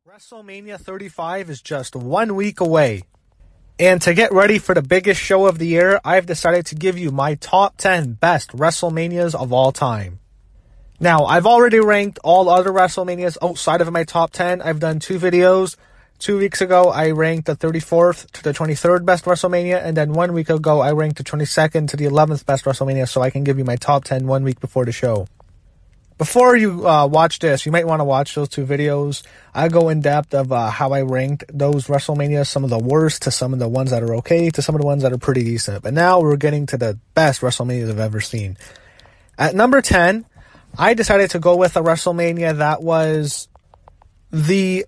WrestleMania 35 is just 1 week away. And to get ready for the biggest show of the year, I've decided to give you my top 10 best WrestleManias of all time. Now, I've already ranked all other WrestleManias outside of my top 10. I've done 2 videos. 2 weeks ago, I ranked the 34th to the 23rd best WrestleMania, and then 1 week ago, I ranked the 22nd to the 11th best WrestleMania, so I can give you my top 10 1 week before the show. Before you watch this, you might want to watch those 2 videos. I go in depth of how I ranked those WrestleManias, some of the worst to some of the ones that are okay to some of the ones that are pretty decent. But now we're getting to the best WrestleManias I've ever seen. At number 10, I decided to go with a WrestleMania that was the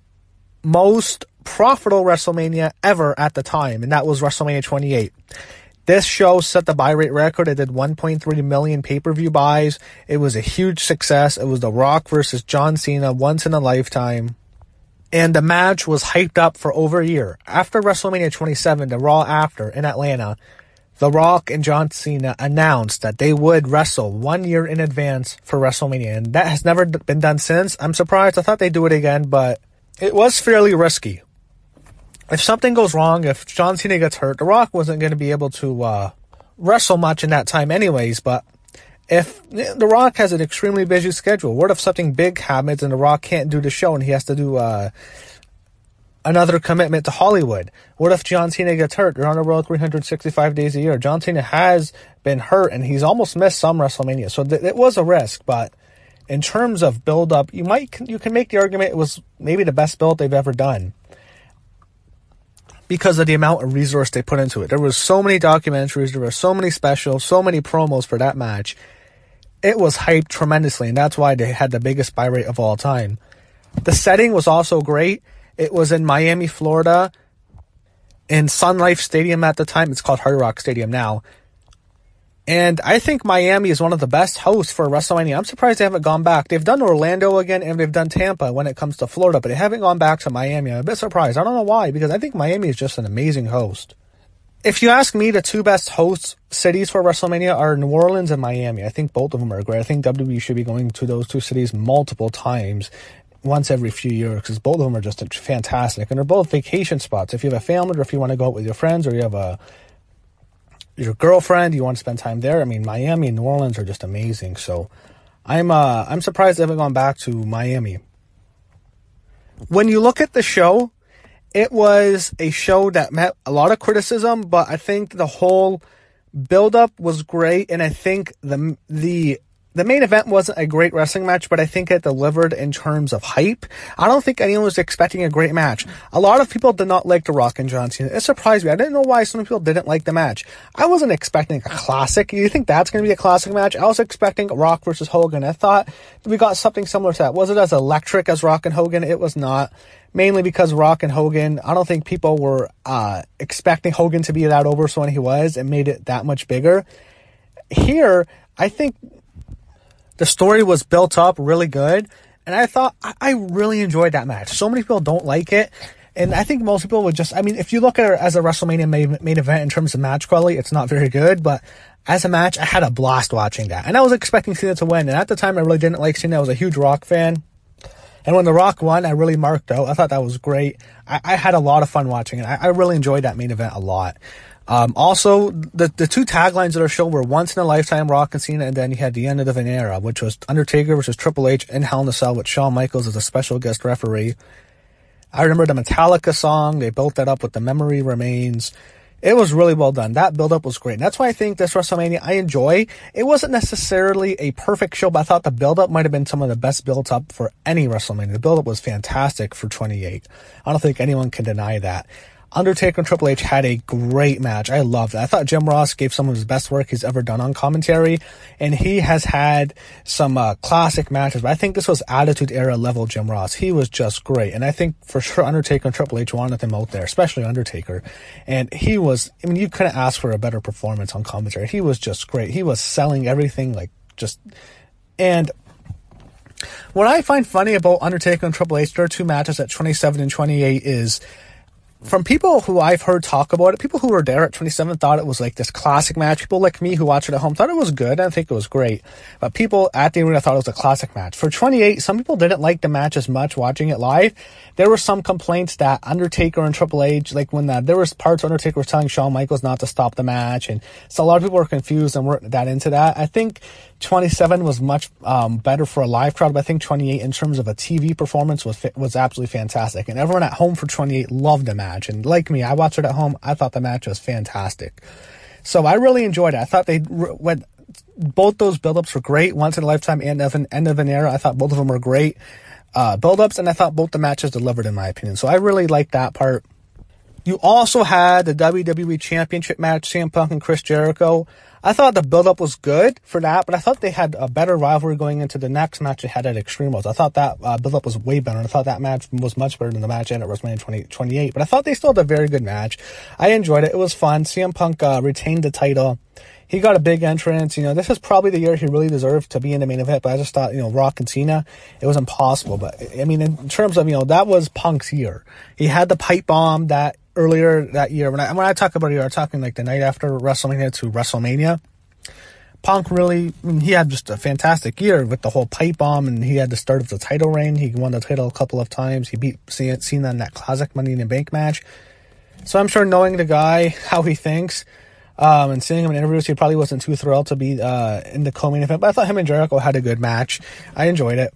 most profitable WrestleMania ever at the time, and that was WrestleMania XXVIII. This show set the buy rate record. It did 1.3 million pay-per-view buys. It was a huge success. It was The Rock versus John Cena, once in a lifetime. And the match was hyped up for over a year. After WrestleMania XXVII, the Raw after, in Atlanta, The Rock and John Cena announced that they would wrestle 1 year in advance for WrestleMania. And that has never been done since. I'm surprised. I thought they'd do it again, but it was fairly risky. If something goes wrong, if John Cena gets hurt, The Rock wasn't going to be able to wrestle much in that time anyways, but if The Rock has an extremely busy schedule, what if something big happens and The Rock can't do the show and he has to do another commitment to Hollywood? What if John Cena gets hurt? They're on the road 365 days a year. John Cena has been hurt and he's almost missed some WrestleMania, so it was a risk, but in terms of build-up, you can make the argument it was maybe the best build they've ever done, because of the amount of resource they put into it. There was so many documentaries, there were so many specials, so many promos for that match. It was hyped tremendously, and that's why they had the biggest buy rate of all time. The setting was also great. It was in Miami, Florida, in Sun Life Stadium at the time. It's called Hard Rock Stadium now. And I think Miami is one of the best hosts for WrestleMania. I'm surprised they haven't gone back. They've done Orlando again, and they've done Tampa when it comes to Florida, but they haven't gone back to Miami. I'm a bit surprised. I don't know why, because I think Miami is just an amazing host. If you ask me, the 2 best host cities for WrestleMania are New Orleans and Miami. I think both of them are great. I think WWE should be going to those 2 cities multiple times, once every few years, because both of them are just fantastic, and they're both vacation spots. If you have a family, or if you want to go out with your friends, or you have your girlfriend, you want to spend time there. I mean, Miami and New Orleans are just amazing. So I'm surprised they haven't gone back to Miami. When you look at the show, it was a show that met a lot of criticism, but I think the whole build-up was great, and I think the main event wasn't a great wrestling match, but I think it delivered in terms of hype. I don't think anyone was expecting a great match. A lot of people did not like The Rock and John Cena. It surprised me. I didn't know why so many people didn't like the match. I wasn't expecting a classic. You think that's going to be a classic match? I was expecting Rock versus Hogan. I thought we got something similar to that. Was it as electric as Rock and Hogan? It was not. Mainly because Rock and Hogan, I don't think people were expecting Hogan to be that over, so when he was, it made it that much bigger. Here, I think the story was built up really good, and I thought I really enjoyed that match. So many people don't like it, and I think most people would just, I mean, if you look at it as a WrestleMania main event in terms of match quality, it's not very good, but as a match, I had a blast watching that. And I was expecting Cena to win, and at the time, I really didn't like Cena. I was a huge Rock fan, and when The Rock won, I really marked out. I thought that was great. I had a lot of fun watching it. I really enjoyed that main event a lot. Also, the 2 taglines that are shown were once in a lifetime, Rock and Cena, and then you had the end of an era, which was Undertaker versus Triple H in Hell in a Cell with Shawn Michaels as a special guest referee. I remember the Metallica song. They built that up with The Memory Remains. It was really well done. That build-up was great. And that's why I think this WrestleMania I enjoy. It wasn't necessarily a perfect show, but I thought the build-up might have been some of the best build-up for any WrestleMania. The build-up was fantastic for 28. I don't think anyone can deny that. Undertaker and Triple H had a great match. I loved it. I thought Jim Ross gave some of his best work he's ever done on commentary, and he has had some classic matches, but I think this was Attitude Era level Jim Ross. He was just great, and I think for sure Undertaker and Triple H wanted him out there, especially Undertaker, and he was, I mean, you couldn't ask for a better performance on commentary. He was just great. He was selling everything, and what I find funny about Undertaker and Triple H, their 2 matches at 27 and 28 is, from people who I've heard talk about it, people who were there at 27 thought it was like this classic match. People like me who watched it at home thought it was good. I think it was great. But people at the arena thought it was a classic match. For 28, some people didn't like the match as much watching it live. There were some complaints that Undertaker and Triple H, like when there was parts Undertaker was telling Shawn Michaels not to stop the match. And so a lot of people were confused and weren't that into that. I think 27 was much better for a live crowd, but I think 28 in terms of a TV performance was absolutely fantastic. And everyone at home for 28 loved the match. And like me, I watched it at home. I thought the match was fantastic. So I really enjoyed it. I thought both those build-ups were great. Once in a lifetime and end of an era. I thought both of them were great build-ups, and I thought both the matches delivered in my opinion. So I really liked that part. You also had the WWE Championship match, CM Punk and Chris Jericho. I thought the build-up was good for that, but I thought they had a better rivalry going into the next match they had at Extreme Rules. I thought that build-up was way better, and I thought that match was much better than the match at WrestleMania 28. But I thought they still had a very good match. I enjoyed it. It was fun. CM Punk retained the title. He got a big entrance. This is probably the year he really deserved to be in the main event, but I just thought, Rock and Cena, it was impossible. But, I mean, in terms of, that was Punk's year. He had the pipe bomb that earlier that year. When I talk about it, I'm talking like the night after WrestleMania to WrestleMania. Punk really, he had just a fantastic year with the whole pipe bomb, and he had the start of the title reign. He won the title a couple of times. He beat Cena in that classic Money in the Bank match. So I'm sure knowing the guy, how he thinks, and seeing him in interviews, he probably wasn't too thrilled to be in the co-main event. But I thought him and Jericho had a good match. I enjoyed it.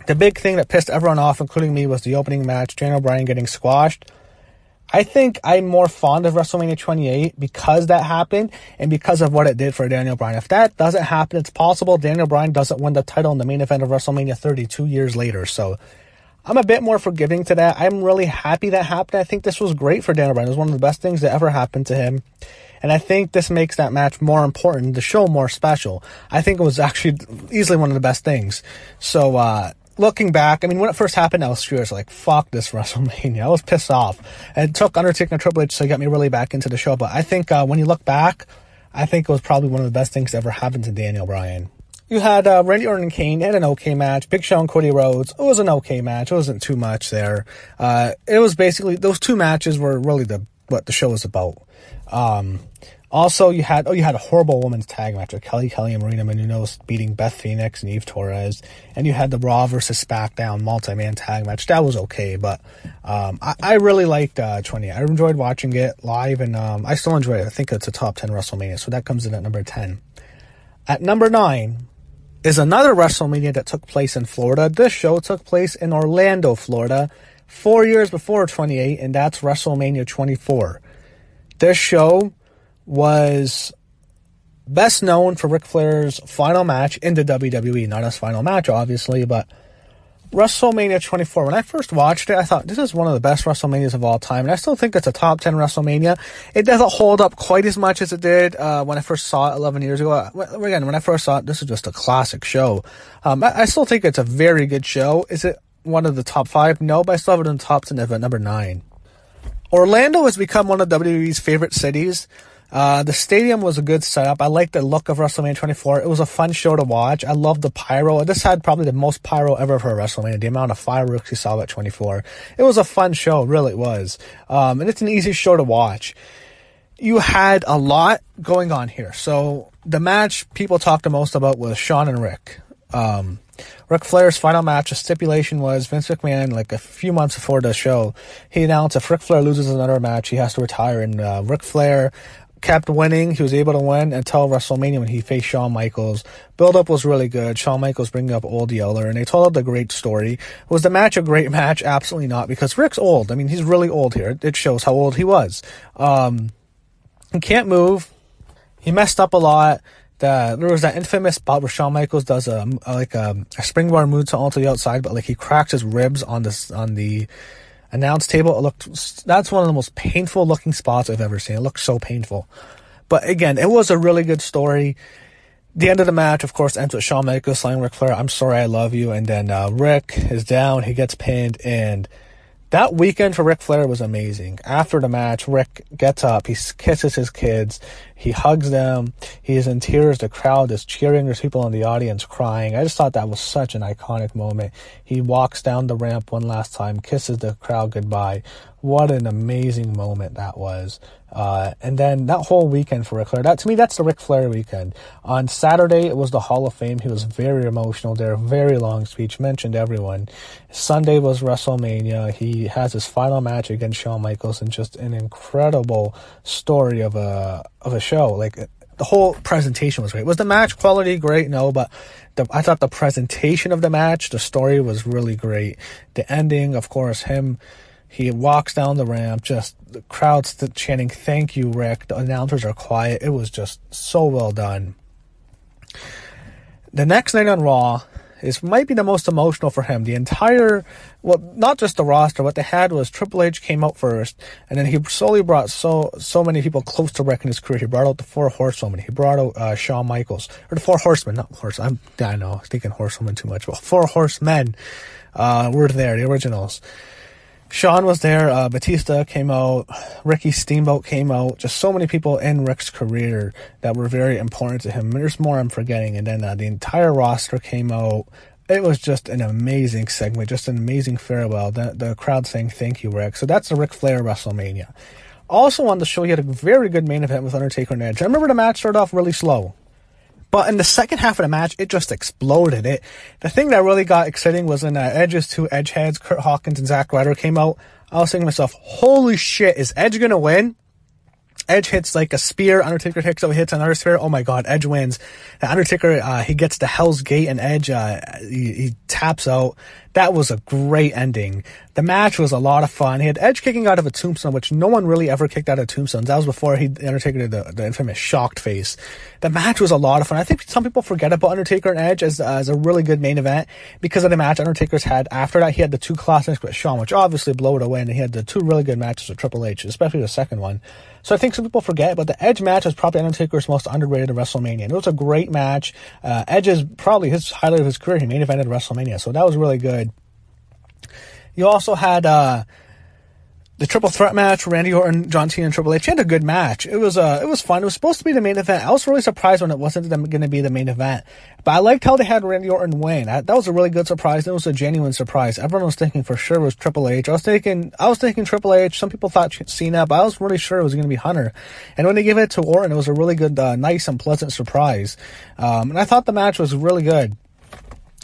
The big thing that pissed everyone off, including me, was the opening match, Daniel Bryan getting squashed. I think I'm more fond of WrestleMania 28 because that happened and because of what it did for Daniel Bryan. If that doesn't happen, it's possible Daniel Bryan doesn't win the title in the main event of WrestleMania 32 years later. So I'm a bit more forgiving to that. I'm really happy that happened. I think this was great for Daniel Bryan. It was one of the best things that ever happened to him. And I think this makes that match more important, the show more special. I think it was actually easily one of the best things. So, looking back, I mean, when it first happened, I was furious, like, fuck this WrestleMania. I was pissed off. It took Undertaker and Triple H to get me really back into the show. But I think when you look back, I think it was probably one of the best things that ever happened to Daniel Bryan. You had Randy Orton and Kane. They had an okay match. Big Show and Cody Rhodes. It was an okay match. It wasn't too much there. It was basically, those two matches were really what the show was about. Also, you had a horrible women's tag match with Kelly and Marina Menounos beating Beth Phoenix and Eve Torres. And you had the Raw versus SmackDown multi-man tag match. That was okay, but I really liked 20. I enjoyed watching it live, and I still enjoy it. I think it's a top 10 WrestleMania, so that comes in at number 10. At number 9 is another WrestleMania that took place in Florida. This show took place in Orlando, Florida, 4 years before 28, and that's WrestleMania 24. This show was best known for Ric Flair's final match in the WWE. Not his final match, obviously, but WrestleMania 24. When I first watched it, I thought, this is one of the best WrestleManias of all time, and I still think it's a top 10 WrestleMania. It doesn't hold up quite as much as it did when I first saw it 11 years ago. Again, when I first saw it, this is just a classic show. I still think it's a very good show. Is it one of the top 5? No, but I still have it in the top 10 at number 9. Orlando has become one of WWE's favorite cities. The stadium was a good setup. I liked the look of WrestleMania 24. It was a fun show to watch. I loved the pyro. This had probably the most pyro ever for a WrestleMania. The amount of fireworks you saw at 24. It was a fun show. It really was. And it's an easy show to watch. You had a lot going on here. So the match people talked the most about was Shawn and Rick. Ric Flair's final match, the stipulation was Vince McMahon, like a few months before the show, he announced if Ric Flair loses another match, he has to retire. And Ric Flair kept winning. He was able to win until WrestleMania when he faced Shawn Michaels. Build-up was really good. Shawn Michaels bringing up Old Yeller, and they told the great story. Was the match a great match? Absolutely not, because Rick's old. I mean, he's really old here. It shows how old he was. He can't move. He messed up a lot. There was that infamous spot where Shawn Michaels does a springboard moonsault onto the outside, but like he cracks his ribs on the announce table. That's one of the most painful looking spots I've ever seen. It looked so painful. But again, it was a really good story. The end of the match, of course, ends with Shawn Michaels saying Ric Flair, "I'm sorry, I love you." And then Rick is down, he gets pinned, and That weekend for Ric Flair was amazing. After the match, Rick gets up, he kisses his kids, he hugs them, he's in tears, the crowd is cheering, there's people in the audience crying. I just thought that was such an iconic moment. He walks down the ramp one last time, kisses the crowd goodbye. What an amazing moment that was. And then that whole weekend for Ric Flair, to me, that's the Ric Flair weekend. On Saturday, it was the Hall of Fame. He was very emotional there, very long speech, mentioned everyone. Sunday was WrestleMania. He has his final match against Shawn Michaels, and just an incredible story of a show. Like, the whole presentation was great. Was the match quality great? No, but I thought the presentation of the match, the story was really great. The ending, of course, he walks down the ramp, just the crowd's chanting, "Thank you, Rick." The announcers are quiet. It was just so well done. The next night on Raw might be the most emotional for him. The entire, well, not just the roster, what they had was Triple H came out first, and then he slowly brought so many people close to Rick in his career. He brought out the Four Horsewomen. He brought out Shawn Michaels, or the Four Horsemen, not horse. I know, I was thinking Horsewomen too much, but Four Horsemen were there, the originals. Shawn was there, Batista came out, Ricky Steamboat came out, just so many people in Rick's career that were very important to him. There's more I'm forgetting, and then the entire roster came out. It was just an amazing segment, just an amazing farewell. The crowd saying, "Thank you, Rick." So that's the Ric Flair WrestleMania. Also on the show, he had a very good main event with Undertaker and Edge. I remember the match started off really slow, but in the second half of the match, it just exploded. The thing that really got exciting was when Edge's two edge heads, Kurt Hawkins and Zack Ryder, came out. I was thinking to myself, holy shit, is Edge going to win? Edge hits like a spear, Undertaker hits another spear. Oh my god, Edge wins. The Undertaker, he gets to Hell's Gate, and Edge, he taps out. That was a great ending. The match was a lot of fun. He had Edge kicking out of a tombstone, which no one really ever kicked out of tombstones. That was before Undertaker did the infamous shocked face. The match was a lot of fun. I think some people forget about Undertaker and Edge as a really good main event because of the match Undertaker's had after that. He had the two classics with Shawn, which obviously blew it away, and he had the two really good matches with Triple H, especially the second one. So I think some people forget, but the Edge match is probably Undertaker's most underrated of WrestleMania. And it was a great match. Edge is probably his highlight of his career. He main evented WrestleMania, so that was really good. You also had the triple threat match, Randy Orton, John Cena, and Triple H. He had a good match. It was fun. It was supposed to be the main event. I was really surprised when it wasn't going to be the main event. But I liked how they had Randy Orton win. That was a really good surprise. It was a genuine surprise. Everyone was thinking for sure it was Triple H. I was thinking Triple H. Some people thought Cena, but I was really sure it was going to be Hunter. And when they gave it to Orton, it was a really good, nice and pleasant surprise. And I thought the match was really good.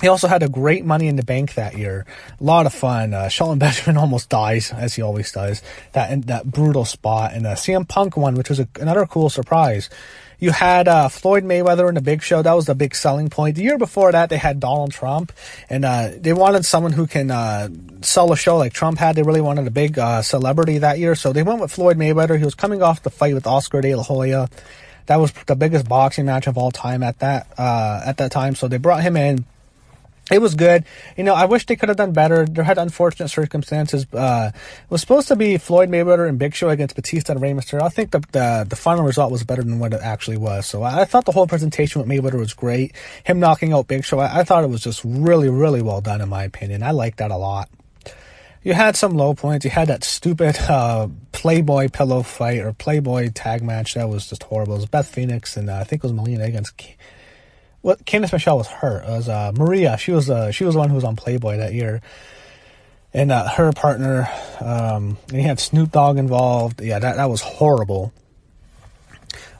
He also had a great Money in the Bank that year. A lot of fun. Shelton Benjamin almost dies, as he always does. That brutal spot. And CM Punk won, which was another cool surprise. You had Floyd Mayweather in the Big Show. That was the big selling point. The year before that, they had Donald Trump. And they wanted someone who can sell a show like Trump had. They really wanted a big celebrity that year. So they went with Floyd Mayweather. He was coming off the fight with Oscar De La Hoya. That was the biggest boxing match of all time at that time. So they brought him in. It was good. I wish they could have done better. There had unfortunate circumstances. It was supposed to be Floyd Mayweather and Big Show against Batista and Rey Mysterio. I think the final result was better than what it actually was. So I thought the whole presentation with Mayweather was great. Him knocking out Big Show, I thought it was just really, really well done in my opinion. I liked that a lot. You had some low points. You had that stupid Playboy pillow fight or Playboy tag match. That was just horrible. It was Beth Phoenix and I think it was Melina against... Candice Michelle was hurt. It was Maria. She was the one who was on Playboy that year. And her partner, and he had Snoop Dogg involved. Yeah, that was horrible.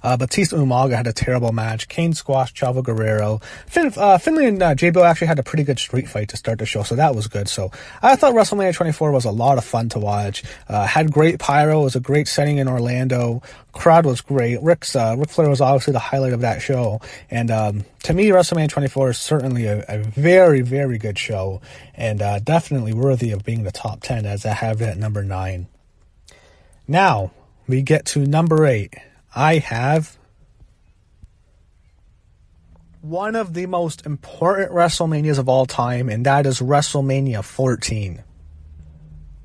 Batista Umaga had a terrible match. Kane squashed Chavo Guerrero. Finlay and J-Bo actually had a pretty good street fight to start the show, so that was good. So I thought WrestleMania 24 was a lot of fun to watch. Had great pyro. It was a great setting in Orlando. Crowd was great. Ric Flair was obviously the highlight of that show. And to me, WrestleMania 24 is certainly a very, very good show and definitely worthy of being the top 10, as I have it at number 9. Now, we get to number 8. I have one of the most important WrestleManias of all time, and that is WrestleMania 14.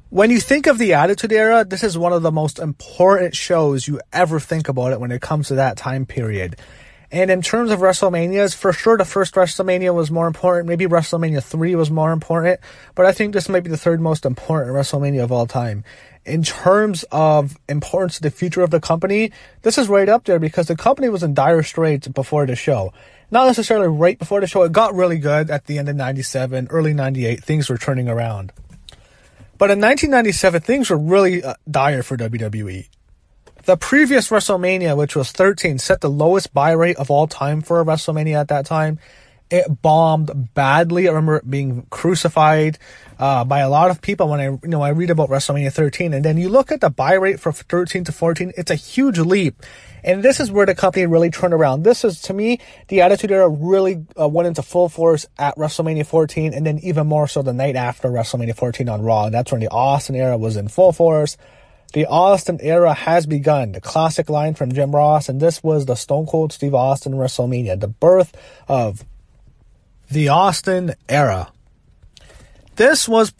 When you think of the Attitude Era, this is one of the most important shows you ever think about it when it comes to that time period. And in terms of WrestleManias, for sure the first WrestleMania was more important. Maybe WrestleMania III was more important. But I think this might be the third most important WrestleMania of all time. In terms of importance to the future of the company, this is right up there because the company was in dire straits before the show. Not necessarily right before the show. It got really good at the end of 97, early 98. Things were turning around. But in 1997, things were really dire for WWE. The previous WrestleMania, which was 13, set the lowest buy rate of all time for a WrestleMania at that time. It bombed badly. I remember it being crucified by a lot of people when I read about WrestleMania 13. And then you look at the buy rate for 13 to 14, it's a huge leap. And this is where the company really turned around. This is, to me, the Attitude Era really went into full force at WrestleMania 14, and then even more so the night after WrestleMania 14 on Raw. And that's when the Austin era was in full force. The Austin era has begun. The classic line from Jim Ross, and this was the Stone Cold Steve Austin WrestleMania, the birth of the Austin era. This was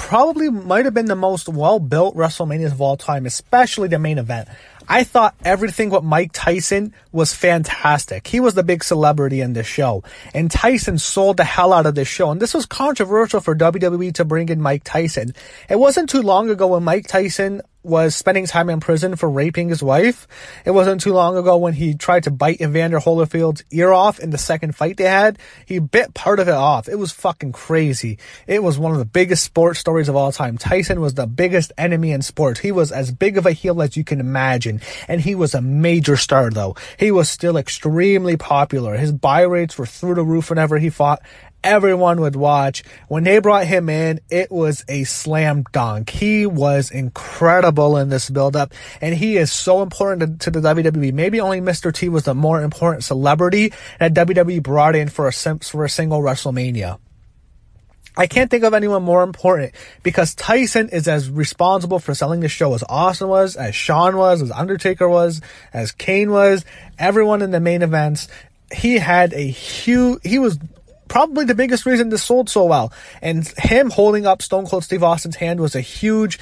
might have been the most well-built WrestleManias of all time, especially the main event. I thought everything with Mike Tyson was fantastic. He was the big celebrity in this show. And Tyson sold the hell out of this show. And this was controversial for WWE to bring in Mike Tyson. It wasn't too long ago when Mike Tyson was spending time in prison for raping his wife. It wasn't too long ago when he tried to bite Evander Holyfield's ear off in the second fight they had. He bit part of it off. It was fucking crazy. It was one of the biggest sports stories of all time. Tyson was the biggest enemy in sports. He was as big of a heel as you can imagine. And he was a major star, though. He was still extremely popular. His buy rates were through the roof whenever he fought. Everyone would watch. When they brought him in, it was a slam dunk. He was incredible in this build-up, and he is so important to the WWE. Maybe only Mr. T was the more important celebrity that WWE brought in for a single WrestleMania. I can't think of anyone more important because Tyson is as responsible for selling the show as Austin was, as Shawn was, as Undertaker was, as Kane was, everyone in the main events. He was probably the biggest reason this sold so well. And him holding up Stone Cold Steve Austin's hand was a huge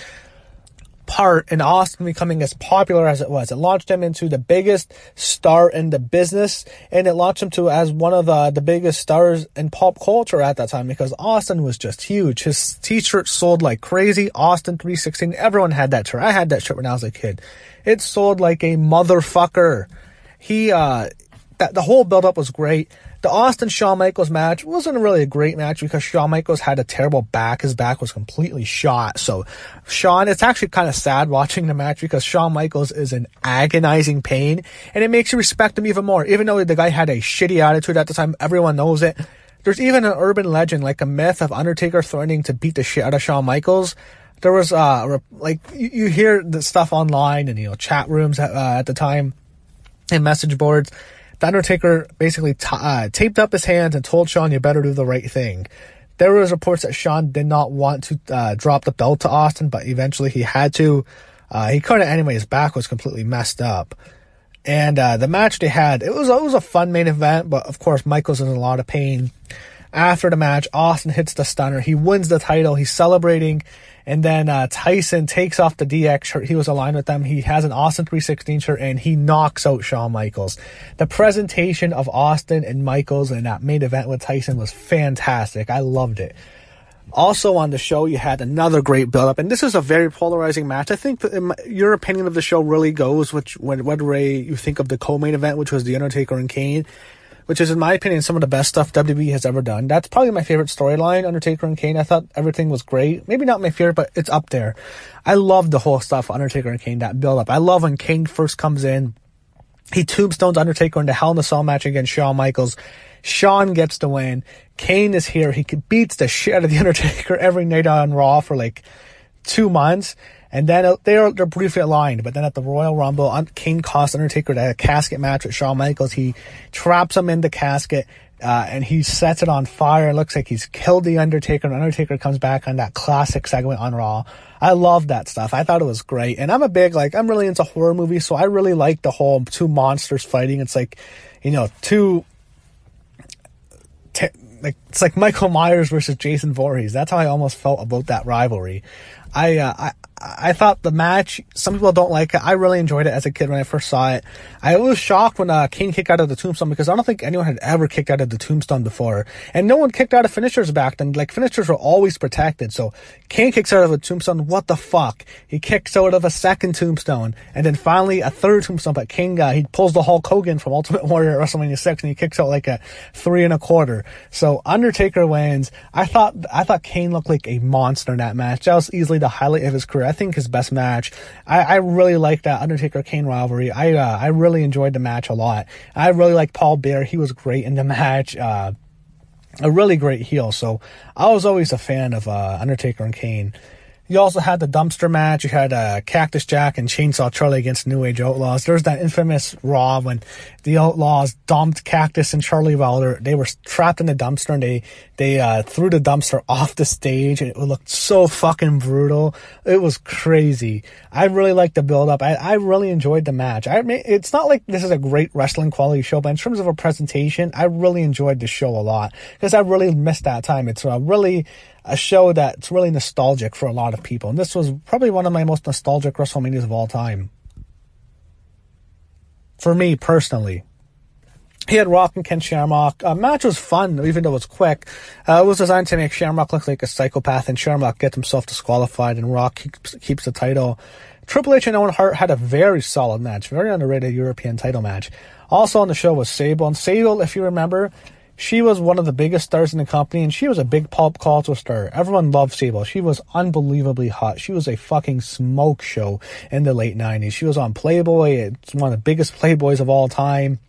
part in Austin becoming as popular as it was. It launched him into the biggest star in the business, and it launched him to as one of the biggest stars in pop culture at that time because Austin was just huge. His t-shirt sold like crazy. Austin 316, everyone had that shirt. I had that shirt when I was a kid. It sold like a motherfucker. The whole build-up was great. The Austin-Shawn Michaels match wasn't really a great match because Shawn Michaels had a terrible back. His back was completely shot. So, it's actually kind of sad watching the match because Shawn Michaels is in agonizing pain, and it makes you respect him even more. Even though the guy had a shitty attitude at the time, everyone knows it. There's even an urban legend, like a myth of Undertaker threatening to beat the shit out of Shawn Michaels. There was, you hear the stuff online and, chat rooms at the time and message boards. The Undertaker basically taped up his hands and told Shawn, you better do the right thing. There was reports that Shawn did not want to drop the belt to Austin, but eventually he had to. He couldn't anyway. His back was completely messed up. And the match they had, it was a fun main event, but of course Michaels is in a lot of pain. After the match, Austin hits the stunner. He wins the title. He's celebrating. And then Tyson takes off the DX shirt. He was aligned with them. He has an Austin 316 shirt, and he knocks out Shawn Michaels. The presentation of Austin and Michaels in that main event with Tyson was fantastic. I loved it. Also on the show, you had another great build-up, and this is a very polarizing match. I think your opinion of the show really goes whether you think of the co-main event, which was The Undertaker and Kane, which is, in my opinion, some of the best stuff WWE has ever done. That's probably my favorite storyline, Undertaker and Kane. I thought everything was great. Maybe not my favorite, but it's up there. I love the whole stuff, Undertaker and Kane, that build-up. I love when Kane first comes in. He tombstones Undertaker in the Hell in a Cell match against Shawn Michaels. Shawn gets the win. Kane is here. He beats the shit out of The Undertaker every night on Raw for like 2 months. And then they're briefly aligned, but then at the Royal Rumble, Kane cost Undertaker a casket match with Shawn Michaels. He traps him in the casket, and he sets it on fire. It looks like he's killed the Undertaker, and Undertaker comes back on that classic segment on Raw. I love that stuff. I thought it was great. And I'm I'm really into horror movies, so I really like the whole two monsters fighting. It's like, it's like Michael Myers versus Jason Voorhees. That's how I almost felt about that rivalry. I thought the match, some people don't like it. I really enjoyed it as a kid when I first saw it. I was shocked when Kane kicked out of the tombstone, because I don't think anyone had ever kicked out of the tombstone before. And no one kicked out of finishers back then. Like, finishers were always protected. So Kane kicks out of a tombstone. What the fuck? He kicks out of a second tombstone. And then finally a third tombstone. But Kane, he pulls the Hulk Hogan from Ultimate Warrior at WrestleMania 6, and he kicks out like a 3 1/4. So Undertaker wins. I thought Kane looked like a monster in that match. That was easily the highlight of his career. I think his best match. I really liked that Undertaker-Kane rivalry. I really enjoyed the match a lot. I really liked Paul Bearer. He was great in the match. A really great heel. So I was always a fan of Undertaker and Kane. You also had the dumpster match. You had Cactus Jack and Chainsaw Charlie against New Age Outlaws. There's that infamous Raw when the Outlaws dumped Cactus and Charlie while they were trapped in the dumpster, and they threw the dumpster off the stage, and it looked so fucking brutal. It was crazy. I really liked the build-up. I really enjoyed the match. It's not like this is a great wrestling quality show, but in terms of a presentation, I really enjoyed the show a lot, because I really missed that time. It's really a show that's really nostalgic for a lot of people. And this was probably one of my most nostalgic WrestleManias of all time. For me, personally. He had Rock and Ken Shamrock. Match was fun, even though it was quick. It was designed to make Shamrock look like a psychopath, and Shamrock get himself disqualified, and Rock keeps the title. Triple H and Owen Hart had a very solid match. Very underrated European title match. Also on the show was Sable. And Sable, if you remember, she was one of the biggest stars in the company, and she was a big pop culture star. Everyone loved Sable. She was unbelievably hot. She was a fucking smoke show in the late 90s. She was on Playboy. It's one of the biggest Playboys of all time.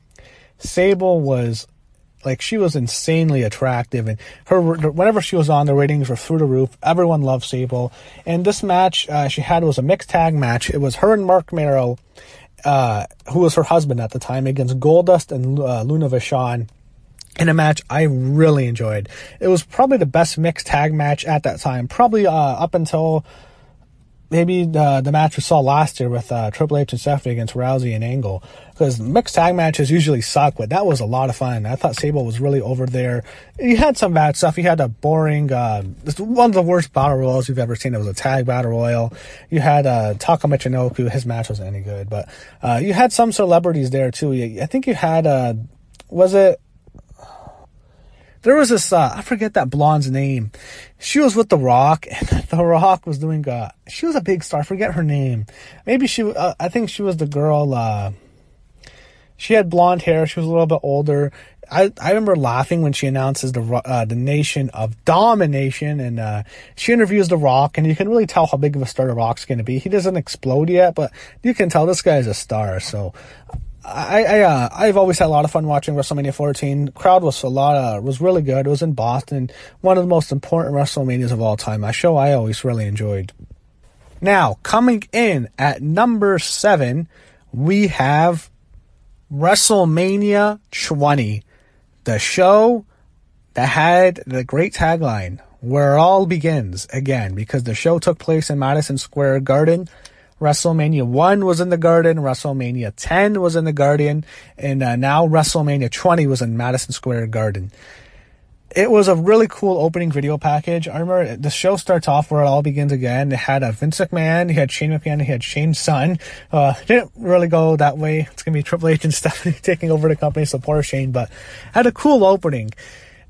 Sable was, like, she was insanely attractive, and whenever she was on, the ratings were through the roof. Everyone loved Sable. And this match she had was a mixed tag match. It was her and Mark Mero, who was her husband at the time, against Goldust and Luna Vachon, in a match I really enjoyed. It was probably the best mixed tag match at that time, probably up until maybe the match we saw last year with Triple H and Stephanie against Rousey and Angle, because mixed tag matches usually suck, but that was a lot of fun. I thought Sable was really over there. You had some bad stuff. You had a boring, one of the worst battle royals you've ever seen. It was a tag battle royal. You had Taka Michinoku. His match wasn't any good, but you had some celebrities there too. I think you had there was this, I forget that blonde's name. She was with The Rock, and The Rock was doing, she was a big star. I forget her name. Maybe I think she was the girl, she had blonde hair. She was a little bit older. I remember laughing when she announces the Nation of Domination, and she interviews The Rock, and you can really tell how big of a star The Rock's going to be. He doesn't explode yet, but you can tell this guy's a star, so I've always had a lot of fun watching WrestleMania 14. Crowd was was really good. It was in Boston. One of the most important WrestleManias of all time. A show I always really enjoyed. Now, coming in at number 7, we have WrestleMania 20. The show that had the great tagline, "Where it all begins again," because the show took place in Madison Square Garden. WrestleMania 1 was in the Garden, WrestleMania 10 was in the Garden, and now WrestleMania 20 was in Madison Square Garden. It was a really cool opening video package. I remember the show starts off where it all begins again. It had Vince McMahon, he had Shane McMahon, he had Shane's son. Didn't really go that way. It's going to be Triple H and Stephanie taking over the company, so poor Shane, but had a cool opening.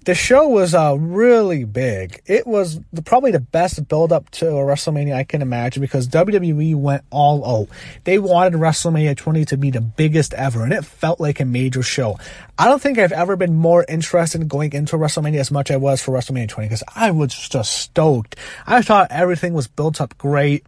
The show was really big. It was probably the best build-up to a WrestleMania I can imagine, because WWE went all out. They wanted WrestleMania 20 to be the biggest ever, and it felt like a major show. I don't think I've ever been more interested in going into WrestleMania as much as I was for WrestleMania 20, because I was just stoked. I thought everything was built up great.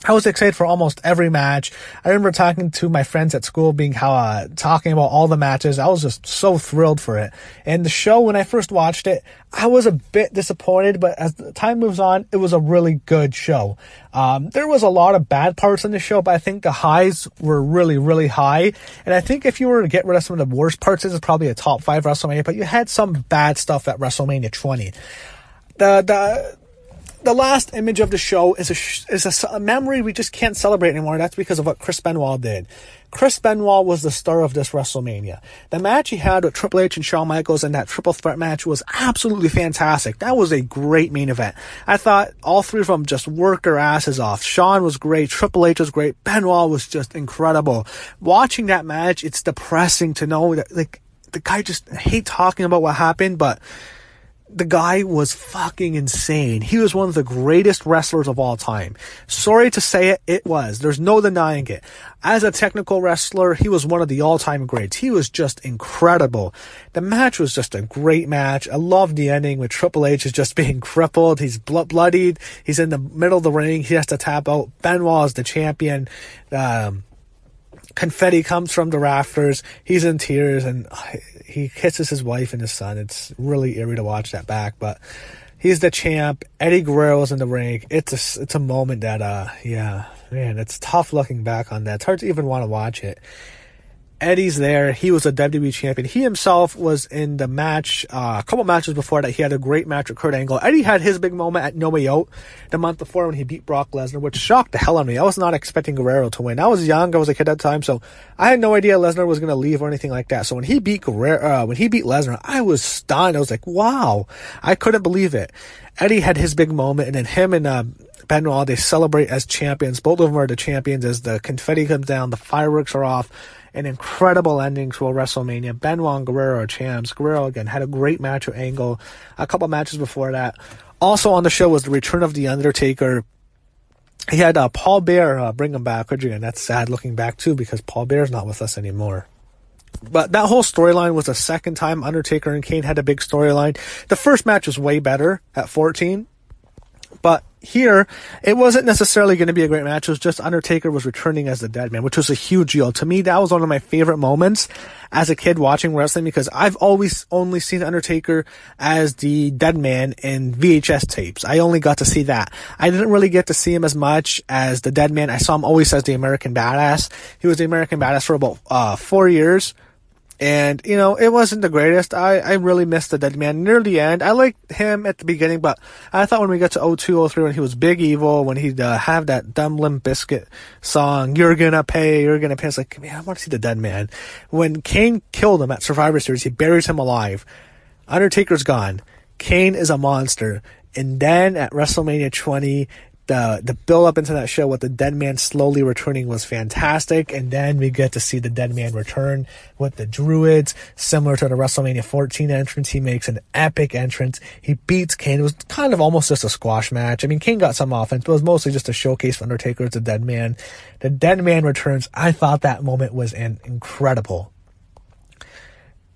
I was excited for almost every match. I remember talking to my friends at school, talking about all the matches. I was just so thrilled for it. And the show, when I first watched it, I was a bit disappointed, but as the time moves on, it was a really good show. There was a lot of bad parts in the show, but I think the highs were really, really high. And I think if you were to get rid of some of the worst parts, this is probably a top 5 WrestleMania, but you had some bad stuff at WrestleMania 20. The last image of the show is a memory we just can't celebrate anymore. That's because of what Chris Benoit did. Chris Benoit was the star of this WrestleMania. The match he had with Triple H and Shawn Michaels in that triple threat match was absolutely fantastic. That was a great main event. I thought all three of them just worked their asses off. Shawn was great. Triple H was great. Benoit was just incredible. Watching that match, it's depressing to know that, like, the guy just, I hate talking about what happened, but the guy was fucking insane. He was one of the greatest wrestlers of all time. Sorry to say it, it was. There's no denying it. As a technical wrestler, he was one of the all-time greats. He was just incredible. The match was just a great match. I love the ending with Triple H is just being crippled. He's bloodied. He's in the middle of the ring. He has to tap out. Benoit is the champion. Confetti comes from the rafters. He's in tears and he kisses his wife and his son. It's really eerie to watch that back, but he's the champ. Eddie Guerrero's in the ring. It's a moment that, yeah, man, it's tough looking back on that. It's hard to even want to watch it. Eddie's there. He was a WWE champion. He himself was in the match, a couple matches before that. He had a great match with Kurt Angle. Eddie had his big moment at No Way Out the month before when he beat Brock Lesnar, which shocked the hell out of me. I was not expecting Guerrero to win. I was young. I was a kid at the time, so I had no idea Lesnar was going to leave or anything like that. So when he beat Lesnar, I was stunned. I was like, wow. I couldn't believe it. Eddie had his big moment, and then him and Benoit, they celebrate as champions. Both of them are the champions as the confetti comes down, the fireworks are off. An incredible ending to a WrestleMania. Benoit and Guerrero are champs. Guerrero, again, had a great match with Angle. A couple matches before that. Also on the show was the return of The Undertaker. He had Paul Bearer bring him back, which again, that's sad looking back too, because Paul Bearer's not with us anymore. But that whole storyline was the second time Undertaker and Kane had a big storyline. The first match was way better at 14. But here, it wasn't necessarily going to be a great match. It was just Undertaker was returning as the dead man, which was a huge deal. To me, that was one of my favorite moments as a kid watching wrestling, because I've always only seen Undertaker as the dead man in VHS tapes. I only got to see that. I didn't really get to see him as much as the dead man. I saw him always as the American Badass. He was the American Badass for about 4 years. And, you know, it wasn't the greatest. I really missed the dead man near the end. I liked him at the beginning, but I thought when we got to 02, 03, when he was Big Evil, when he'd have that dumb Limp Bizkit song, you're gonna pay, it's like, man, I want to see the dead man. When Kane killed him at Survivor Series, he buries him alive. Undertaker's gone. Kane is a monster. And then at WrestleMania 20, the build up into that show with the dead man slowly returning was fantastic, and then we get to see the dead man return with the Druids, similar to the WrestleMania 14 entrance. He makes an epic entrance. He beats Kane. It was kind of almost just a squash match. I mean, Kane got some offense, but it was mostly just a showcase for Undertaker as the dead man. The dead man returns. I thought that moment was incredible.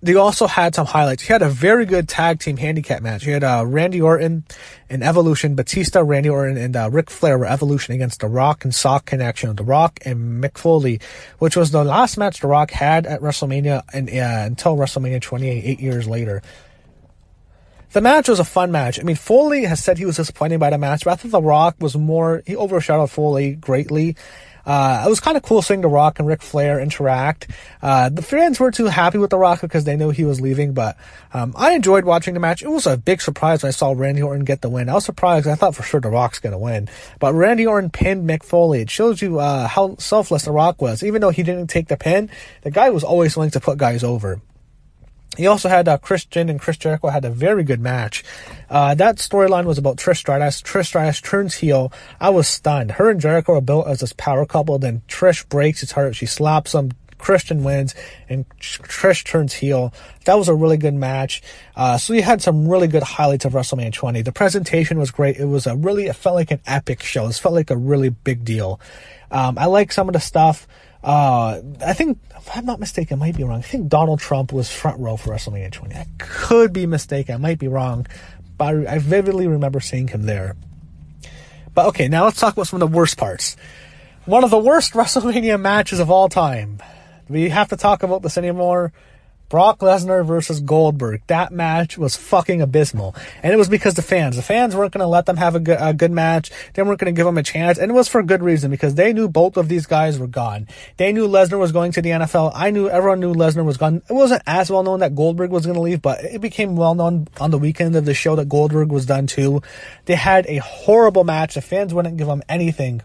They also had some highlights. He had a very good tag team handicap match. He had Randy Orton in Evolution, Batista, Randy Orton, and Ric Flair were Evolution against The Rock and Sock Connection. The Rock and Mick Foley, which was the last match The Rock had at WrestleMania until WrestleMania 28, 8 years later. The match was a fun match. I mean, Foley has said he was disappointed by the match, but I thought The Rock he overshadowed Foley greatly. It was kind of cool seeing The Rock and Ric Flair interact. The fans weren't too happy with The Rock because they knew he was leaving, but I enjoyed watching the match. It was a big surprise when I saw Randy Orton get the win. I was surprised. I thought for sure The Rock's going to win. But Randy Orton pinned Mick Foley. It shows you how selfless The Rock was. Even though he didn't take the pin, the guy was always willing to put guys over. He also had Christian and Chris Jericho had a very good match. That storyline was about Trish Stratus. Trish Stratus turns heel. I was stunned. Her and Jericho are built as this power couple. Then Trish breaks his heart. She slaps him. Christian wins, and Trish turns heel. That was a really good match. So you had some really good highlights of WrestleMania 20. The presentation was great. It felt like an epic show. It felt like a really big deal. I like some of the stuff. I think, if I'm not mistaken, I might be wrong. I think Donald Trump was front row for WrestleMania 20. I could be mistaken. I might be wrong. But I vividly remember seeing him there. But okay, now let's talk about some of the worst parts. One of the worst WrestleMania matches of all time. We have to talk about this anymore. Brock Lesnar versus Goldberg. That match was fucking abysmal. And it was because the fans weren't going to let them have a good match. They weren't going to give them a chance. And it was for good reason, because they knew both of these guys were gone. They knew Lesnar was going to the NFL. Everyone knew Lesnar was gone. It wasn't as well known that Goldberg was going to leave, but it became well known on the weekend of the show that Goldberg was done too. They had a horrible match. The fans wouldn't give them anything.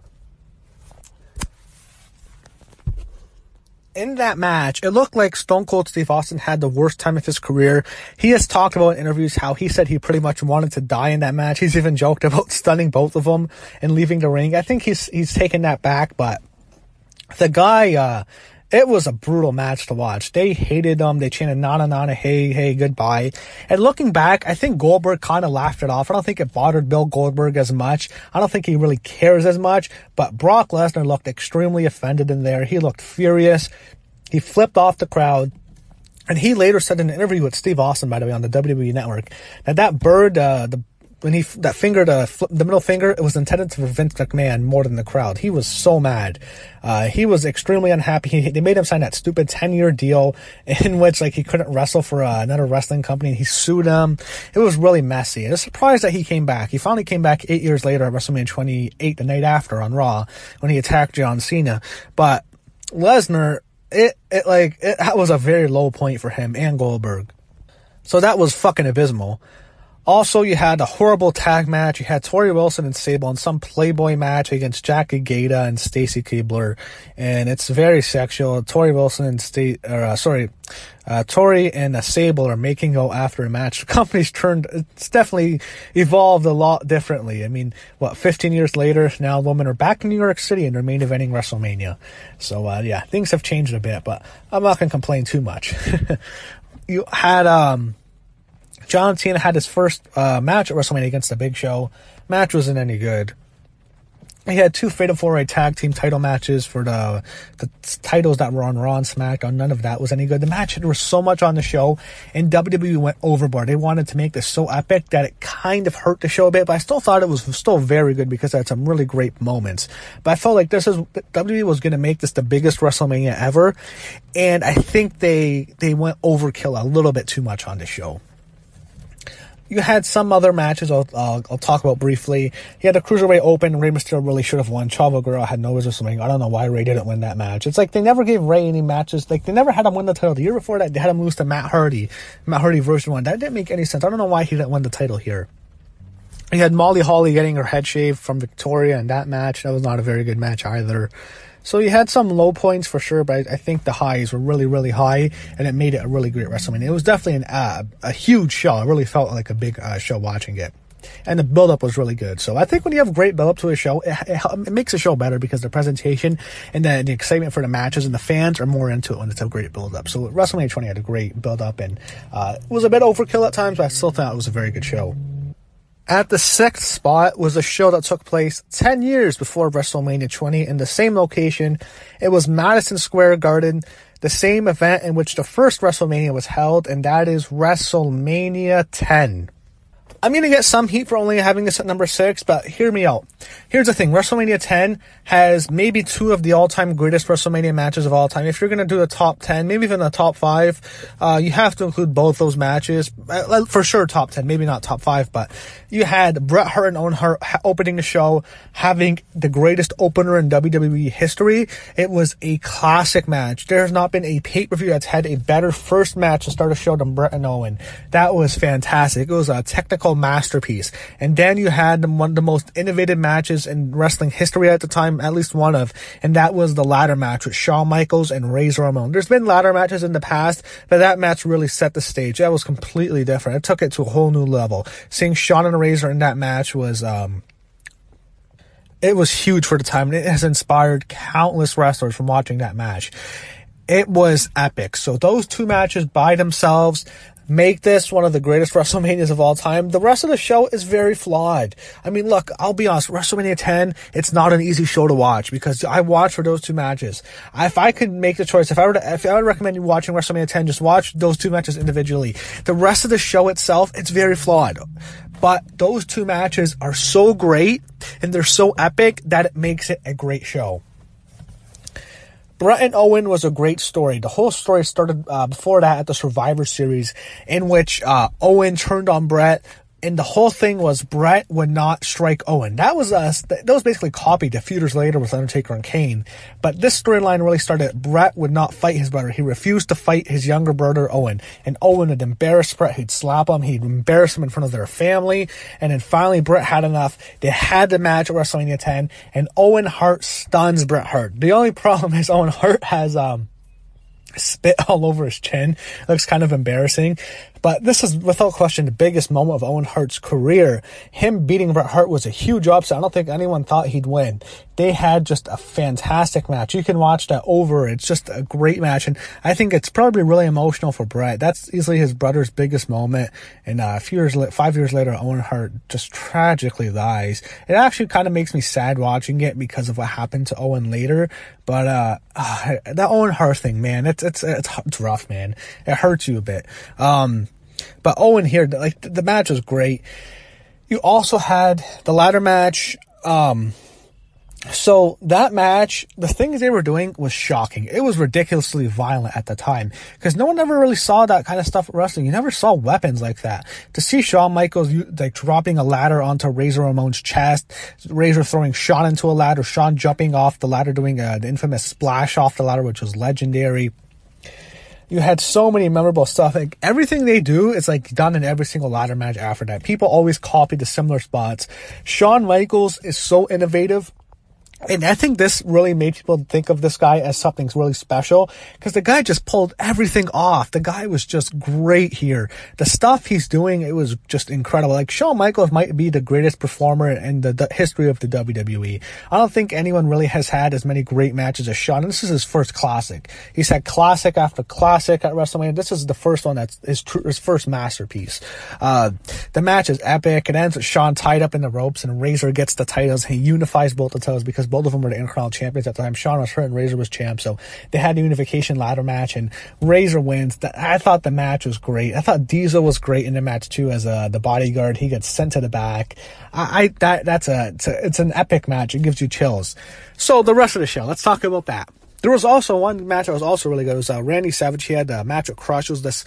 In that match, it looked like Stone Cold Steve Austin had the worst time of his career. He has talked about in interviews how he said he pretty much wanted to die in that match. He's even joked about stunning both of them and leaving the ring. I think he's taken that back, but the guy, it was a brutal match to watch. They hated him. They chanted, "Nana, nana, hey, hey, goodbye." And looking back, I think Goldberg kind of laughed it off. I don't think it bothered Bill Goldberg as much. I don't think he really cares as much. But Brock Lesnar looked extremely offended in there. He looked furious. He flipped off the crowd. And he later said in an interview with Steve Austin, by the way, on the WWE Network, that bird, the middle finger, it was intended for Vince McMahon more than the crowd. He was so mad. He was extremely unhappy. They made him sign that stupid 10-year deal in which, like, he couldn't wrestle for another wrestling company. He sued them. It was really messy. I was surprised that he came back. He finally came back 8 years later at WrestleMania 28, the night after on Raw, when he attacked John Cena. But Lesnar, it was a very low point for him and Goldberg. So that was fucking abysmal. Also, you had a horrible tag match. You had Tori Wilson and Sable in some Playboy match against Jackie Gata and Stacy Keibler, and it's very sexual. Tori Wilson and Tori and Sable are making out after a match. The company's it's definitely evolved a lot differently. I mean, 15 years later, now women are back in New York City and they're main eventing WrestleMania. So, yeah, things have changed a bit, but I'm not going to complain too much. You had, John Cena had his first match at WrestleMania against The Big Show. Match wasn't any good. He had 2 Fatal 4-Way tag team title matches for the titles that were on Raw and SmackDown. None of that was any good. The match, there was so much on the show, and WWE went overboard. They wanted to make this so epic that it kind of hurt the show a bit, but I still thought it was still very good because it had some really great moments. But I felt like WWE was going to make this the biggest WrestleMania ever, and I think they went overkill a little bit too much on the show. You had some other matches I'll talk about briefly. You had the Cruiserweight Open. Rey Mysterio really should have won. Chavo Guerrero had no business winning. I don't know why Rey didn't win that match. It's like they never gave Rey any matches. Like, they never had him win the title. The year before that, they had him lose to Matt Hardy. Matt Hardy version 1. That didn't make any sense. I don't know why he didn't win the title here. You had Molly Holly getting her head shaved from Victoria in that match. That was not a very good match either. So you had some low points for sure, but I think the highs were really, really high, and it made it a really great WrestleMania. It was definitely a huge show. It really felt like a big show watching it. And the build-up was really good. So I think when you have great build-up to a show, it makes a show better because the presentation and the excitement for the matches and the fans are more into it when it's a great build-up. So WrestleMania 20 had a great build-up, and it was a bit overkill at times, but I still thought it was a very good show. At the 6th spot was a show that took place 10 years before WrestleMania 20 in the same location. It was Madison Square Garden, the same event in which the first WrestleMania was held, and that is WrestleMania X. I'm going to get some heat for only having this at number 6, but hear me out. Here's the thing. WrestleMania X has maybe 2 of the all-time greatest WrestleMania matches of all time. If you're going to do the top 10, maybe even the top 5, you have to include both those matches. For sure, top 10, maybe not top 5, but you had Bret Hart and Owen Hart opening the show, having the greatest opener in WWE history. It was a classic match. There has not been a pay-per-view that's had a better first match to start a show than Bret and Owen. That was fantastic. It was a technical masterpiece. And then you had one of the most innovative matches in wrestling history at the time, at least one of, and that was the ladder match with Shawn Michaels and Razor Ramon. There's been ladder matches in the past, but that match really set the stage. That was completely different. It took it to a whole new level. Seeing Shawn and Razor in that match was it was huge for the time, and it has inspired countless wrestlers from watching that match. It was epic. So those 2 matches by themselves make this one of the greatest WrestleManias of all time. The rest of the show is very flawed. I mean, look, I'll be honest, WrestleMania X, it's not an easy show to watch because I watched for those 2 matches. If I could make the choice, if I would recommend you watching WrestleMania X, just watch those 2 matches individually. The rest of the show itself, it's very flawed. But those 2 matches are so great and they're so epic that it makes it a great show. Bret and Owen was a great story. The whole story started before that at the Survivor Series, in which Owen turned on Bret. And the whole thing was Bret would not strike Owen. That was basically copied a few years later with Undertaker and Kane. But this storyline really started. Bret would not fight his brother. He refused to fight his younger brother, Owen. And Owen would embarrass Bret. He'd slap him. He'd embarrass him in front of their family. And then finally Bret had enough. They had the match at WrestleMania X, and Owen Hart stuns Bret Hart. The only problem is Owen Hart has spit all over his chin. It looks kind of embarrassing. But this is without question the biggest moment of Owen Hart's career. Him beating Bret Hart was a huge upset. I don't think anyone thought he'd win. They had just a fantastic match. You can watch that over. It's just a great match. And I think it's probably really emotional for Bret. That's easily his brother's biggest moment. And 5 years later, Owen Hart just tragically dies. It actually kind of makes me sad watching it because of what happened to Owen later. But that Owen Hart thing, man, it's rough, man. It hurts you a bit. But Owen here, like, the match was great. You also had the ladder match. So that match, the things they were doing was shocking. It was ridiculously violent at the time because no one ever really saw that kind of stuff at wrestling. You never saw weapons like that. To see Shawn Michaels like dropping a ladder onto Razor Ramon's chest, Razor throwing Shawn into a ladder, Shawn jumping off the ladder doing the infamous splash off the ladder, which was legendary. You had so many memorable stuff. Like, everything they do is like done in every single ladder match after that. People always copy the similar spots. Shawn Michaels is so innovative. And I think this really made people think of this guy as something really special because the guy just pulled everything off. The guy was just great here. The stuff he's doing, it was just incredible. Like, Shawn Michaels might be the greatest performer in the history of the WWE. I don't think anyone really has had as many great matches as Shawn. And this is his first classic. He's had classic after classic at WrestleMania. This is the first one that's his first masterpiece. The match is epic. It ends with Shawn tied up in the ropes and Razor gets the titles. He unifies both the titles because both of them were the Intercontinental champions at the time. Shawn was hurt and Razor was champ, so they had the unification ladder match, and Razor wins. I thought the match was great. I thought Diesel was great in the match too as the bodyguard. He gets sent to the back. It's an epic match. It gives you chills. So the rest of the show, let's talk about that. There was also one match that was also really good. It was Randy Savage. He had a match with Crush. It was this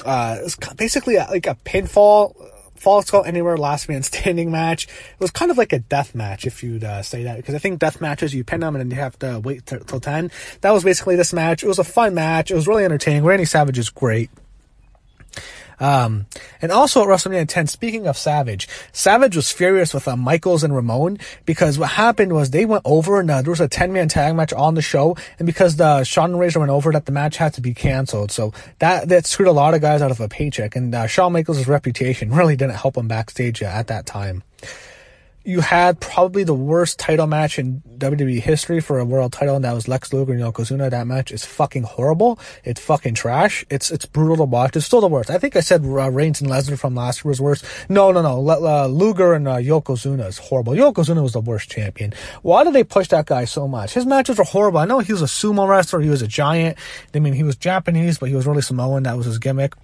it's basically like a pinfall. Fall Skull Anywhere last man standing match. It was kind of like a death match, if you'd say that, because I think death matches, you pin them and then you have to wait till 10. That was basically this match. It was a fun match. It was really entertaining. Randy Savage is great. And also at WrestleMania X, speaking of Savage was furious with Michaels and Ramon because what happened was they went over and there was a 10-man tag match on the show, and because Shawn and Razor went over, that the match had to be canceled. So that screwed a lot of guys out of a paycheck, and Shawn Michaels' reputation really didn't help him backstage at that time. You had probably the worst title match in WWE history for a world title, and that was Lex Luger and Yokozuna. That match is fucking horrible. It's fucking trash. It's brutal to watch. It's still the worst. I think I said Reigns and Lesnar from last year was worse. No. Luger and Yokozuna is horrible. Yokozuna was the worst champion. Why did they push that guy so much? His matches were horrible. I know he was a sumo wrestler. He was a giant. I mean, he was Japanese, but he was really Samoan. That was his gimmick.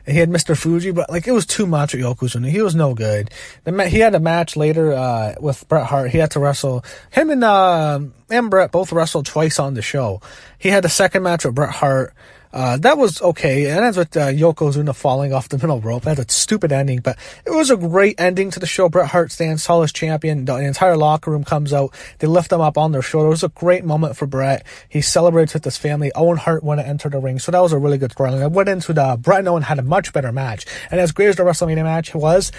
He had Mr. Fuji, but like, it was too much with Yokozuna. He was no good. He had a match later with Bret Hart. He had to wrestle. Him and Bret both wrestled twice on the show. He had a second match with Bret Hart. That was okay. It ends with Yokozuna falling off the middle rope. That's a stupid ending, but it was a great ending to the show. Bret Hart stands tall as champion. The entire locker room comes out. They lift him up on their shoulder. It was a great moment for Bret. He celebrates with his family. Owen Hart went to enter the ring, so that was a really good storyline. I went into Bret and Owen had a much better match, and as great as the WrestleMania match was,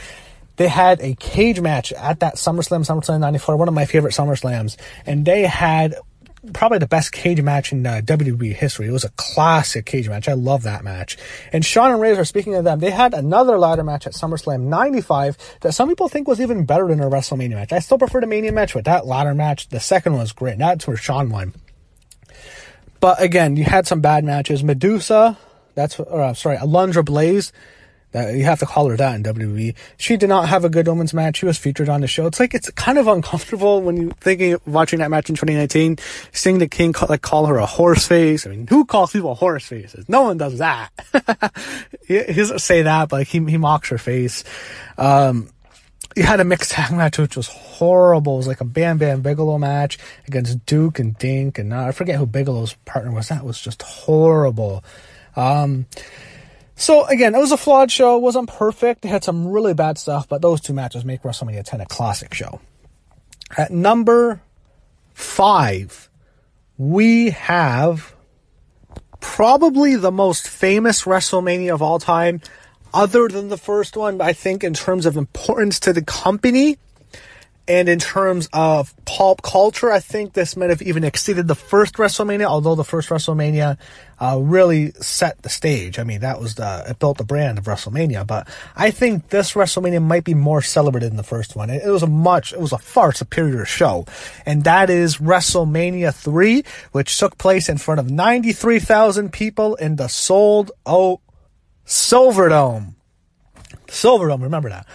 they had a cage match at that SummerSlam 94, one of my favorite SummerSlams, and they had probably the best cage match in WWE history. It was a classic cage match. I love that match. And Shawn and Razor, speaking of them, they had another ladder match at SummerSlam 95 that some people think was even better than their WrestleMania match. I still prefer the Mania match, but that ladder match, the second one was great. That's where Shawn won. But again, you had some bad matches. Medusa, Alundra Blaze, you have to call her that in WWE. She did not have a good women's match. She was featured on the show. It's kind of uncomfortable when you thinking of watching that match in 2019, seeing the King call her a horse face. I mean, who calls people horse faces? No one does that. He doesn't say that, but he mocks her face. You had a mixed tag match, which was horrible. It was like a Bam Bam Bigelow match against Duke and Dink, and I forget who Bigelow's partner was. That was just horrible. So again, it was a flawed show. It wasn't perfect. They had some really bad stuff, but those two matches make WrestleMania X a classic show. At number 5, we have probably the most famous WrestleMania of all time, other than the first one, but I think in terms of importance to the company and in terms of pop culture, I think this might have even exceeded the first WrestleMania, although the first WrestleMania really set the stage. I mean, it built the brand of WrestleMania, but I think this WrestleMania might be more celebrated than the first one. It was a far superior show, and that is WrestleMania III, which took place in front of 93,000 people in the sold-out Silverdome. Remember that.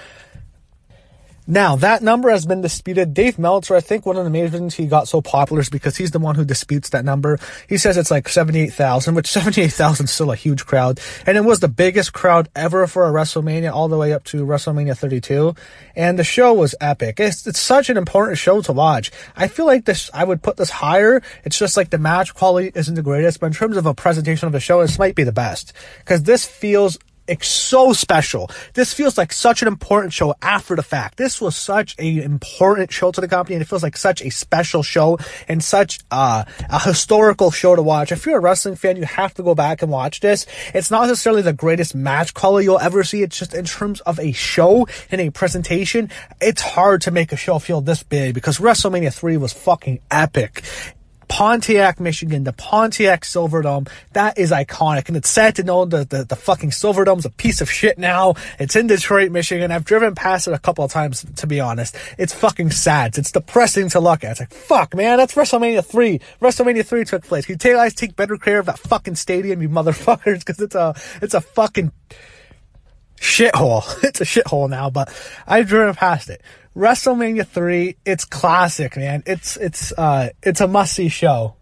Now, that number has been disputed. Dave Meltzer, I think one of the main reasons he got so popular is because he's the one who disputes that number. He says it's like 78,000, which 78,000 is still a huge crowd. And it was the biggest crowd ever for a WrestleMania, all the way up to WrestleMania 32. And the show was epic. It's such an important show to watch. I feel like I would put this higher. It's just like the match quality isn't the greatest, but in terms of a presentation of the show, this might be the best. Because this feels it's so special. This feels like such an important show after the fact. This was such an important show to the company, and it feels like such a special show and such a historical show to watch. If you're a wrestling fan, you have to go back and watch this. It's not necessarily the greatest match quality you'll ever see. It's just in terms of a show and a presentation, it's hard to make a show feel this big because WrestleMania 3 was fucking epic. Pontiac, Michigan, the Pontiac Silverdome, that is iconic, and it's sad to know that the fucking Silverdome's a piece of shit now. It's in Detroit, Michigan. I've driven past it a couple of times, to be honest. It's fucking sad. It's depressing to look at. It's like, fuck, man, that's WrestleMania 3. WrestleMania 3 took place. Can you guys take better care of that fucking stadium, you motherfuckers, because it's a fucking shithole. It's a shithole now, but I've driven past it. WrestleMania 3, it's classic, man. It's a must-see show.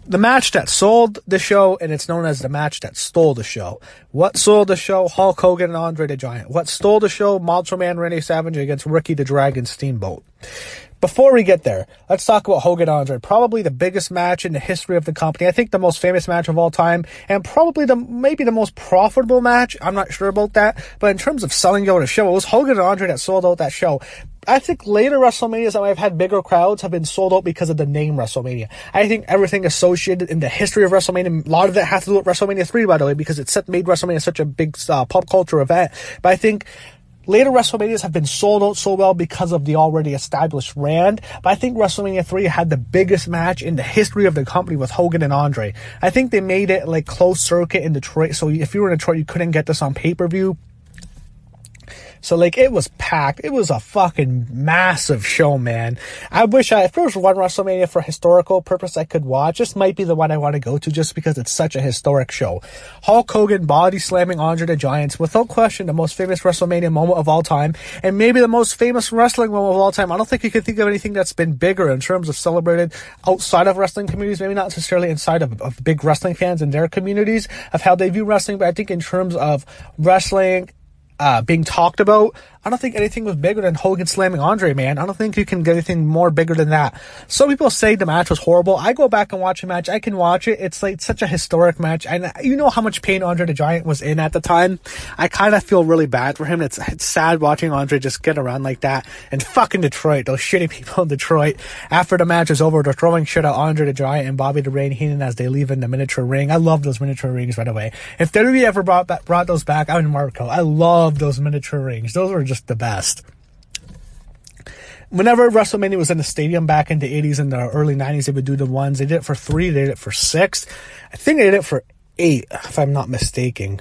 The match that sold the show, and it's known as the match that stole the show. What sold the show? Hulk Hogan and Andre the Giant. What stole the show? Macho Man Randy Savage against Ricky the Dragon Steamboat. Before we get there, let's talk about Hogan Andre. Probably the biggest match in the history of the company. I think the most famous match of all time, and probably maybe the most profitable match. I'm not sure about that, but in terms of selling out a show, it was Hogan and Andre that sold out that show. I think later WrestleManias that I've had bigger crowds have been sold out because of the name WrestleMania. I think everything associated in the history of WrestleMania, a lot of that has to do with WrestleMania 3, by the way, because it made WrestleMania such a big pop culture event. But I think later WrestleManias have been sold out so well because of the already established brand. But I think WrestleMania 3 had the biggest match in the history of the company with Hogan and Andre. I think they made it like closed circuit in Detroit. So if you were in Detroit, you couldn't get this on pay-per-view. So, like, it was packed. It was a fucking massive show, man. I wish if there was one WrestleMania for historical purpose I could watch, this might be the one I want to go to just because it's such a historic show. Hulk Hogan body slamming Andre the Giant, without question, the most famous WrestleMania moment of all time, and maybe the most famous wrestling moment of all time. I don't think you can think of anything that's been bigger in terms of celebrated outside of wrestling communities, maybe not necessarily inside of big wrestling fans and their communities of how they view wrestling, but I think in terms of wrestling being talked about, I don't think anything was bigger than Hogan slamming Andre, man. I don't think you can get anything more bigger than that. Some people say the match was horrible. I go back and watch a match. I can watch it. It's like such a historic match. And you know how much pain Andre the Giant was in at the time. I kind of feel really bad for him. It's sad watching Andre just get around like that. And fucking Detroit, those shitty people in Detroit. After the match is over, they're throwing shit at Andre the Giant and Bobby the Brain Heenan as they leave in the miniature ring. I love those miniature rings, by the way. If WWE ever brought those back, I'm in Marco. I love those miniature rings. Those were just the best. Whenever WrestleMania was in the stadium back in the 80s and the early 90s, they would do the ones. They did it for 3, they did it for 6. I think they did it for 8, if I'm not mistaken.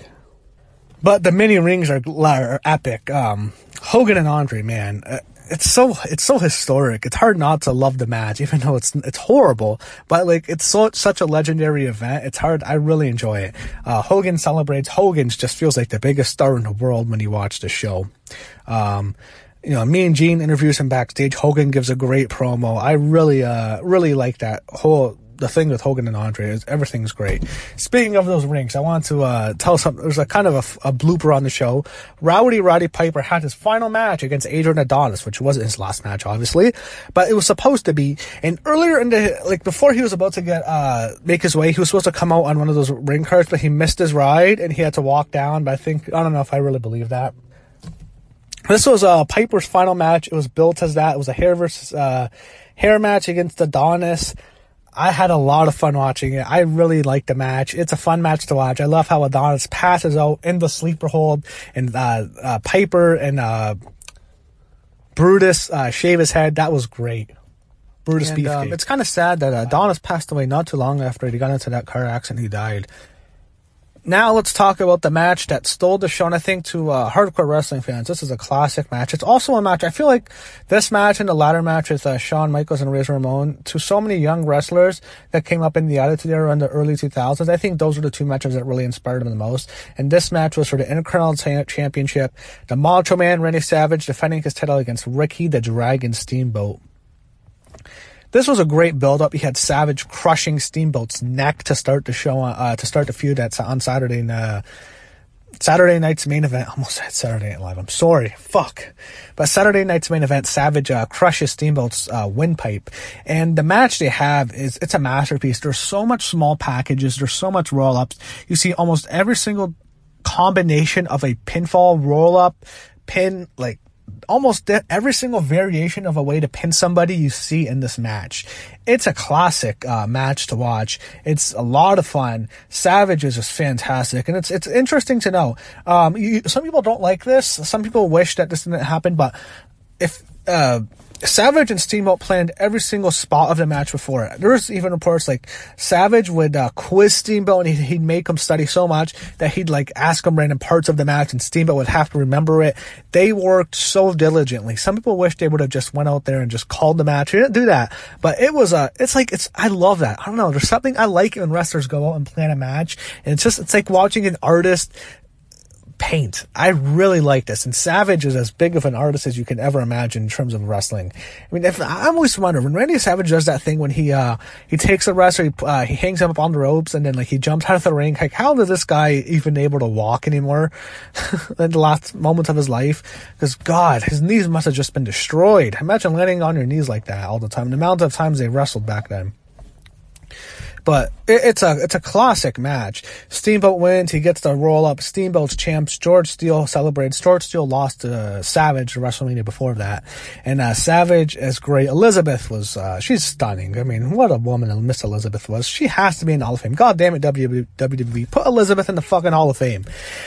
But the mini rings are epic. Hogan and Andre, man, it's so historic. It's hard not to love the match, even though it's horrible. But like, it's such a legendary event. It's hard. I really enjoy it. Hogan celebrates. Hogan just feels like the biggest star in the world when you watch the show. You know, me and Gene interviews him backstage. Hogan gives a great promo. I really like that whole the thing with Hogan and Andre is everything's great. Speaking of those rings, I want to tell something. There's a kind of a blooper on the show. Roddy Piper had his final match against Adrian Adonis, which wasn't his last match, obviously, but it was supposed to be. And earlier in the, like, before he was about to make his way, he was supposed to come out on one of those ring cards, but he missed his ride and he had to walk down. But I don't know if I really believe that. This was Piper's final match. It was built as that. It was a hair versus hair match against Adonis. I had a lot of fun watching it. I really liked the match. It's a fun match to watch. I love how Adonis passes out in the sleeper hold, and Piper and Brutus shave his head. That was great. Brutus Beefcake. It's kind of sad that Adonis passed away not too long after he got into that car accident. He died. Now let's talk about the match that stole the show, and I think to hardcore wrestling fans, this is a classic match. It's also a match, I feel like this match and the ladder match with Shawn Michaels and Razor Ramon, to so many young wrestlers that came up in the Attitude Era in the early 2000s, I think those were the two matches that really inspired them the most. And this match was for the Intercontinental Championship. The Macho Man, Randy Savage, defending his title against Ricky the Dragon Steamboat. This was a great build-up. You had Savage crushing Steamboat's neck to start the show, to start the feud on Saturday night's main event. Almost said Saturday Night Live. I'm sorry. Fuck. But Saturday night's main event, Savage crushes Steamboat's windpipe. And the match they have it's a masterpiece. There's so much small packages. There's so much roll-ups. You see almost every single combination of a pinfall, roll-up, pin, like, almost every single variation of a way to pin somebody you see in this match. It's a classic match to watch. It's a lot of fun. Savage is just fantastic, and it's interesting to know. Some people don't like this. Some people wish that this didn't happen, but if Savage and Steamboat planned every single spot of the match before. There was even reports like Savage would quiz Steamboat, and he'd make him study so much that he'd like ask him random parts of the match, and Steamboat would have to remember it. They worked so diligently. Some people wish they would have just went out there and just called the match. They didn't do that, but it was I love that. I don't know. There's something I like when wrestlers go out and plan a match, and it's like watching an artist paint. I really like this, and Savage is as big of an artist as you can ever imagine in terms of wrestling. I mean, I always wonder when Randy Savage does that thing when he takes a wrestler, he hangs him up on the ropes, and then like he jumps out of the ring. Like, how is this guy even able to walk anymore in the last moments of his life? Because God, his knees must have just been destroyed. Imagine landing on your knees like that all the time. The amount of times they wrestled back then. But it's a classic match. Steamboat wins. He gets the roll up. Steamboat's champs. George Steele celebrates. George Steele lost to Savage the WrestleMania before that. And Savage is great. Elizabeth was she's stunning. I mean, what a woman Miss Elizabeth was. She has to be in the Hall of Fame. God damn it, WWE. Put Elizabeth in the fucking Hall of Fame.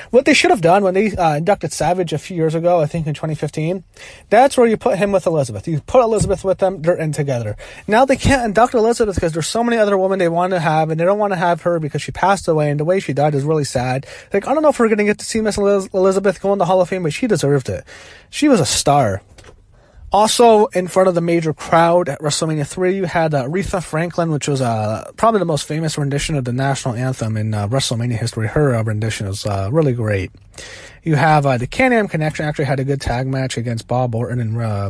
What they should have done when they inducted Savage a few years ago, I think in 2015, that's where you put him with Elizabeth. You put Elizabeth with them, they're in together. Now they can't induct Elizabeth because there's so many other women they want to have, and they don't want to have her because she passed away, and the way she died is really sad. Like, I don't know if we're going to get to see Miss Elizabeth go in the Hall of Fame, but she deserved it. She was a star. Also, in front of the major crowd at WrestleMania III, you had Aretha Franklin, which was probably the most famous rendition of the national anthem in WrestleMania history. Her rendition is really great. You have the Can-Am Connection actually had a good tag match against Bob Orton and I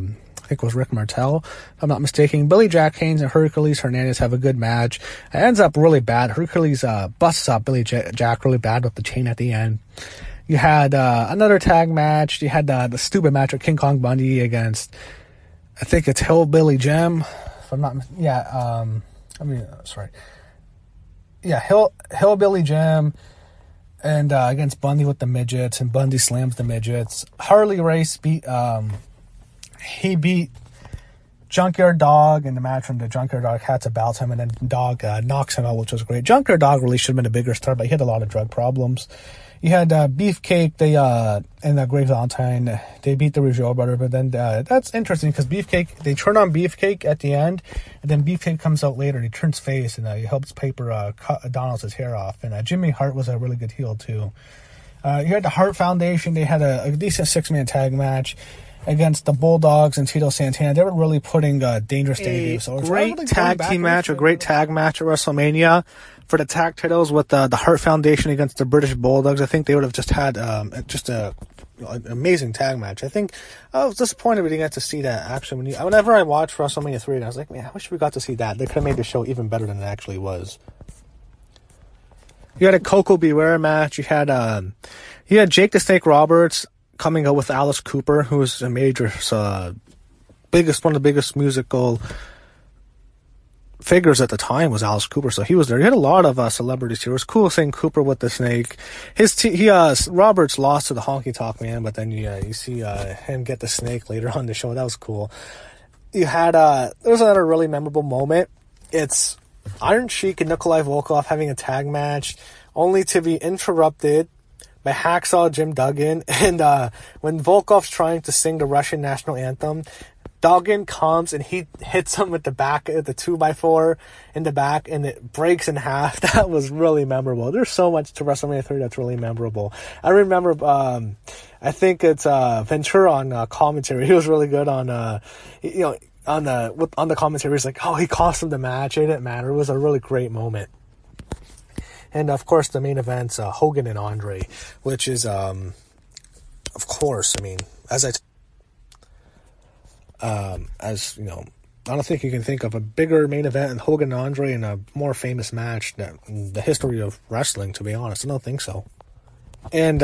think it was Rick Martel, if I'm not mistaken. Billy Jack Haynes and Hercules Hernandez have a good match. It ends up really bad. Hercules busts up Billy Jack really bad with the chain at the end. You had another tag match. You had the stupid match of King Kong Bundy against, I think it's Hillbilly Jim. If I'm not, Hillbilly Jim, and against Bundy with the midgets, and Bundy slams the midgets. Harley Race beat Junkyard Dog in the match when the Junkyard Dog had to bounce him, and then Dog knocks him out, which was great. Junkyard Dog really should have been a bigger star, but he had a lot of drug problems. You had Beefcake, and Great Valentine, they beat the Rougeau brother, but then that's interesting because Beefcake, they turn on Beefcake at the end, and then Beefcake comes out later and he turns face, and he helps Piper cut Adonis' hair off, and Jimmy Hart was a really good heel too. You had the Hart Foundation, they had a decent 6-man tag match against the Bulldogs and Tito Santana. They were really putting Dangerous Dandy. So great tag team match, a great tag match at WrestleMania for the tag titles with the Hart Foundation against the British Bulldogs. I think they would have just had just a an amazing tag match. I think I was disappointed we didn't get to see that actually. Whenever I watched WrestleMania 3, I was like, man, I wish we got to see that. They could have made the show even better than it actually was. You had a Coco Beware match. You had Jake the Snake Roberts coming out with Alice Cooper, who was a major, one of the biggest musical figures at the time was Alice Cooper, so he was there. You had a lot of celebrities here. It was cool seeing Cooper with the snake. Roberts lost to the Honky Tonk Man, but then you see him get the snake later on the show. That was cool. You had there was another really memorable moment. It's Iron Sheik and Nikolai Volkov having a tag match, only to be interrupted by Hacksaw Jim Duggan. And when Volkov's trying to sing the Russian national anthem, Duggan comes and he hits him with the 2x4 in the back, and it breaks in half. That was really memorable. There's so much to WrestleMania 3 that's really memorable. I remember, I think it's Ventura on commentary. He was really good on, on the commentary. He's like, oh, he cost him the match. It didn't matter. It was a really great moment. And of course, the main event's Hogan and Andre, which is, of course, I mean, as you know, I don't think you can think of a bigger main event than Hogan and Andre and a more famous match in the history of wrestling, to be honest. I don't think so. And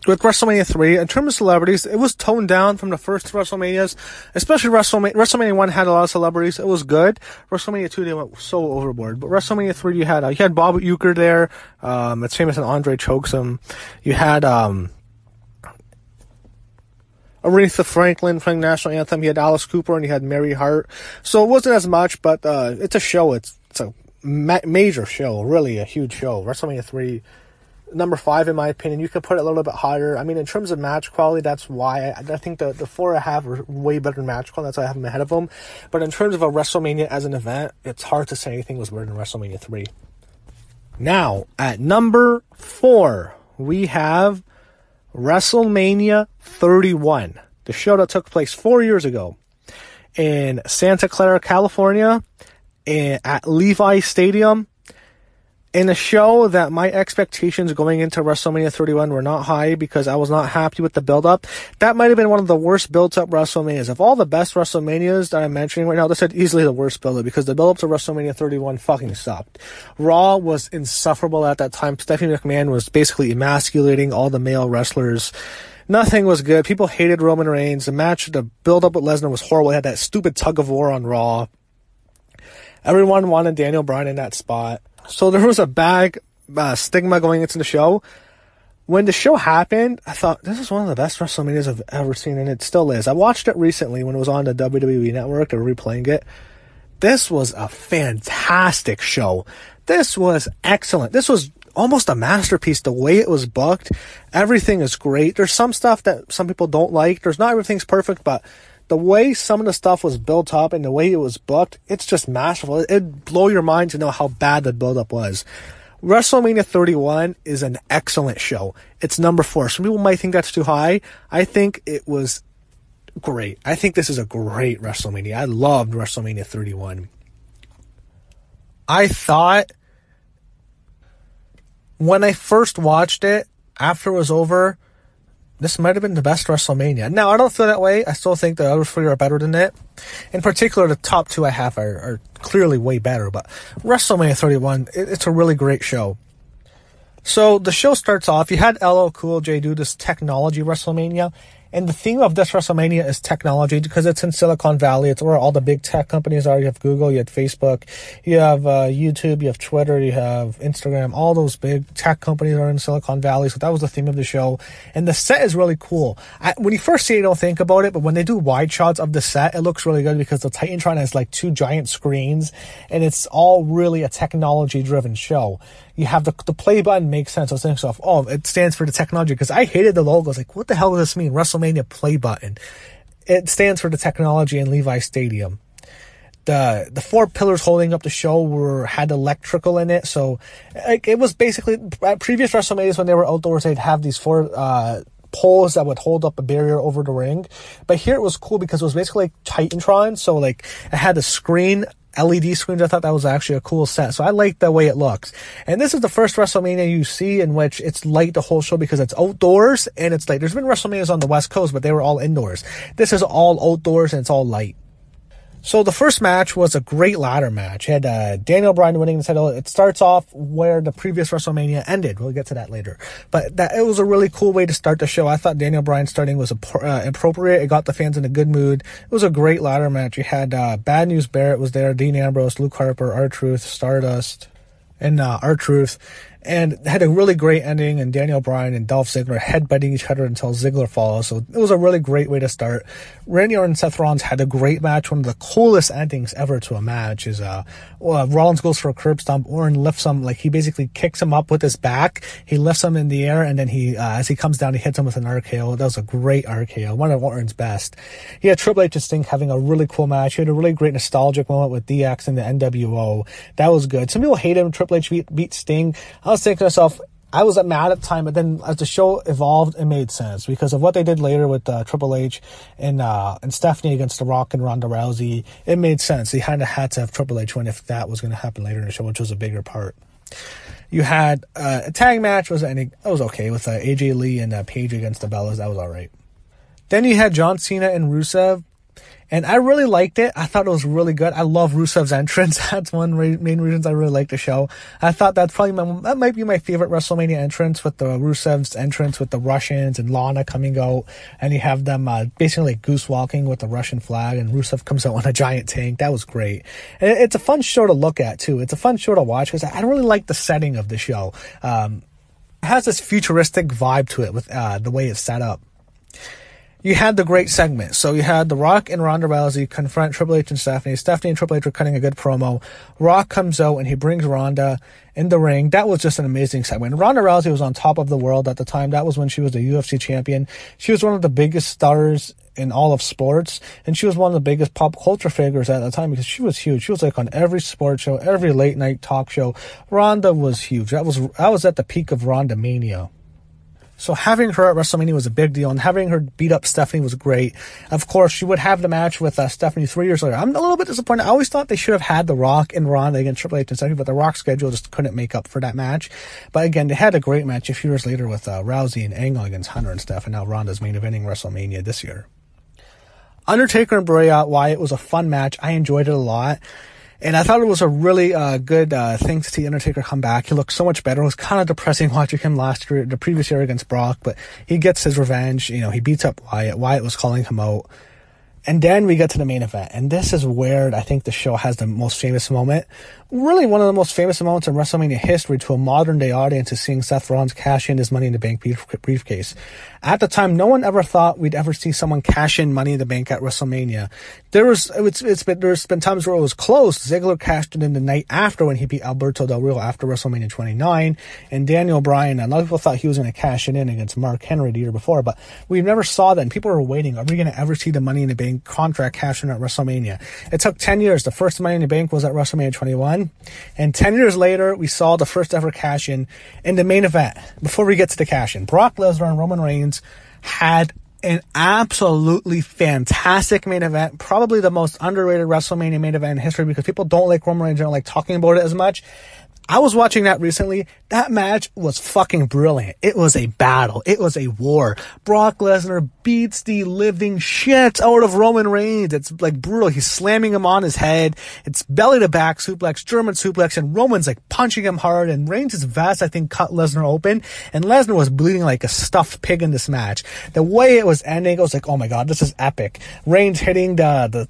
with WrestleMania 3, in terms of celebrities, it was toned down from the first two WrestleManias, especially WrestleMania 1 had a lot of celebrities. It was good. WrestleMania 2, they went so overboard. But WrestleMania 3, you had Bob Uecker there. It's famous and Andre chokes him. You had Aretha Franklin playing national anthem. You had Alice Cooper and you had Mary Hart. So it wasn't as much, but it's a show. It's a major show, really a huge show. WrestleMania 3, number 5 in my opinion. You could put it a little bit higher. I mean, in terms of match quality, that's why I think the 4 I have are way better match quality. That's why I have them ahead of them. But in terms of a WrestleMania as an event, it's hard to say anything was better than WrestleMania 3. Now, at number 4, we have WrestleMania 31, the show that took place 4 years ago in Santa Clara, California, at Levi Stadium, in a show that my expectations going into WrestleMania 31 were not high because I was not happy with the build-up. That might have been one of the worst built-up WrestleManias. Of all the best WrestleManias that I'm mentioning right now, this is easily the worst build-up because the build-up to WrestleMania 31 fucking sucked. Raw was insufferable at that time. Stephanie McMahon was basically emasculating all the male wrestlers. Nothing was good. People hated Roman Reigns. The build-up with Lesnar was horrible. They had that stupid tug-of-war on Raw. Everyone wanted Daniel Bryan in that spot. So there was a bad stigma going into the show. When the show happened, I thought, this is one of the best WrestleManias I've ever seen, and it still is. I watched it recently when it was on the WWE Network. They were replaying it. This was a fantastic show. This was excellent. This was almost a masterpiece. The way it was booked, everything is great. There's some stuff that some people don't like. Not everything's perfect, but the way some of the stuff was built up and the way it was booked, it's just masterful. It'd blow your mind to know how bad the build-up was. WrestleMania 31 is an excellent show. It's number 4. Some people might think that's too high. I think it was great. I think this is a great WrestleMania. I loved WrestleMania 31. I thought when I first watched it, after it was over, this might have been the best WrestleMania. Now, I don't feel that way. I still think the other 3 are better than it. In particular, the top 2 I have are clearly way better. But WrestleMania 31, it's a really great show. So the show starts off. You had LL Cool J do this technology WrestleMania. And the theme of this WrestleMania is technology because it's in Silicon Valley. It's where all the big tech companies are. You have Google, you have Facebook, you have YouTube, you have Twitter, you have Instagram. All those big tech companies are in Silicon Valley. So that was the theme of the show. And the set is really cool. When you first see it, you don't think about it. But when they do wide shots of the set, it looks really good because the Titantron has like 2 giant screens. And it's all really a technology-driven show. You have the play button makes sense. I was thinking to myself, oh, it stands for the technology because I hated the logo. I was like, what the hell does this mean? WrestleMania play button. It stands for the technology in Levi Stadium. The 4 pillars holding up the show had electrical in it. So it was basically at previous WrestleManias when they were outdoors, they'd have these 4 poles that would hold up a barrier over the ring. But here it was cool because it was basically like Titantron. So like it had a screen LED screens. I thought that was actually a cool set. So I like the way it looks. And this is the first WrestleMania you see in which it's light the whole show because it's outdoors and it's light. There's been WrestleManias on the West Coast, but they were all indoors. This is all outdoors and it's all light. So the first match was a great ladder match. It had Daniel Bryan winning the title. It starts off where the previous WrestleMania ended. We'll get to that later. But it was a really cool way to start the show. I thought Daniel Bryan starting was appropriate. It got the fans in a good mood. It was a great ladder match. You had Bad News Barrett was there, Dean Ambrose, Luke Harper, R-Truth, Stardust, and R-Truth. And had a really great ending, and Daniel Bryan and Dolph Ziggler headbutting each other until Ziggler falls. So it was a really great way to start. Randy Orton and Seth Rollins had a great match. One of the coolest endings ever to a match is Rollins goes for a curb stomp. Orton lifts him, like he basically kicks him up with his back. He lifts him in the air, and then he as he comes down, he hits him with an RKO. That was a great RKO, one of Orton's best. He had Triple H and Sting having a really cool match. He had a really great nostalgic moment with DX and the NWO. That was good. Some people hated him. Triple H beat Sting. I was thinking to myself, I was mad at the time, but then as the show evolved, it made sense because of what they did later with Triple H and Stephanie against The Rock and Ronda Rousey. It made sense. They kind of had to have Triple H win if that was going to happen later in the show, which was a bigger part. You had a tag match. It was okay with AJ Lee and Paige against the Bellas. That was all right. Then you had John Cena and Rusev. And I really liked it. I thought it was really good. I love Rusev's entrance. That's one main reasons I really like the show. I thought that might be my favorite WrestleMania entrance, with the Rusev's entrance with the Russians and Lana coming out. And you have them basically like goose walking with the Russian flag, and Rusev comes out on a giant tank. That was great. And it's a fun show to look at, too. It's a fun show to watch because I really like the setting of the show. It has this futuristic vibe to it with the way it's set up. You had the great segment. So you had The Rock and Ronda Rousey confront Triple H and Stephanie. Stephanie and Triple H were cutting a good promo. Rock comes out and he brings Ronda in the ring. That was just an amazing segment. Ronda Rousey was on top of the world at the time. That was when she was the UFC champion. She was one of the biggest stars in all of sports, and she was one of the biggest pop culture figures at the time because she was huge. She was like on every sports show, every late night talk show. Ronda was huge. That was at the peak of Ronda-mania. So having her at WrestleMania was a big deal, and having her beat up Stephanie was great. Of course, she would have the match with Stephanie 3 years later. I'm a little bit disappointed. I always thought they should have had The Rock and Ronda against Triple H and Stephanie, but The Rock's schedule just couldn't make up for that match. But again, they had a great match a few years later with Rousey and Angle against Hunter and Steph, and now Ronda's main eventing WrestleMania this year. Undertaker and Bray Wyatt was a fun match. I enjoyed it a lot. And I thought it was a really good thing to see Undertaker come back. He looked so much better. It was kind of depressing watching him the previous year against Brock, but he gets his revenge. You know, he beats up Wyatt. Wyatt was calling him out. And then we get to the main event. And this is where I think the show has the most famous moment. Really one of the most famous moments in WrestleMania history to a modern day audience is seeing Seth Rollins cash in his Money in the Bank briefcase. At the time, no one ever thought we'd ever see someone cash in Money in the Bank at WrestleMania. There's been times where it was close. Ziggler cashed it in the night after when he beat Alberto Del Rio after WrestleMania 29. And Daniel Bryan, a lot of people thought he was going to cash it in against Mark Henry the year before, but we never saw that. And people were waiting. Are we going to ever see the Money in the Bank contract cash in at WrestleMania? It took 10 years. The first Money in the Bank was at WrestleMania 21. And 10 years later, we saw the first ever cash in the main event. Before we get to the cash in, Brock Lesnar and Roman Reigns had an absolutely fantastic main event. Probably the most underrated WrestleMania main event in history because people don't like Roman Reigns, don't like talking about it as much. I was watching that recently. That match was fucking brilliant. It was a battle. It was a war. Brock Lesnar beats the living shit out of Roman Reigns. It's like brutal. He's slamming him on his head. It's belly to back suplex, German suplex, and Roman's like punching him hard. And Reigns' vest, I think, cut Lesnar open. And Lesnar was bleeding like a stuffed pig in this match. The way it was ending, I was like, oh my God, this is epic. Reigns hitting the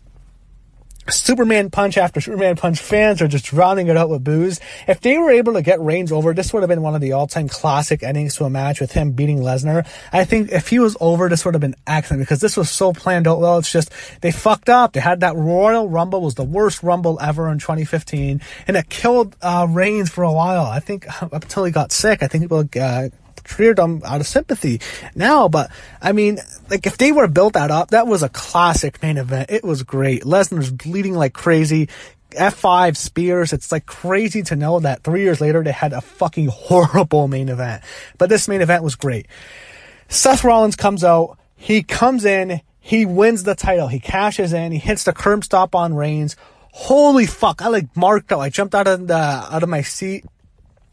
Superman punch after Superman punch. Fans are just drowning it out with boos. If they were able to get Reigns over, this would have been one of the all-time classic endings to a match with him beating Lesnar. I think if he was over, this would have been excellent because this was so planned out well. It's just they fucked up. They had that Royal Rumble, was the worst Rumble ever in 2015, and it killed Reigns for a while. I think up until he got sick. I think people treated him out of sympathy now, but I mean, like if they were built that up, that was a classic main event. It was great. Lesnar's bleeding like crazy. F5 spears. It's like crazy to know that 3 years later they had a fucking horrible main event, but this main event was great. Seth Rollins comes out. He comes in. He wins the title. He cashes in. He hits the curb stop on Reigns. Holy fuck. I like marked out. I jumped out of my seat.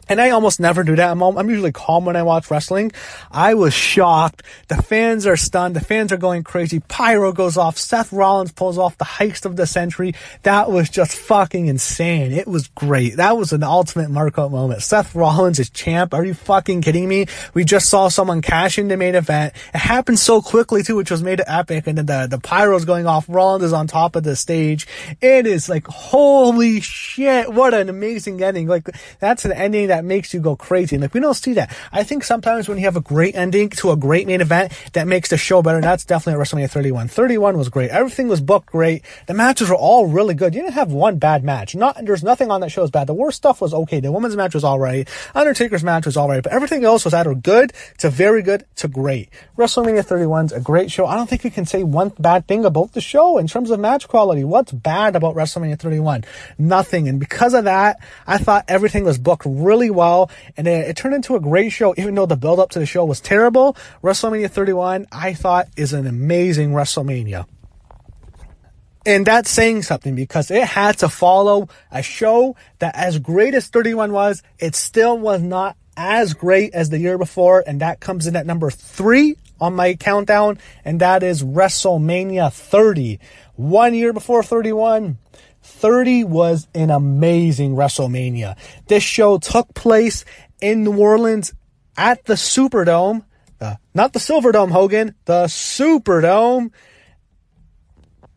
And I almost never do that. I'm usually calm when I watch wrestling. I was shocked. The fans are stunned. The fans are going crazy. Pyro goes off. Seth Rollins pulls off the heist of the century. That was just fucking insane. It was great. That was an ultimate markout moment. Seth Rollins is champ. Are you fucking kidding me? We just saw someone cash in the main event. It happened so quickly too, which was made it epic. And then the pyro's going off. Rollins is on top of the stage. It is like, holy shit. What an amazing ending. Like, that's an ending that makes you go crazy. And like, we don't see that. I think sometimes when you have a great ending to a great main event, that makes the show better. And that's definitely at WrestleMania 31. 31 was great. Everything was booked great. The matches were all really good. You didn't have one bad match. There's nothing on that show is bad. The worst stuff was okay. The women's match was alright. Undertaker's match was alright. But everything else was either good to very good to great. WrestleMania 31's a great show. I don't think we can say one bad thing about the show in terms of match quality. What's bad about WrestleMania 31? Nothing. And because of that, I thought everything was booked really well, and it turned into a great show. Even though the build up to the show was terrible, WrestleMania 31 I thought is an amazing WrestleMania. And that's saying something, because it had to follow a show that, as great as 31 was, it still was not as great as the year before, and that comes in at number 3 on my countdown, and that is WrestleMania 30. 1 year before 31, 30 was an amazing WrestleMania. This show took place in New Orleans at the Superdome. Not the Silverdome, Hogan. The Superdome.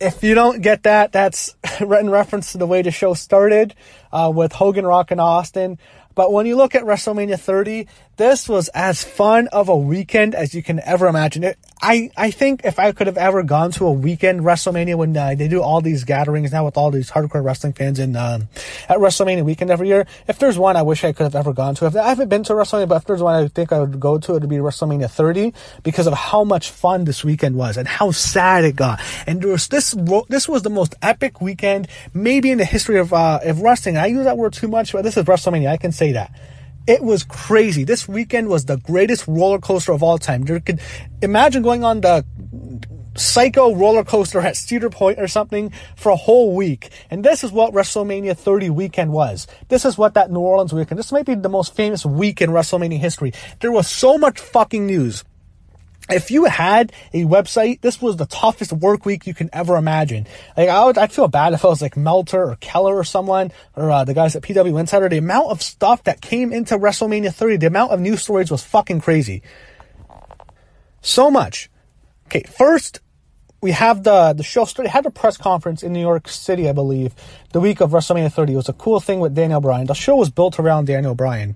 If you don't get that, that's in reference to the way the show started with Hogan, Rock, and Austin. But when you look at WrestleMania 30, this was as fun of a weekend as you can ever imagine. I think if I could have ever gone to a weekend WrestleMania when they do all these gatherings now with all these hardcore wrestling fans at WrestleMania weekend every year, if there's one I wish I could have ever gone to. I haven't been to WrestleMania, but if there's one I think I would go to, it would be WrestleMania 30, because of how much fun this weekend was and how sad it got. And this was the most epic weekend maybe in the history of wrestling. I use that word too much, but this is WrestleMania. I can say that. It was crazy. This weekend was the greatest roller coaster of all time. You could imagine going on the Psycho roller coaster at Cedar Point or something for a whole week. And this is what WrestleMania 30 weekend was. This is what that New Orleans weekend. This might be the most famous week in WrestleMania history. There was so much fucking news. If you had a website, this was the toughest work week you can ever imagine. Like, I'd feel bad if it was like Melter or Keller or someone, or the guys at PW Insider. The amount of stuff that came into WrestleMania 30, the amount of news stories was fucking crazy. So much. Okay, first, we have the show started. Had a press conference in New York City, I believe, the week of WrestleMania 30. It was a cool thing with Daniel Bryan. The show was built around Daniel Bryan.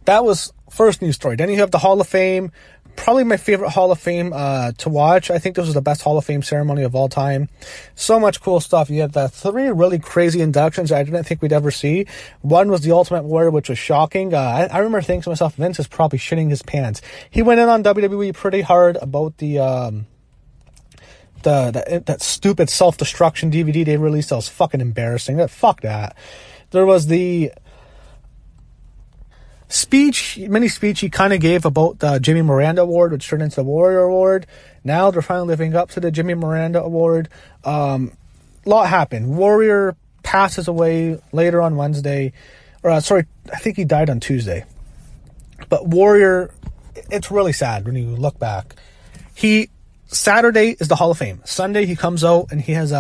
That was first news story. Then you have the Hall of Fame. Probably my favorite Hall of Fame to watch. I think this was the best Hall of Fame ceremony of all time. So much cool stuff. You had the 3 really crazy inductions I didn't think we'd ever see. One was the Ultimate Warrior, which was shocking. I remember thinking to myself, Vince is probably shitting his pants. He went in on WWE pretty hard about that stupid self-destruction DVD they released. That was fucking embarrassing. Fuck that. There was the mini speech he kind of gave about the Jimmy Miranda Award, which turned into the Warrior Award. Now they're finally living up to the Jimmy Miranda Award. Lot happened. Warrior passes away later on Wednesday. I think he died on Tuesday. But Warrior, it's really sad when you look back. Saturday is the Hall of Fame. Sunday he comes out and he has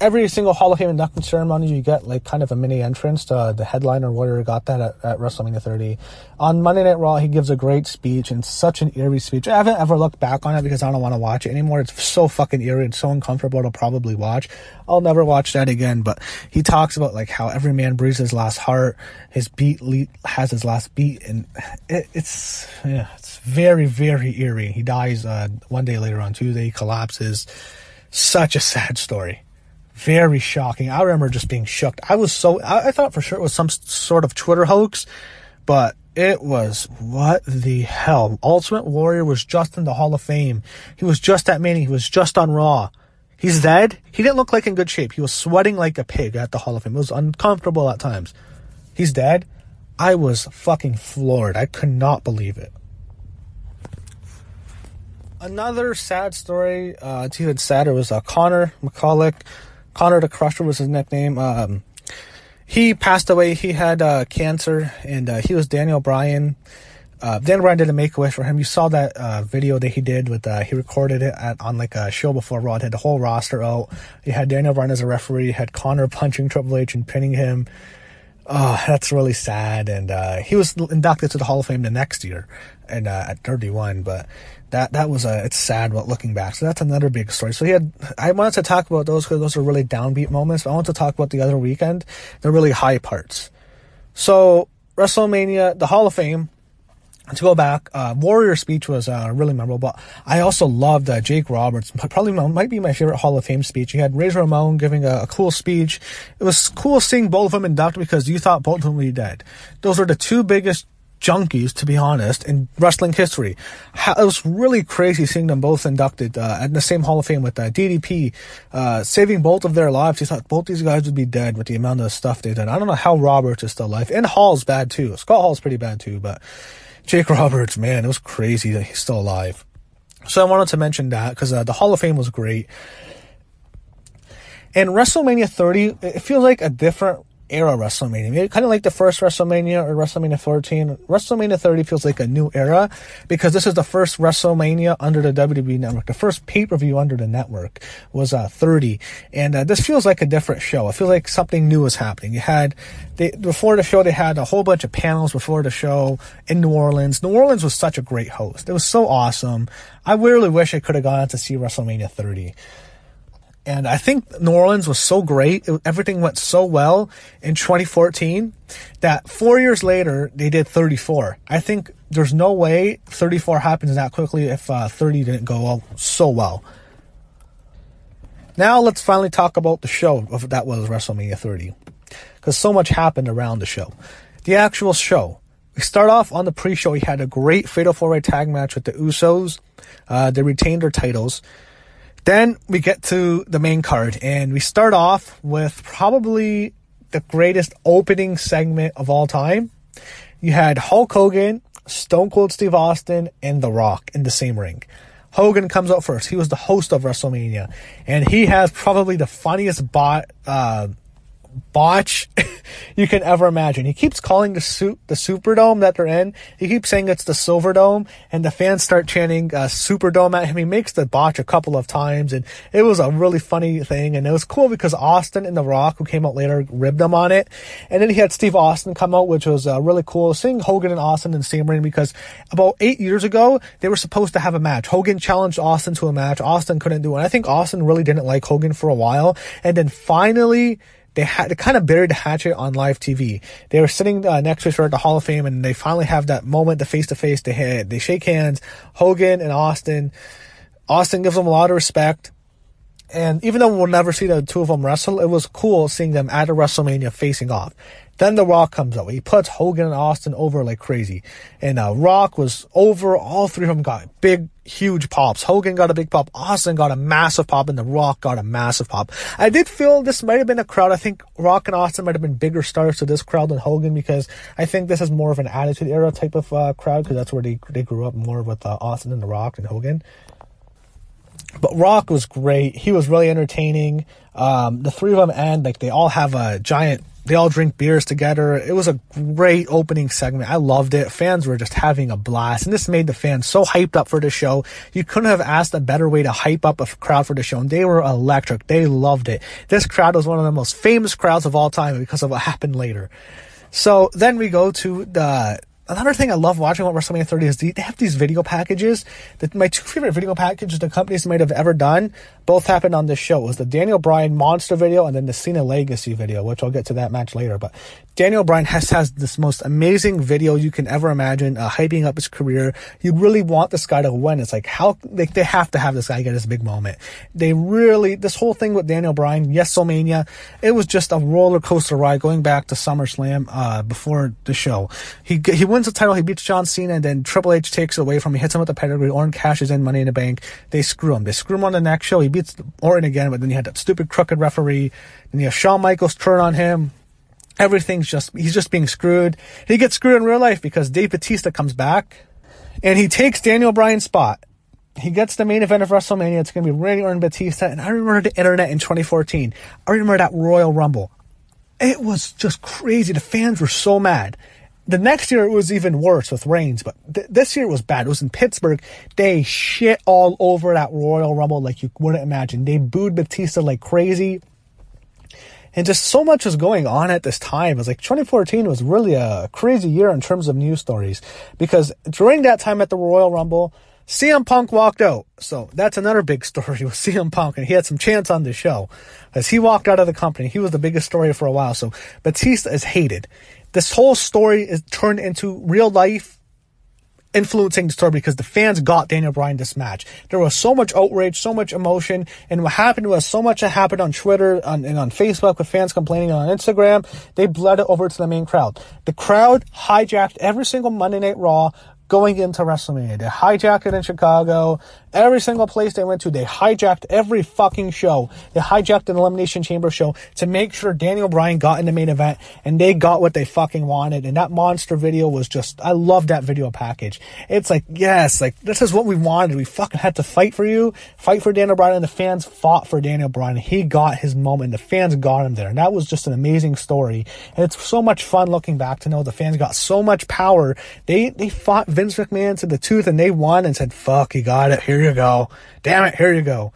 every single Hall of Fame induction ceremony you get like kind of a mini entrance to the headliner. Warrior got that at WrestleMania 30. On Monday Night Raw he gives a great speech, and such an eerie speech. I haven't ever looked back on it because I don't want to watch it anymore. It's so fucking eerie and so uncomfortable to probably watch. I'll never watch that again. But he talks about like how every man breathes his last heart, his beat has his last beat, and it's very, very eerie. He dies one day later on Tuesday. He collapses. Such a sad story. Very shocking. I remember just being shocked. I thought for sure it was some sort of Twitter hoax, but it was, what the hell? Ultimate Warrior was just in the Hall of Fame. He was just at Mania. He was just on Raw. He's dead. He didn't look like in good shape. He was sweating like a pig at the Hall of Fame. It was uncomfortable at times. He's dead. I was fucking floored. I could not believe it. Another sad story, it's even sadder, was Connor McCulloch, Connor the Crusher was his nickname. He passed away. He had cancer, and he was Daniel Bryan. Daniel Bryan did a make-a-wish for him. You saw that video that he did with, he recorded it on like a show before Raw. It had the whole roster out. He had Daniel Bryan as a referee. He had Connor punching Triple H and pinning him. Oh, that's really sad. And he was inducted to the Hall of Fame the next year, and at 31. But that was it's sad looking back. So that's another big story. So I wanted to talk about those because those are really downbeat moments. But I want to talk about the other weekend, the really high parts. So WrestleMania, the Hall of Fame. To go back, Warrior's speech was really memorable, but I also loved Jake Roberts. Probably might be my favorite Hall of Fame speech. He had Razor Ramon giving a cool speech. It was cool seeing both of them inducted because you thought both of them would be dead. Those are the two biggest junkies, to be honest, in wrestling history. It was really crazy seeing them both inducted at the same Hall of Fame with DDP, saving both of their lives. You thought both these guys would be dead with the amount of stuff they've done. I don't know how Roberts is still alive. And Hall's bad too. Scott Hall's pretty bad too, but Jake Roberts, man, it was crazy that he's still alive. So I wanted to mention that because the Hall of Fame was great. And WrestleMania 30, it feels like a different era WrestleMania. Kind of like the first WrestleMania or WrestleMania 14. WrestleMania 30 feels like a new era because this is the first WrestleMania under the WWE network. The first pay-per-view under the network was 30. And this feels like a different show. It feels like something new is happening. Before the show, they had a whole bunch of panels before the show in New Orleans. New Orleans was such a great host. It was so awesome. I really wish I could have gone to see WrestleMania 30. And I think New Orleans was so great. Everything went so well in 2014 that 4 years later, they did 34. I think there's no way 34 happens that quickly if 30 didn't go so well. Now let's finally talk about the show that was WrestleMania 30. Because so much happened around the show. The actual show. We start off on the pre-show. We had a great Fatal 4-Way tag match with the Usos. They retained their titles. Then we get to the main card, and we start off with probably the greatest opening segment of all time. You had Hulk Hogan, Stone Cold Steve Austin, and The Rock in the same ring. Hogan comes out first. He was the host of WrestleMania, and he has probably the funniest botch you can ever imagine. He keeps calling the Superdome that they're in. He keeps saying it's the Silverdome, and the fans start chanting Superdome at him. He makes the botch a couple of times, and it was a really funny thing. And it was cool because Austin and The Rock, who came out later, ribbed him on it. And then he had Steve Austin come out, which was really cool. Seeing Hogan and Austin in the same ring because about 8 years ago, they were supposed to have a match. Hogan challenged Austin to a match. Austin couldn't do it. And I think Austin really didn't like Hogan for a while. And then finally, they kind of buried the hatchet on live TV. They were sitting next to each other at the Hall of Fame, and they finally have that moment, the face-to-face. They shake hands, Hogan and Austin. Austin gives them a lot of respect. And even though we'll never see the two of them wrestle, it was cool seeing them at a WrestleMania facing off. Then The Rock comes out. He puts Hogan and Austin over like crazy. And Rock was over. All three of them got big, huge pops. Hogan got a big pop. Austin got a massive pop. And The Rock got a massive pop. I did feel this might have been a crowd. I think Rock and Austin might have been bigger stars to this crowd than Hogan because I think this is more of an Attitude Era type of crowd because that's where they grew up more with Austin and The Rock and Hogan. But Rock was great. He was really entertaining. The three of them end like they all have a giant... They all drink beers together. It was a great opening segment. I loved it. Fans were just having a blast. And this made the fans so hyped up for the show. You couldn't have asked a better way to hype up a crowd for the show. And they were electric. They loved it. This crowd was one of the most famous crowds of all time because of what happened later. So then we go to another thing I love watching about WrestleMania 30 is they have these video packages. My two favorite video packages the companies might have ever done both happened on this show. It was the Daniel Bryan Monster video and then the Cena Legacy video, which I'll get to that match later. But Daniel Bryan has this most amazing video you can ever imagine, hyping up his career. You really want this guy to win. It's like they have to have this guy get his big moment. This whole thing with Daniel Bryan, WrestleMania, it was just a roller coaster ride going back to SummerSlam before the show. He wins the title, he beats John Cena, and then Triple H takes it away from him. He hits him with the pedigree. Orton cashes in Money in the Bank. They screw him. They screw him on the next show. He beats Orton again, but then you had that stupid crooked referee. Then you have Shawn Michaels turn on him. He's just being screwed. He gets screwed in real life because Dave Bautista comes back and he takes Daniel Bryan's spot. he gets the main event of WrestleMania. It's going to be Randy Orton, Batista. And I remember the internet in 2014. I remember that Royal Rumble. It was just crazy. The fans were so mad. The next year, it was even worse with Reigns. But this year, it was bad. It was in Pittsburgh. They shit all over that Royal Rumble like you wouldn't imagine. They booed Batista like crazy. And just so much was going on at this time. It was like 2014 was really a crazy year in terms of news stories. Because during that time at the Royal Rumble, CM Punk walked out. So that's another big story with CM Punk. And he had some chance on the show. As he walked out of the company, he was the biggest story for a while. So Batista is hated. This whole story is turned into real life influencing the story because the fans got Daniel Bryan this match. There was so much outrage, so much emotion, and what happened was so much that happened on Twitter and on Facebook with fans complaining, and on Instagram. They bled it over to the main crowd. The crowd hijacked every single Monday Night Raw going into WrestleMania. They hijacked it in Chicago. Every single place they went to, they hijacked every fucking show. They hijacked an Elimination Chamber show to make sure Daniel Bryan got in the main event, and they got what they fucking wanted. And that monster video was just, I love that video package. It's like, yes, like, this is what we wanted. We fucking had to fight for you, fight for Daniel Bryan, and the fans fought for Daniel Bryan. He got his moment. The fans got him there. And that was just an amazing story. And it's so much fun looking back to know the fans got so much power. They fought Vince McMahon to the tooth, and they won and said, fuck, you got it. Here you go. Damn it, here you go.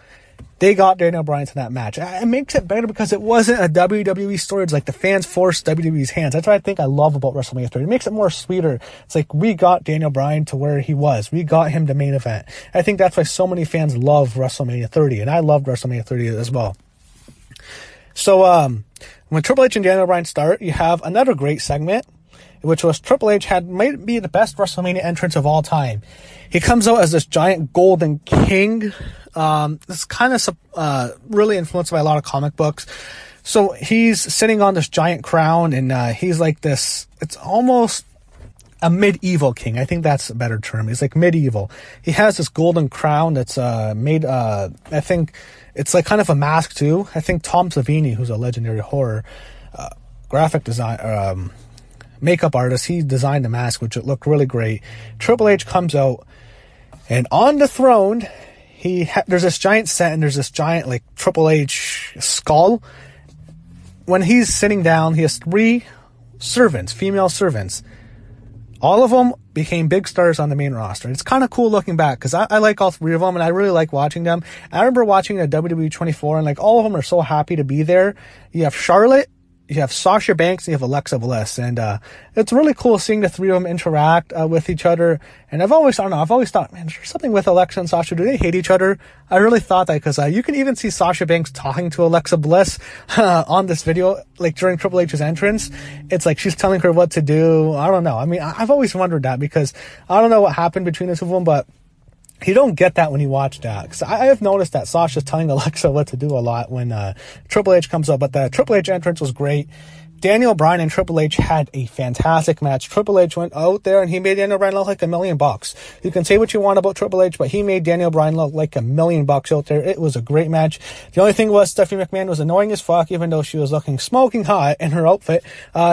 They got Daniel Bryan to that match. It makes it better because it wasn't a WWE story. It's like the fans forced WWE's hands. That's what I think I love about WrestleMania 30. It makes it more sweeter. It's like we got Daniel Bryan to where he was. We got him the main event. I think that's why so many fans love WrestleMania 30, and I loved WrestleMania 30 as well. So when Triple H and Daniel Bryan start, you have another great segment, which was Triple H might be the best WrestleMania entrance of all time. He comes out as this giant golden king. This kind of really influenced by a lot of comic books. So he's sitting on this giant crown, and he's like this, it's almost a medieval king. I think that's a better term. He's like medieval. He has this golden crown that's made, I think it's like kind of a mask too. I think Tom Savini, who's a legendary horror graphic design, makeup artist, he designed the mask, which looked really great. Triple H comes out, and on the throne, there's this giant set, and there's this giant like Triple H skull. When he's sitting down, he has 3 servants, female servants. All of them became big stars on the main roster. It's kind of cool looking back because I like all 3 of them, and I really like watching them. I remember watching the WWE 24, and like all of them are so happy to be there. You have Charlotte, you have Sasha Banks, and you have Alexa Bliss. And it's really cool seeing the 3 of them interact with each other. And I've always thought, man, is there something with Alexa and Sasha? Do they hate each other? I really thought that because you can even see Sasha Banks talking to Alexa Bliss on this video, like during Triple H's entrance. It's like she's telling her what to do. I don't know. I mean, I've always wondered that because I don't know what happened between the 2 of them, but you don't get that when you watch that. Cause I have noticed that Sasha's telling Alexa what to do a lot when Triple H comes up. But the Triple H entrance was great. Daniel Bryan and Triple H had a fantastic match. Triple H went out there and he made Daniel Bryan look like $1 million. You can say what you want about Triple H, but he made Daniel Bryan look like $1 million out there. It was a great match. The only thing was Stephanie McMahon was annoying as fuck, even though she was looking smoking hot in her outfit.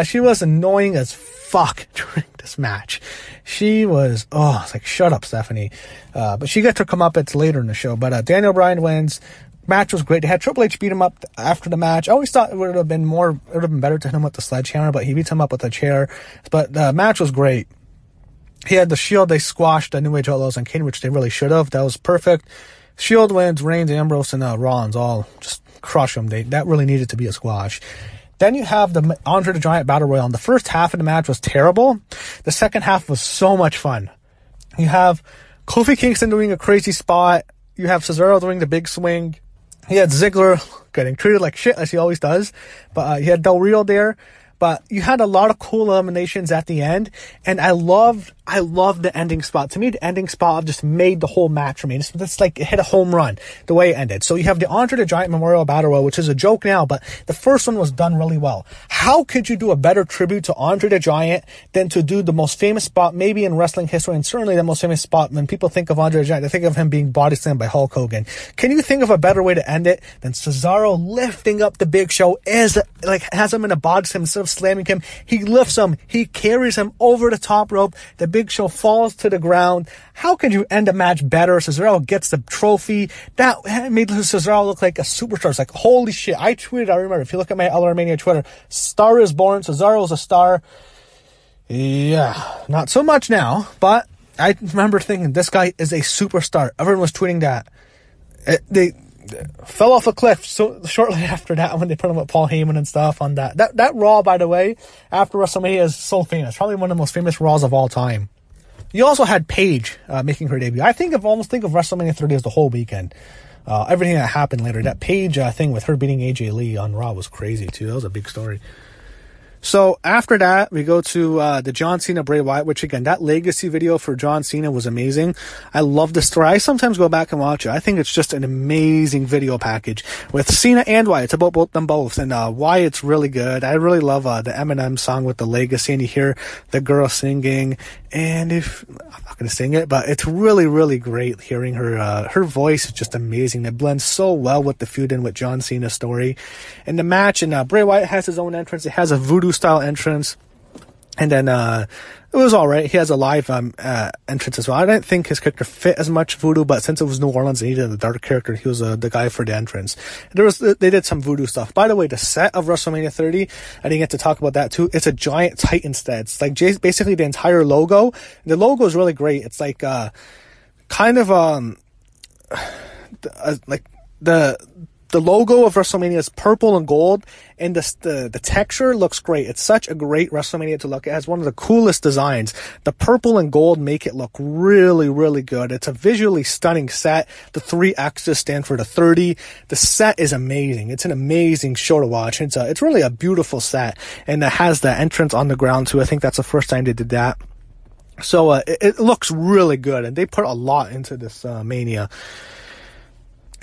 She was annoying as fuck during this match. She was, it's like, shut up, Stephanie. But she got to come up, it's later in the show. But Daniel Bryan wins. Match was great. They had Triple H beat him up after the match. I always thought it would have been better to hit him with the sledgehammer, but he beats him up with a chair. But the match was great. He had the Shield. They squashed the New Age Outlaws and Kane, which they really should have. That was perfect. Shield wins. Reigns, Ambrose, and Rollins all just crush them. That really needed to be a squash. Then you have the Andre the Giant Battle Royal. And the first half of the match was terrible. The second half was so much fun. You have Kofi Kingston doing a crazy spot. You have Cesaro doing the big swing. He had Ziggler getting treated like shit, as he always does. But he had Del Rio there. But you had a lot of cool eliminations at the end. And I loved the ending spot. To me, the ending spot just made the whole match for me. It's like it hit a home run the way it ended. So you have the Andre the Giant Memorial Battle Royal, which is a joke now, but the first one was done really well. How could you do a better tribute to Andre the Giant than to do the most famous spot maybe in wrestling history, and certainly the most famous spot when people think of Andre the Giant, they think of him being body slammed by Hulk Hogan. Can you think of a better way to end it than Cesaro lifting up the Big Show has him in a body slam instead of slamming him? He lifts him, he carries him over the top rope. The Big Show falls to the ground. How could you end a match better? Cesaro gets the trophy. That made Cesaro look like a superstar. It's like, holy shit. I remember, if you look at my LRMania Twitter, star is born. Cesaro's a star. Yeah, not so much now, but I remember thinking, this guy is a superstar. Everyone was tweeting that. They fell off a cliff so shortly after that when they put him with Paul Heyman and stuff on that. That Raw, by the way, after WrestleMania is so famous. Probably one of the most famous Raws of all time. You also had Paige making her debut. I almost think of WrestleMania 30 as the whole weekend. Everything that happened later. That Paige thing with her beating AJ Lee on Raw was crazy too. That was a big story. So after that, we go to the John Cena Bray Wyatt, which again, that legacy video for John Cena was amazing. I love the story. I sometimes go back and watch it. I think it's just an amazing video package with Cena and Wyatt. It's about them both, and Wyatt's really good. I really love the Eminem song with the legacy, and you hear the girl singing. And I'm not going to sing it, but it's really, really great hearing her. Her voice is just amazing. It blends so well with the feud and with John Cena's story. And the match, and Bray Wyatt has his own entrance. It has a voodoo style entrance. And then it was all right. He has a live entrance as well. I didn't think his character fit as much voodoo, but since it was New Orleans and he did the dark character, he was the guy for the entrance. They did some voodoo stuff. By the way, the set of WrestleMania 30, I didn't get to talk about that too. It's a giant Titan set. It's like basically the entire logo. The logo is really great. It's like kind of like the logo of WrestleMania is purple and gold, and the texture looks great. It's such a great WrestleMania to look at. It has one of the coolest designs. The purple and gold make it look really, really good. It's a visually stunning set. The 3 X's stand for the 30. The set is amazing. It's an amazing show to watch. It's really a beautiful set, and it has the entrance on the ground too. I think that's the first time they did that. So it looks really good, and they put a lot into this Mania.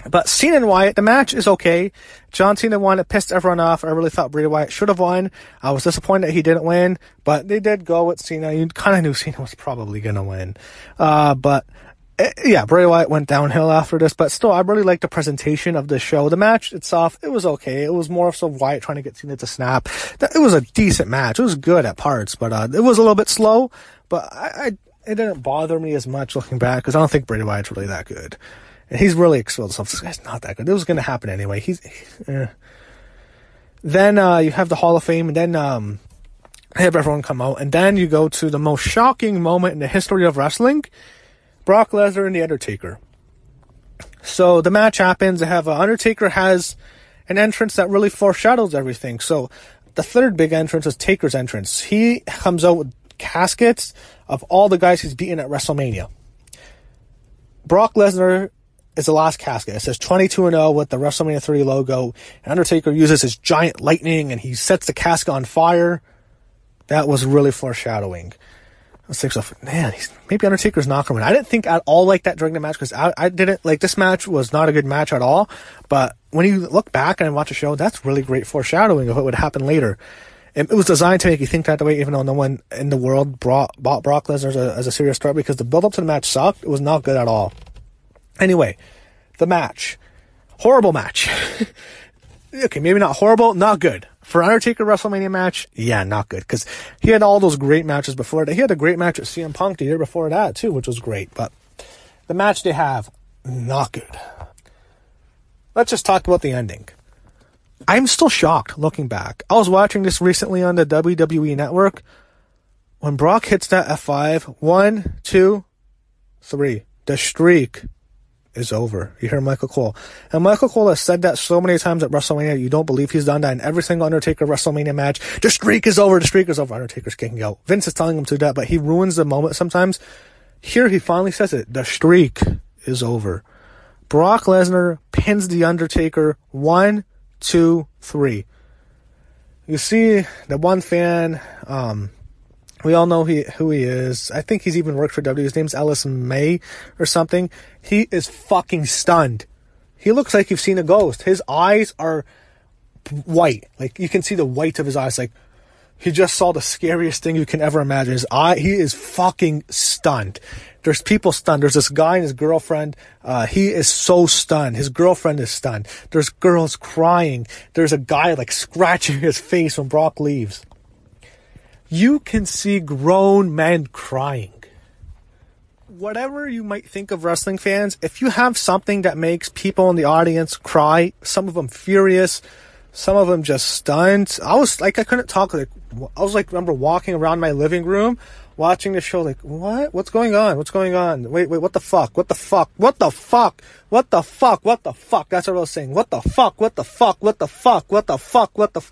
But Cena and Wyatt, the match is okay. John Cena won. It pissed everyone off. I really thought Bray Wyatt should have won. I was disappointed that he didn't win, but they did go with Cena. You kind of knew Cena was probably going to win. Yeah, Bray Wyatt went downhill after this, but still, I really liked the presentation of the show. The match itself, it was okay. It was more so Wyatt trying to get Cena to snap. It was a decent match. It was good at parts, but it was a little bit slow, but it didn't bother me as much looking back, because I don't think Bray Wyatt's really that good. And he's really exposed himself. This guy's not that good. It was going to happen anyway. Then you have the Hall of Fame, and then have everyone come out. And then you go to the most shocking moment in the history of wrestling, Brock Lesnar and The Undertaker. So the match happens. They have Undertaker has an entrance that really foreshadows everything. So the third big entrance is Taker's entrance. He comes out with caskets of all the guys he's beaten at WrestleMania. Brock Lesnar is the last casket. It says 22-0 with the WrestleMania 3 logo. And Undertaker uses his giant lightning and he sets the casket on fire. That was really foreshadowing. I was thinking, man, maybe Undertaker's not going to win. I didn't think at all like that during the match, because I didn't like this match was not a good match at all. But when you look back and watch the show, that's really great foreshadowing of what would happen later. It was designed to make you think that way, even though no one in the world bought Brock Lesnar as a serious threat, because the build-up to the match sucked. It was not good at all. Anyway, the match. Horrible match. Okay, maybe not horrible, not good. For Undertaker WrestleMania match, yeah, not good. Because he had all those great matches before that. He had a great match with CM Punk the year before that, too, which was great. But the match they have, not good. Let's just talk about the ending. I'm still shocked looking back. I was watching this recently on the WWE Network. When Brock hits that F5, 1, 2, 3, the streak is over. You hear Michael Cole. And Michael Cole has said that so many times at WrestleMania, you don't believe he's done that in every single Undertaker WrestleMania match. The streak is over. The streak is over. Undertaker's kicking out. Vince is telling him to do that, but he ruins the moment sometimes. Here he finally says it. The streak is over. Brock Lesnar pins The Undertaker. 1, 2, 3. You see the one fan, we all know who he is. I think he's even worked for WWE. His name's Ellis May or something. He is fucking stunned. He looks like you've seen a ghost. His eyes are white. Like, you can see the white of his eyes. Like, he just saw the scariest thing you can ever imagine. He is fucking stunned. There's people stunned. There's this guy and his girlfriend. He is so stunned. His girlfriend is stunned. There's girls crying. There's a guy, like, scratching his face when Brock leaves. You can see grown men crying. whatever you might think of wrestling fans, if you have something that makes people in the audience cry, some of them furious, some of them just stunned. I couldn't talk. Remember walking around my living room, watching the show, like, what? What's going on? What's going on? Wait, what the fuck? What the fuck? What the fuck? What the fuck? What the fuck? That's what I was saying. What the fuck? What the fuck? What the fuck? What the fuck? What the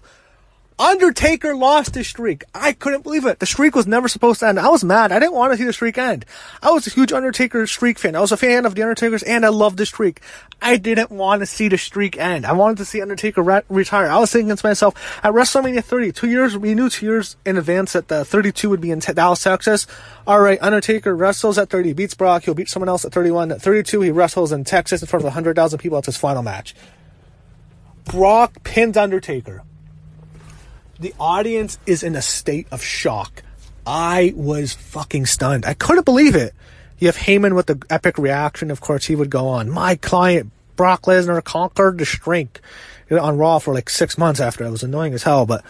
Undertaker lost his streak. I couldn't believe it. The streak was never supposed to end. I was mad. I didn't want to see the streak end. I was a huge Undertaker streak fan. I was a fan of the Undertaker's, and I loved the streak. I didn't want to see the streak end. I wanted to see Undertaker retire. I was thinking to myself, at WrestleMania 30, we knew 2 years in advance that the 32 would be in Dallas, Texas. Alright, Undertaker wrestles at 30, beats Brock, he'll beat someone else at 31. At 32, he wrestles in Texas in front of 100,000 people. That's his final match. Brock pins Undertaker. The audience is in a state of shock. I was fucking stunned. I couldn't believe it. You have Heyman with the epic reaction. Of course, he would go on. My client, Brock Lesnar, conquered the streak on Raw for like 6 months after. It was annoying as hell, but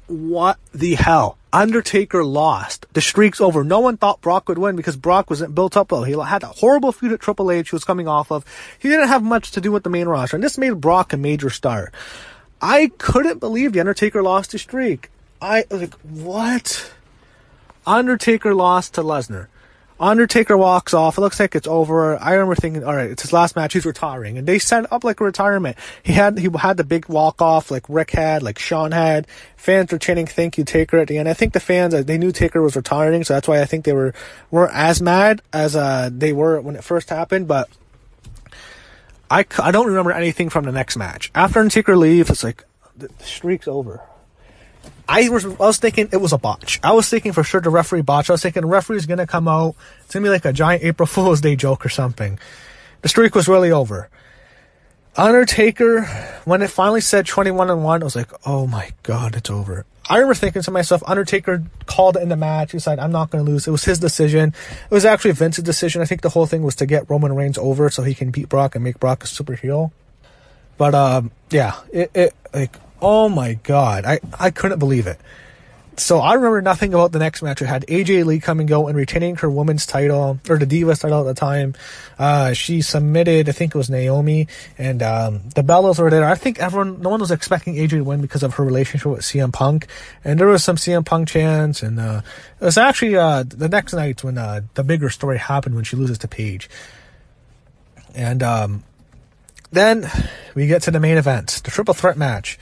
what the hell? Undertaker lost. The streak's over. No one thought Brock would win because Brock wasn't built up well. He had a horrible feud at Triple H he was coming off of. He didn't have much to do with the main roster, and this made Brock a major star. I couldn't believe The Undertaker lost his streak. I was like, what? Undertaker lost to Lesnar. Undertaker walks off. It looks like it's over. I remember thinking, all right, it's his last match. He's retiring. And they set it up like a retirement. He had the big walk off like Rick had, like Shawn had. Fans were chanting, thank you, Taker at the end. I think the fans, they knew Taker was retiring. So that's why I think they weren't as mad as they were when it first happened. But I don't remember anything from the next match. After Undertaker leaves, it's like, the streak's over. I was thinking it was a botch. I was thinking for sure the referee botch. I was thinking the referee's going to come out. It's going to be like a giant April Fool's Day joke or something. The streak was really over. Undertaker, when it finally said 21-1, I was like, oh my God, it's over. I remember thinking to myself, Undertaker called it in the match. He said, I'm not going to lose. It was his decision. It was actually Vince's decision. I think the whole thing was to get Roman Reigns over so he can beat Brock and make Brock a super heel. But, yeah, oh my God. I couldn't believe it. So I remember nothing about the next match. It had AJ Lee come and go and retaining her women's title, or the Divas title at the time. She submitted, I think it was Naomi, and the Bellas were there. I think no one was expecting AJ to win because of her relationship with CM Punk. And there was some CM Punk chants, and it was actually the next night when the bigger story happened when she loses to Paige. And then we get to the main event, the triple threat match.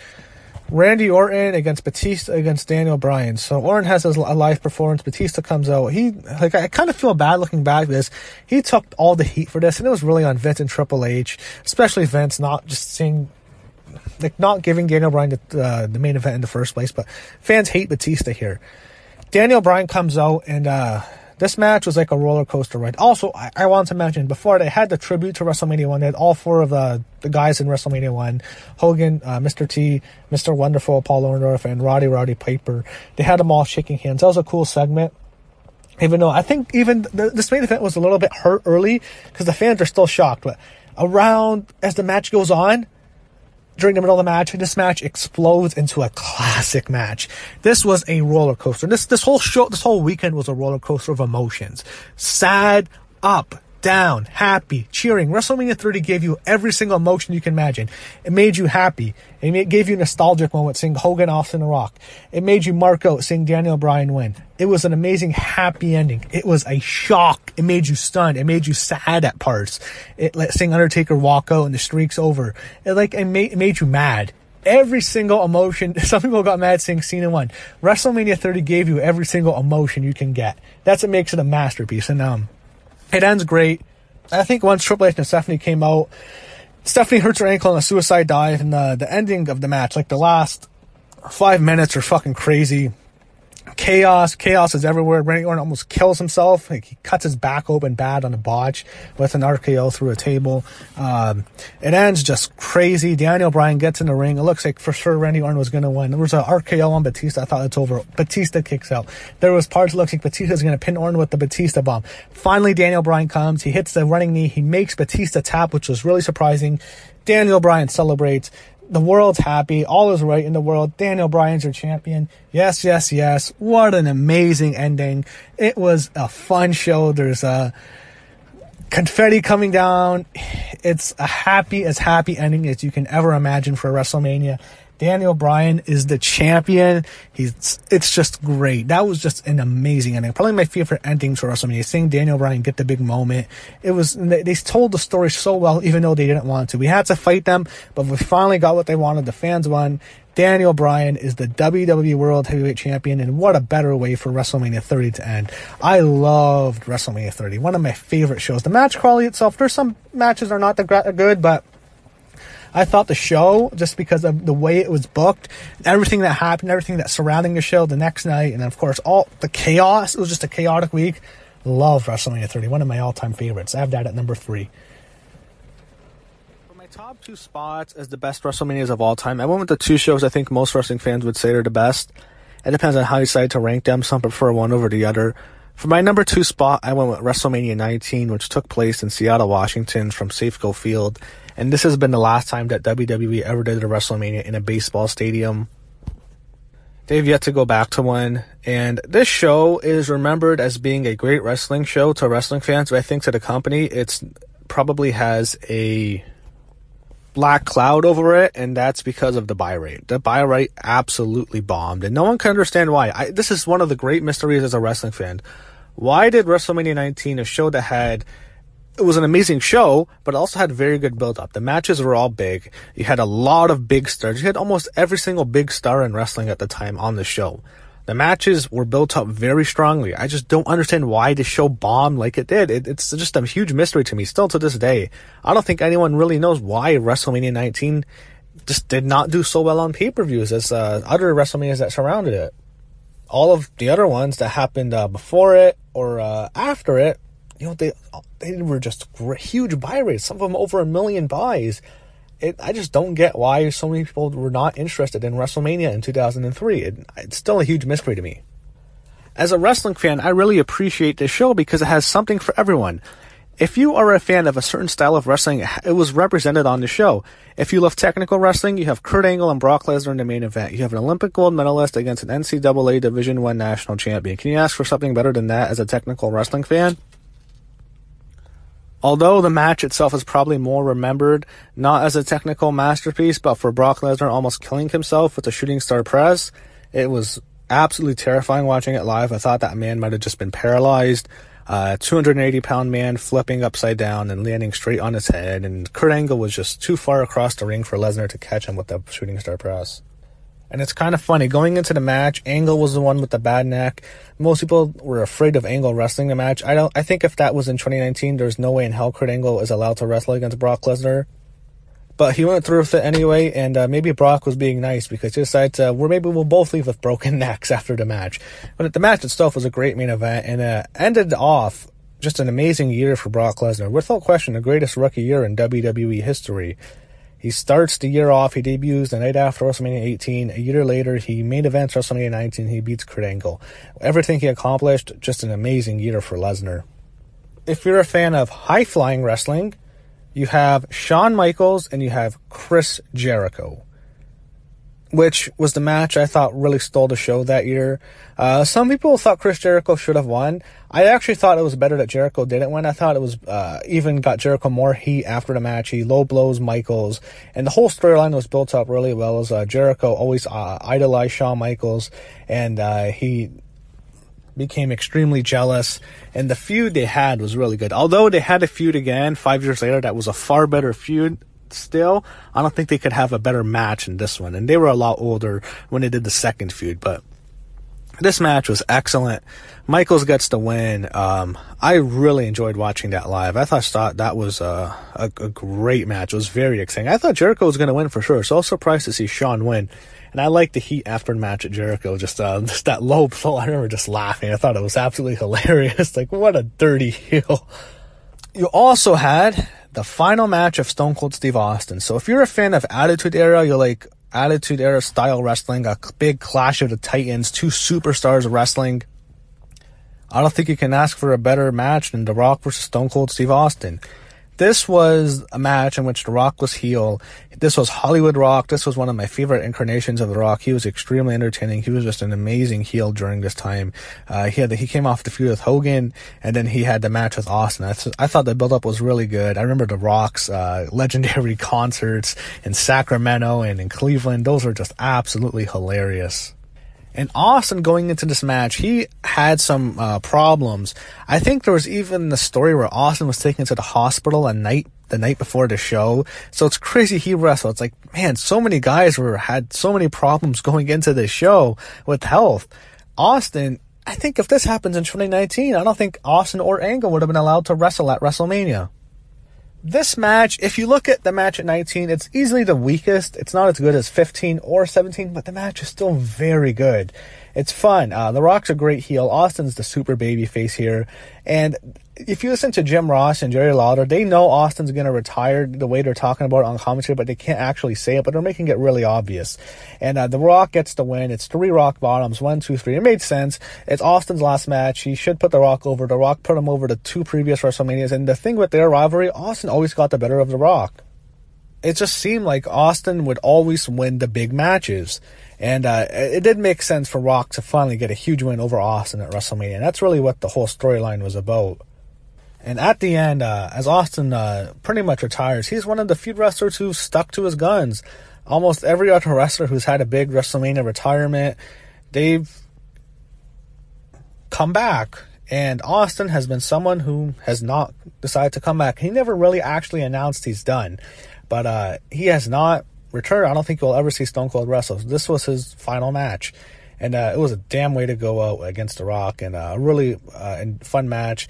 Randy Orton against Batista against Daniel Bryan. So Orton has a live performance. Batista comes out. I kind of feel bad looking back at this. He took all the heat for this, and it was really on Vince and Triple H, especially Vince not giving Daniel Bryan the main event in the first place. But fans hate Batista here. Daniel Bryan comes out, and this match was like a roller coaster ride. Also, I want to mention, before they had the tribute to WrestleMania 1, they had all four of the guys in WrestleMania 1. Hogan, Mr. T, Mr. Wonderful, Paul Orndorff, and Roddy Piper. They had them all shaking hands. That was a cool segment. Even though I think even this main event was a little bit hurt early because the fans are still shocked. But as the match goes on, during the middle of the match, this match explodes into a classic match. This was a roller coaster. This whole weekend was a roller coaster of emotions. Sad, up, down, happy, cheering. WrestleMania 30 gave you every single emotion you can imagine. It made you happy. It gave you a nostalgic moment seeing Hogan, Austin, and Rock. It made you mark out seeing Daniel Bryan win. It was an amazing, happy ending. It was a shock. It made you stunned. It made you sad at parts. Seeing Undertaker walk out and the streak's over. It made you mad. Every single emotion. Some people got mad seeing Cena won. WrestleMania 30 gave you every single emotion you can get. That's what makes it a masterpiece. And it ends great. I think once Triple H and Stephanie came out, Stephanie hurts her ankle on a suicide dive, and the ending of the match, like the last 5 minutes, are fucking crazy. Chaos is everywhere. Randy Orton almost kills himself. He cuts his back open bad on a botch with an RKO through a table. It ends just crazy. Daniel Bryan gets in the ring. It looks like for sure Randy Orton was going to win. There was an RKO on Batista. I thought it's over. Batista kicks out. There was parts that looked like Batista's going to pin Orton with the Batista bomb. Finally, Daniel Bryan comes. He hits the running knee. He makes Batista tap, which was really surprising. Daniel Bryan celebrates. The world's happy. All is right in the world. Daniel Bryan's your champion. Yes, yes, yes. What an amazing ending. It was a fun show. There's confetti coming down. It's a happy ending as you can ever imagine for WrestleMania. Daniel Bryan is the champion. It's just great. That was just an amazing ending. Probably my favorite endings for WrestleMania. Seeing Daniel Bryan get the big moment. They told the story so well, even though they didn't want to. We had to fight them, but we finally got what they wanted. The fans won. Daniel Bryan is the WWE World Heavyweight Champion, and what a better way for WrestleMania 30 to end. I loved WrestleMania 30. One of my favorite shows. The match quality itself, there's some matches are not that good, but I thought the show, just because of the way it was booked, everything that happened, everything that surrounding the show the next night, and of course all the chaos, it was just a chaotic week. Love WrestleMania 30, one of my all-time favorites. I have that at number 3. For my top 2 spots as the best WrestleManias of all time, I went with the 2 shows I think most wrestling fans would say are the best. It depends on how you decide to rank them. Some prefer one over the other. For my number 2 spot, I went with WrestleMania 19, which took place in Seattle, Washington from Safeco Field. And this has been the last time that WWE ever did a WrestleMania in a baseball stadium. They've yet to go back to one. And this show is remembered as being a great wrestling show to wrestling fans, but I think to the company, it's probably has a black cloud over it, and that's because of the buy rate. The buy rate absolutely bombed, and no one can understand why. This is one of the great mysteries as a wrestling fan. Why did WrestleMania 19, a show that it was an amazing show, but it also had very good build-up. The matches were all big. You had a lot of big stars. You had almost every single big star in wrestling at the time on the show. The matches were built up very strongly. I just don't understand why the show bombed like it did. It's just a huge mystery to me, still to this day. I don't think anyone really knows why WrestleMania 19 just did not do so well on pay-per-views as other WrestleManias that surrounded it. All of the other ones that happened before it or after it, they were just huge buy rates. Some of them over 1 million buys. I just don't get why so many people were not interested in WrestleMania in 2003. It's still a huge mystery to me. As a wrestling fan, I really appreciate this show because it has something for everyone. If you are a fan of a certain style of wrestling, it was represented on the show. If you love technical wrestling, you have Kurt Angle and Brock Lesnar in the main event. You have an Olympic gold medalist against an NCAA Division I national champion. Can you ask for something better than that as a technical wrestling fan? Although the match itself is probably more remembered, not as a technical masterpiece, but for Brock Lesnar almost killing himself with the shooting star press, it was absolutely terrifying watching it live. I thought that man might have just been paralyzed. 280-pound man flipping upside down and landing straight on his head, and Kurt Angle was just too far across the ring for Lesnar to catch him with the shooting star press. And it's kind of funny. Going into the match, Angle was the one with the bad neck. Most people were afraid of Angle wrestling the match. I think if that was in 2019, there's no way in hell Kurt Angle is allowed to wrestle against Brock Lesnar. But he went through with it anyway, and maybe Brock was being nice because he decided maybe we'll both leave with broken necks after the match. But the match itself was a great main event, and ended off just an amazing year for Brock Lesnar. Without question, the greatest rookie year in WWE history. He starts the year off, he debuts the night after WrestleMania 18. A year later, he main events WrestleMania 19, he beats Kurt Angle. Everything he accomplished, just an amazing year for Lesnar. If you're a fan of high-flying wrestling, you have Shawn Michaels and you have Chris Jericho, which was the match I thought really stole the show that year. Some people thought Chris Jericho should have won. I actually thought it was better that Jericho didn't win. I thought it was even got Jericho more heat after the match. He low blows Michaels, and the whole storyline was built up really well as Jericho always idolized Shawn Michaels, and he became extremely jealous, and the feud they had was really good. Although they had a feud again 5 years later that was a far better feud, still, I don't think they could have a better match in this one. And they were a lot older when they did the second feud, but this match was excellent. Michaels gets the win. I really enjoyed watching that live. I thought that was a great match. It was very exciting. I thought Jericho was going to win for sure, so I was surprised to see Shawn win. And I liked the heat after the match at Jericho, just that low blow. I remember just laughing. I thought it was absolutely hilarious. Like, what a dirty heel. You also had the final match of Stone Cold Steve Austin. So if you're a fan of Attitude Era, you like Attitude Era style wrestling, a big clash of the titans, two superstars wrestling, I don't think you can ask for a better match than The Rock versus Stone Cold Steve Austin. This was a match in which The Rock was heel. This was Hollywood Rock. This was one of my favorite incarnations of The Rock. He was extremely entertaining. He was just an amazing heel during this time. He came off the feud with Hogan, and then he had the match with Austin. I thought the build-up was really good. I remember The Rock's legendary concerts in Sacramento and in Cleveland. Those were just absolutely hilarious. And Austin, going into this match, he had some problems. I think there was even the story where Austin was taken to the hospital the night before the show. So it's crazy he wrestled. It's like, man, so many guys had so many problems going into this show with health. Austin, I think if this happens in 2019, I don't think Austin or Angle would have been allowed to wrestle at WrestleMania. This match, if you look at the match at 19, it's easily the weakest. It's not as good as 15 or 17, but the match is still very good. It's fun. The Rock's a great heel. Austin's the super baby face here. And if you listen to Jim Ross and Jerry Lawler, they know Austin's going to retire the way they're talking about it on commentary, but they can't actually say it, but they're making it really obvious. And The Rock gets the win. It's 3 rock bottoms, 1, 2, 3. It made sense. It's Austin's last match. He should put The Rock over. The Rock put him over the 2 previous WrestleManias. And the thing with their rivalry, Austin always got the better of The Rock. It just seemed like Austin would always win the big matches. And it did make sense for Rock to finally get a huge win over Austin at WrestleMania. And that's really what the whole storyline was about. And at the end, as Austin pretty much retires, he's one of the few wrestlers who stuck to his guns. Almost every other wrestler who's had a big WrestleMania retirement, they've come back. And Austin has been someone who has not decided to come back. He never really actually announced he's done. But he has not returned. I don't think you'll ever see Stone Cold wrestle. This was his final match. And it was a damn way to go out against The Rock. And a really fun match.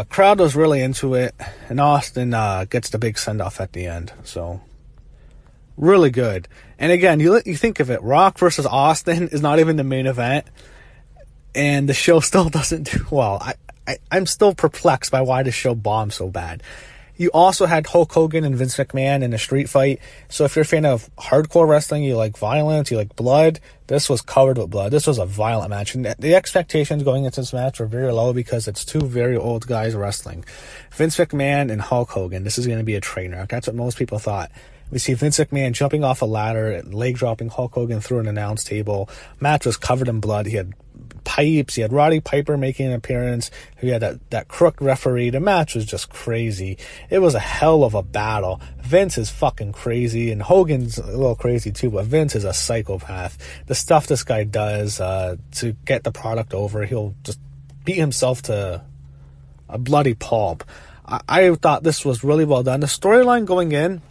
Crowd was really into it. And Austin gets the big send-off at the end. So, really good. And again, you think of it. Rock versus Austin is not even the main event. And the show still doesn't do well. I'm still perplexed by why the show bombed so bad. You also had Hulk Hogan and Vince McMahon in a street fight. So if you're a fan of hardcore wrestling, you like violence, you like blood, this was covered with blood. This was a violent match. And the expectations going into this match were very low because it's 2 very old guys wrestling. Vince McMahon and Hulk Hogan. This is going to be a train wreck. That's what most people thought. We see Vince McMahon jumping off a ladder, leg dropping Hulk Hogan through an announce table. Match was covered in blood. He had pipes. He had Roddy Piper making an appearance. He had that crook referee. The match was just crazy. It was a hell of a battle. Vince is fucking crazy, and Hogan's a little crazy too, but Vince is a psychopath. The stuff this guy does to get the product over, he'll just beat himself to a bloody pulp. I thought this was really well done. The storyline going in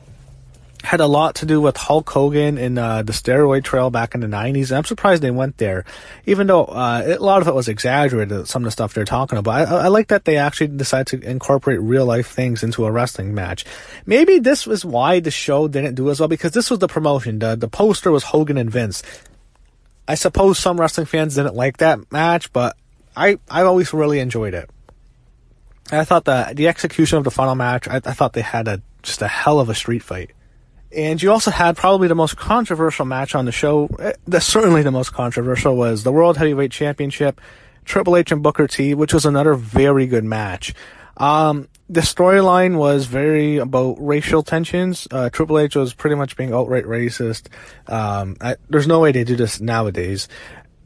had a lot to do with Hulk Hogan and the steroid trail back in the 90s. And I'm surprised they went there, even though a lot of it was exaggerated, some of the stuff they're talking about. I like that they actually decided to incorporate real-life things into a wrestling match. Maybe this was why the show didn't do as well, because this was the promotion. The poster was Hogan and Vince. I suppose some wrestling fans didn't like that match, but I always really enjoyed it. I thought the execution of the final match, I thought they had just a hell of a street fight. And you also had probably the most controversial match on the show. Certainly the most controversial was the World Heavyweight Championship, Triple H and Booker T, which was another very good match. The storyline was very about racial tensions. Triple H was pretty much being outright racist. There's no way they do this nowadays.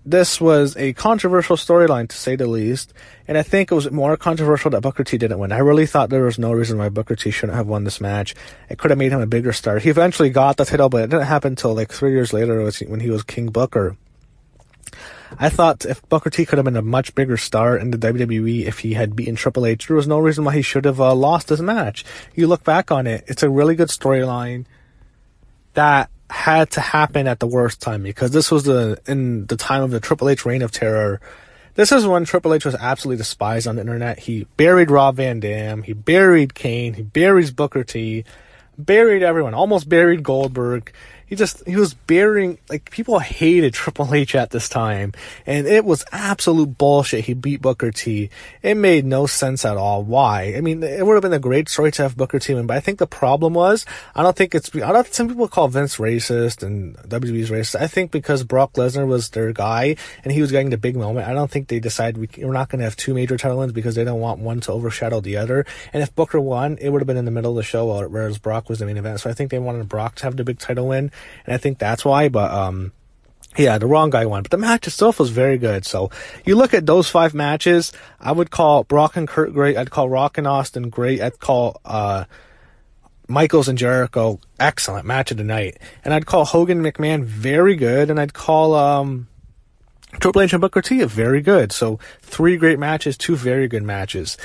This was a controversial storyline, to say the least, and I think it was more controversial that Booker T didn't win. I really thought there was no reason why Booker T shouldn't have won this match. It could have made him a bigger star. He eventually got the title, but it didn't happen until like 3 years later when he was King Booker. I thought if Booker T could have been a much bigger star in the WWE if he had beaten Triple H, there was no reason why he should have lost this match. You look back on it, it's a really good storyline that had to happen at the worst time, because this was in the time of the Triple H reign of terror. This is when Triple H was absolutely despised on the internet. He buried Rob Van Dam, he buried Kane, he buries Booker T, buried everyone, almost buried Goldberg. he was burying, like, people hated Triple H at this time, and it was absolute bullshit. He beat Booker T. It made no sense at all. Why? I mean, it would have been a great story to have Booker T win, but I think the problem was, some people call Vince racist and WWE's racist. I think because Brock Lesnar was their guy, and he was getting the big moment, I don't think they decided we're not going to have two major title wins because they don't want one to overshadow the other. And if Booker won, it would have been in the middle of the show, whereas Brock was the main event. So I think they wanted Brock to have the big title win. And I think that's why, but, yeah, the wrong guy won. But the match itself was very good. So you look at those 5 matches, I would call Brock and Kurt great. I'd call Rock and Austin great. I'd call, Michaels and Jericho excellent match of the night. And I'd call Hogan and McMahon very good. And I'd call, Triple H and Booker T very good. So 3 great matches, 2 very good matches.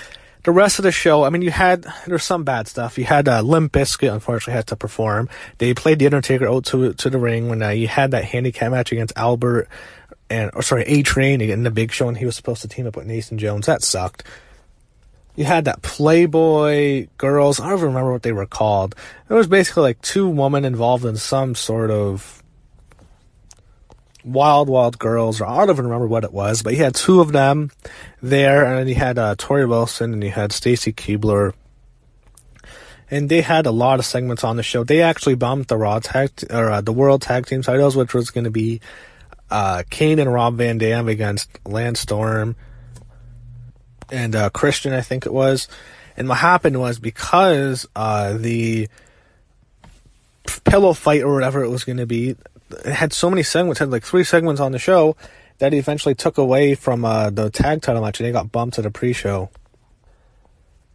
The rest of the show, I mean, there's some bad stuff. You had Limp Bizkit, unfortunately, had to perform. They played The Undertaker out to the ring when you had that handicap match against A-Train in the Big Show, and he was supposed to team up with Nathan Jones. That sucked. You had that Playboy girls, I don't even remember what they were called. It was basically like 2 women involved in some sort of Wild Girls, or I don't even remember what it was, but you had 2 of them there, and then you had Tori Wilson, and you had Stacy Keibler, and they had a lot of segments on the show. They actually bumped the the World Tag Team titles, which was going to be Kane and Rob Van Dam against Lance Storm and Christian, I think it was. And what happened was, because the pillow fight or whatever it was going to be, it had so many segments, had like 3 segments on the show, that he eventually took away from the tag title match, and they got bumped to the pre-show.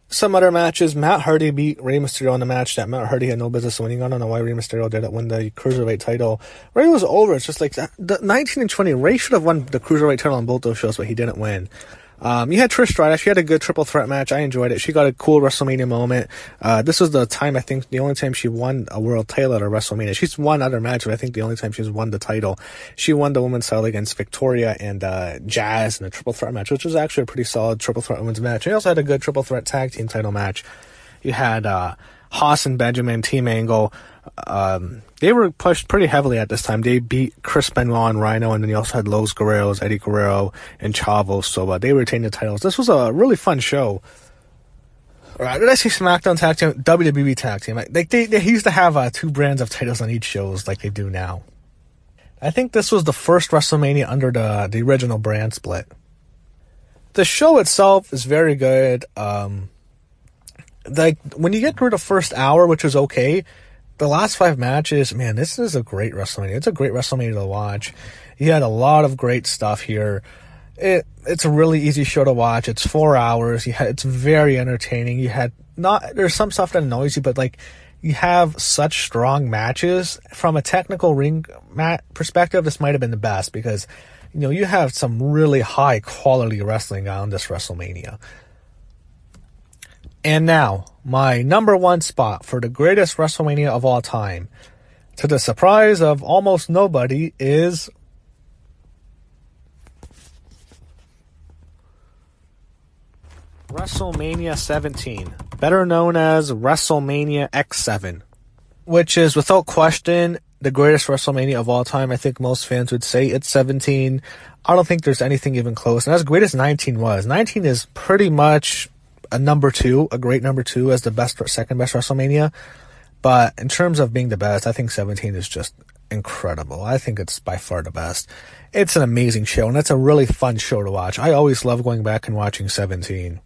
Some other matches, Matt Hardy beat Rey Mysterio in the match that Matt Hardy had no business winning. I don't know why Rey Mysterio did it, win the Cruiserweight title. Rey was over. It's just like, the 19 and 20, Rey should have won the Cruiserweight title on both those shows, but he didn't win. You had Trish Stratus. She had a good triple threat match. I enjoyed it. She got a cool WrestleMania moment. This was the time, I think, the only time she won a world title at a WrestleMania. She's won other matches, but I think the only time she's won the title. She won the women's title against Victoria and Jazz in a triple threat match, which was actually a pretty solid triple threat women's match. She also had a good triple threat tag team title match. You had Haas and Benjamin, Team Angle. They were pushed pretty heavily at this time. They beat Chris Benoit and Rhino, and then you also had Los Guerreros, Eddie Guerrero, and Chavo. So they retained the titles. This was a really fun show. Did I say SmackDown Tag Team? WWE Tag Team. They used to have 2 brands of titles on each shows like they do now. I think this was the first WrestleMania under the original brand split. The show itself is very good. Like, when you get through the first hour, which is okay, the last 5 matches, man, this is a great WrestleMania. It's a great WrestleMania to watch. You had a lot of great stuff here. It's a really easy show to watch. It's 4 hours. It's very entertaining. There's some stuff that annoys you, but like, you have such strong matches. From a technical ring mat perspective, this might have been the best, because, you have some really high quality wrestling on this WrestleMania. And now, my number 1 spot for the greatest WrestleMania of all time, to the surprise of almost nobody, is WrestleMania 17, better known as WrestleMania X7, which is, without question, the greatest WrestleMania of all time. I think most fans would say it's 17. I don't think there's anything even close. And as great as 19 was, 19 is pretty much a great number 2 as the second best WrestleMania. But in terms of being the best, I think 17 is just incredible. I think it's by far the best. It's an amazing show, and it's a really fun show to watch. I always love going back and watching 17.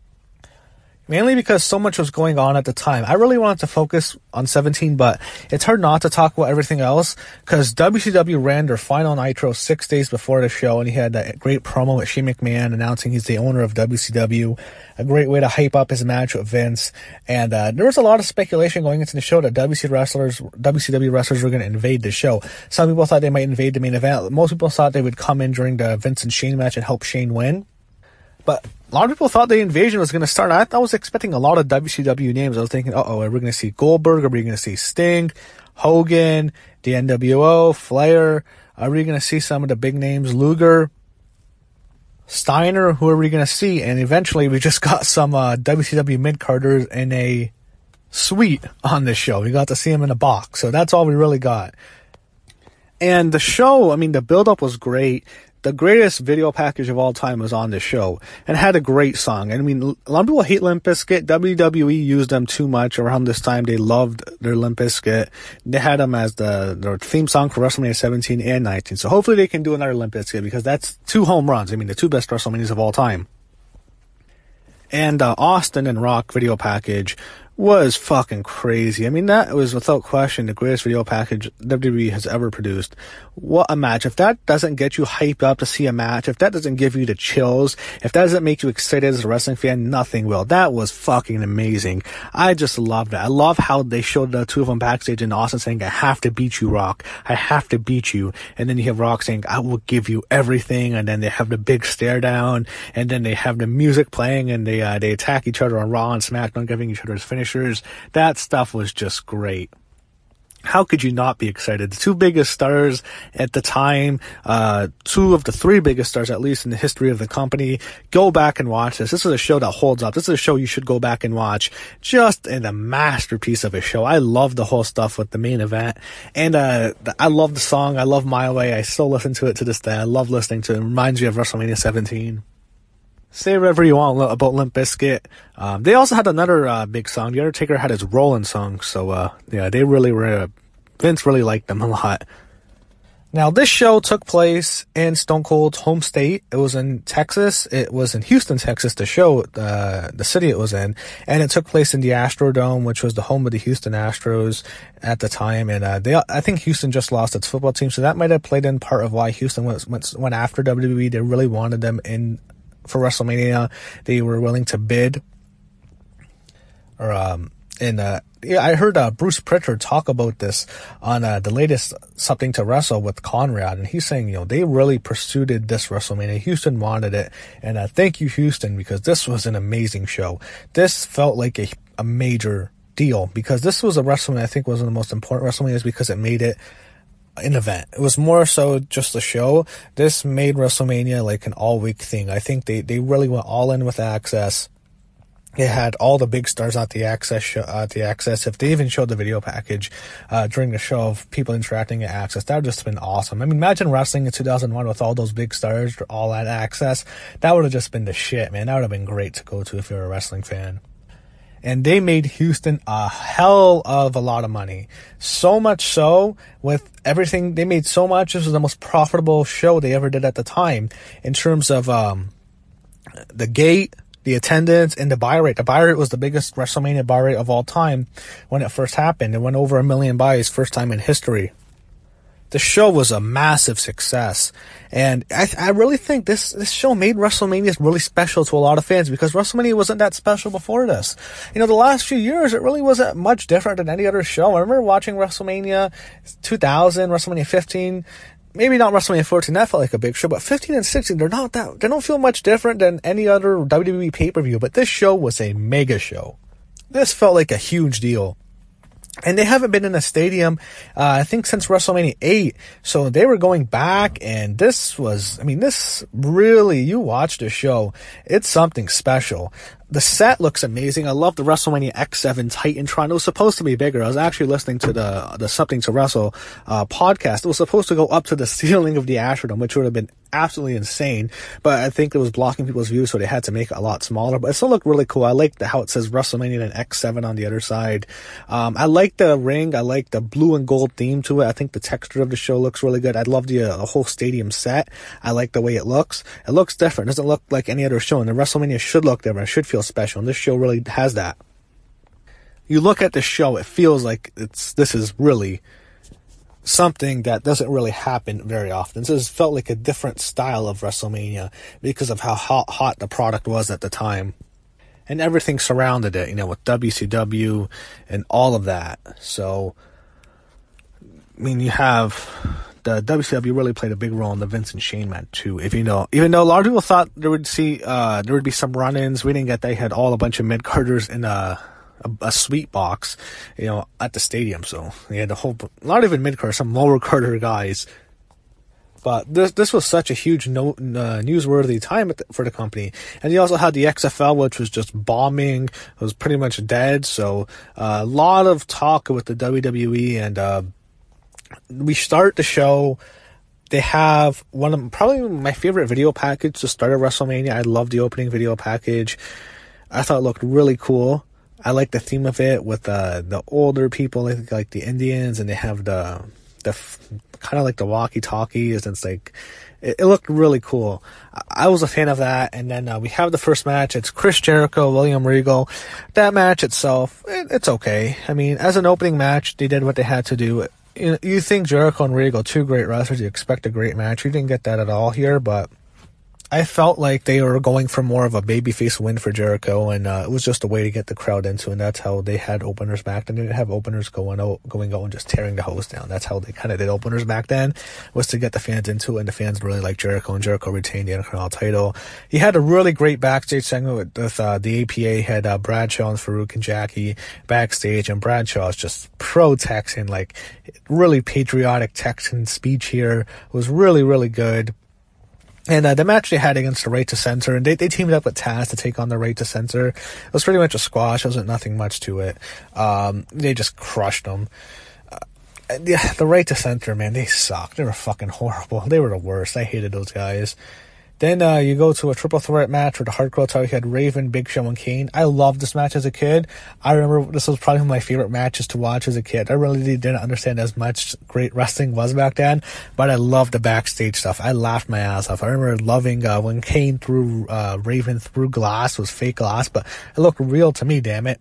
Mainly because so much was going on at the time. I really wanted to focus on 17, but it's hard not to talk about everything else, because WCW ran their final Nitro 6 days before the show, and he had that great promo with Shane McMahon announcing he's the owner of WCW, a great way to hype up his match with Vince. And there was a lot of speculation going into the show that WCW wrestlers were going to invade the show. Some people thought they might invade the main event. Most people thought they would come in during the Vince and Shane match and help Shane win. But a lot of people thought the invasion was going to start. I was expecting a lot of WCW names. I was thinking, are we going to see Goldberg? Are we going to see Sting, Hogan, the NWO, Flair? Are we going to see some of the big names, Luger, Steiner? Who are we going to see? And eventually we just got some WCW mid-carders in a suite on this show. We got to see them in a box. So that's all we really got. And the show, I mean, the build-up was great. The greatest video package of all time was on the show, and had a great song. And I mean, a lot of people hate Limp Bizkit. WWE used them too much around this time. They loved their Limp Bizkit. They had them as their theme song for WrestleMania 17 and 19. So hopefully they can do another Limp Bizkit, because that's 2 home runs. I mean, the 2 best WrestleManias of all time. And Austin and Rock video package was fucking crazy. I mean, that was without question the greatest video package WWE has ever produced. What a match. If that doesn't get you hyped up to see a match, if that doesn't give you the chills, if that doesn't make you excited as a wrestling fan, nothing will. That was fucking amazing. I just loved it. I love how they showed the 2 of them backstage and Austin saying, I have to beat you, Rock. I have to beat you. And then you have Rock saying, I will give you everything. And then they have the big stare down, and then they have the music playing, and they attack each other on Raw and SmackDown, giving each other's finishers. That stuff was just great. How could you not be excited? The 2 biggest stars at the time, 2 of the 3 biggest stars, at least in the history of the company. Go back and watch this. This is a show that holds up. This is a show you should go back and watch. Just a masterpiece of a show. I love the whole stuff with the main event. And I love the song. I love My Way. I still listen to it to this day. I love listening to it. It reminds me of WrestleMania 17. Say whatever you want about Limp Bizkit. They also had another big song. The Undertaker had his Rollin' song. So, yeah, they really were... Vince really liked them a lot. Now, this show took place in Stone Cold's home state. It was in Texas. It was in Houston, Texas, the show, the city it was in. And it took place in the Astrodome, which was the home of the Houston Astros at the time. And I think Houston just lost its football team. So that might have played in part of why Houston went after WWE. They really wanted them in for WrestleMania. They were willing to bid. Yeah, I heard Bruce Pritchard talk about this on the latest Something to Wrestle with Conrad, and he's saying, they really pursued this WrestleMania. Houston wanted it, and thank you, Houston, because this was an amazing show. This felt like a major deal, because this was a WrestleMania I think was one of the most important WrestleManias, because it made it an event. It was more so just a show. This made WrestleMania like an all-week thing. I think they really went all in with Access. It had all the big stars at the Access show, if they even showed the video package during the show of people interacting at Access, that would just have been awesome. I mean, imagine wrestling in 2001 with all those big stars all at Access. That would have just been the shit, man. That would have been great to go to if you're a wrestling fan. And they made Houston a hell of a lot of money. So much so, with everything, they made so much. This was the most profitable show they ever did at the time in terms of the gate, the attendance, and the buy rate. The buy rate was the biggest WrestleMania buy rate of all time when it first happened. It went over 1 million buys, first time in history. The show was a massive success. And I really think this show made WrestleMania really special to a lot of fans, because WrestleMania wasn't that special before this. The last few years, it really wasn't much different than any other show. I remember watching WrestleMania 2000, WrestleMania 15, maybe not WrestleMania 14, that felt like a big show, but 15 and 16, they don't feel much different than any other WWE pay-per-view, but this show was a mega show. This felt like a huge deal. And they haven't been in a stadium, I think since WrestleMania 8, so they were going back, and this really, you watch the show, it's something special. The set looks amazing. I love the WrestleMania X7 Titantron. It was supposed to be bigger. I was actually listening to the Something to Wrestle podcast. It was supposed to go up to the ceiling of the Astrodome, which would have been absolutely insane, but I think it was blocking people's views, so they had to make it a lot smaller, but it still looked really cool. I like how it says WrestleMania and X7 on the other side. I like the ring. I like the blue and gold theme to it. I think the texture of the show looks really good. I love the whole stadium set. I like the way it looks. It looks different. It doesn't look like any other show, and the WrestleMania should look different. It should feel special, and this show really has that. You look at the show, it feels like this is really something that doesn't really happen very often. So it felt like a different style of WrestleMania because of how hot the product was at the time. And everything surrounded it, with WCW and all of that. So, you have the WCW really played a big role in the Vince and Shane match too. Even though a lot of people thought there would be some run-ins, we didn't get that. They had all a bunch of mid-carders in a sweet box, at the stadium. So they had not even mid-card, some lower carder guys. But this was such a huge newsworthy time for the company. And you also had the XFL, which was just bombing. It was pretty much dead. So a lot of talk with the WWE and We start the show. They have one of probably my favorite video package to start a WrestleMania. I love the opening video package. I thought it looked really cool. I like the theme of it with the older people, like the Indians, and they have the kind of like the walkie-talkies, and it's like it looked really cool. I was a fan of that. And then we have the first match. It's Chris Jericho, William Regal. That match itself, it's okay. I mean, as an opening match, they did what they had to do. You think Jericho and Regal, two great wrestlers, you expect a great match. You didn't get that at all here, but I felt like they were going for more of a babyface win for Jericho, and it was just a way to get the crowd into, and that's how they had openers back then. They didn't have openers going out and just tearing the host down. That's how they kind of did openers back then, was to get the fans into it, and the fans really liked Jericho, and Jericho retained the Intercontinental title. He had a really great backstage segment with the APA, had Bradshaw and Farouk and Jackie backstage, and Bradshaw's just pro-Texan, like really patriotic Texan speech here. It was really, really good. And the match they had against the Right to Censor, and they teamed up with Taz to take on the Right to Censor. It was pretty much a squash. There wasn't nothing much to it. They just crushed them. The Right to Censor, man, they sucked. They were fucking horrible. They were the worst. I hated those guys. Then you go to a triple threat match with the Hardcore title. You had Raven, Big Show, and Kane. I loved this match as a kid. I remember this was probably one of my favorite matches to watch as a kid. I really didn't understand as much great wrestling was back then, but I loved the backstage stuff. I laughed my ass off. I remember loving when Kane threw Raven through glass. It was fake glass, but it looked real to me, damn it.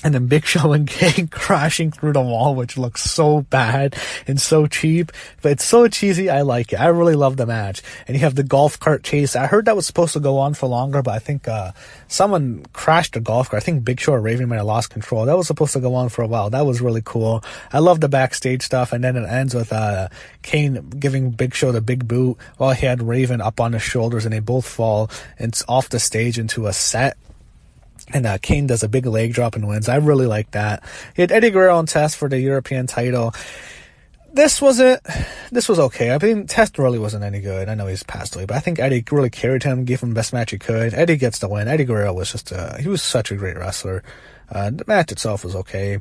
And then Big Show and Kane crashing through the wall, which looks so bad and so cheap. But it's so cheesy, I like it. I really love the match. And you have the golf cart chase. I heard that was supposed to go on for longer, but I think someone crashed a golf cart. I think Big Show or Raven might have lost control. That was supposed to go on for a while. That was really cool. I love the backstage stuff. And then it ends with Kane giving Big Show the big boot while he had Raven up on his shoulders, and they both fall and off the stage into a set. And Kane does a big leg drop and wins. I really like that. He had Eddie Guerrero on Test for the European title. This was okay. I mean, Test really wasn't any good. I know he's passed away, but I think Eddie really carried him, gave him the best match he could. Eddie gets the win. Eddie Guerrero was he was such a great wrestler. The match itself was okay.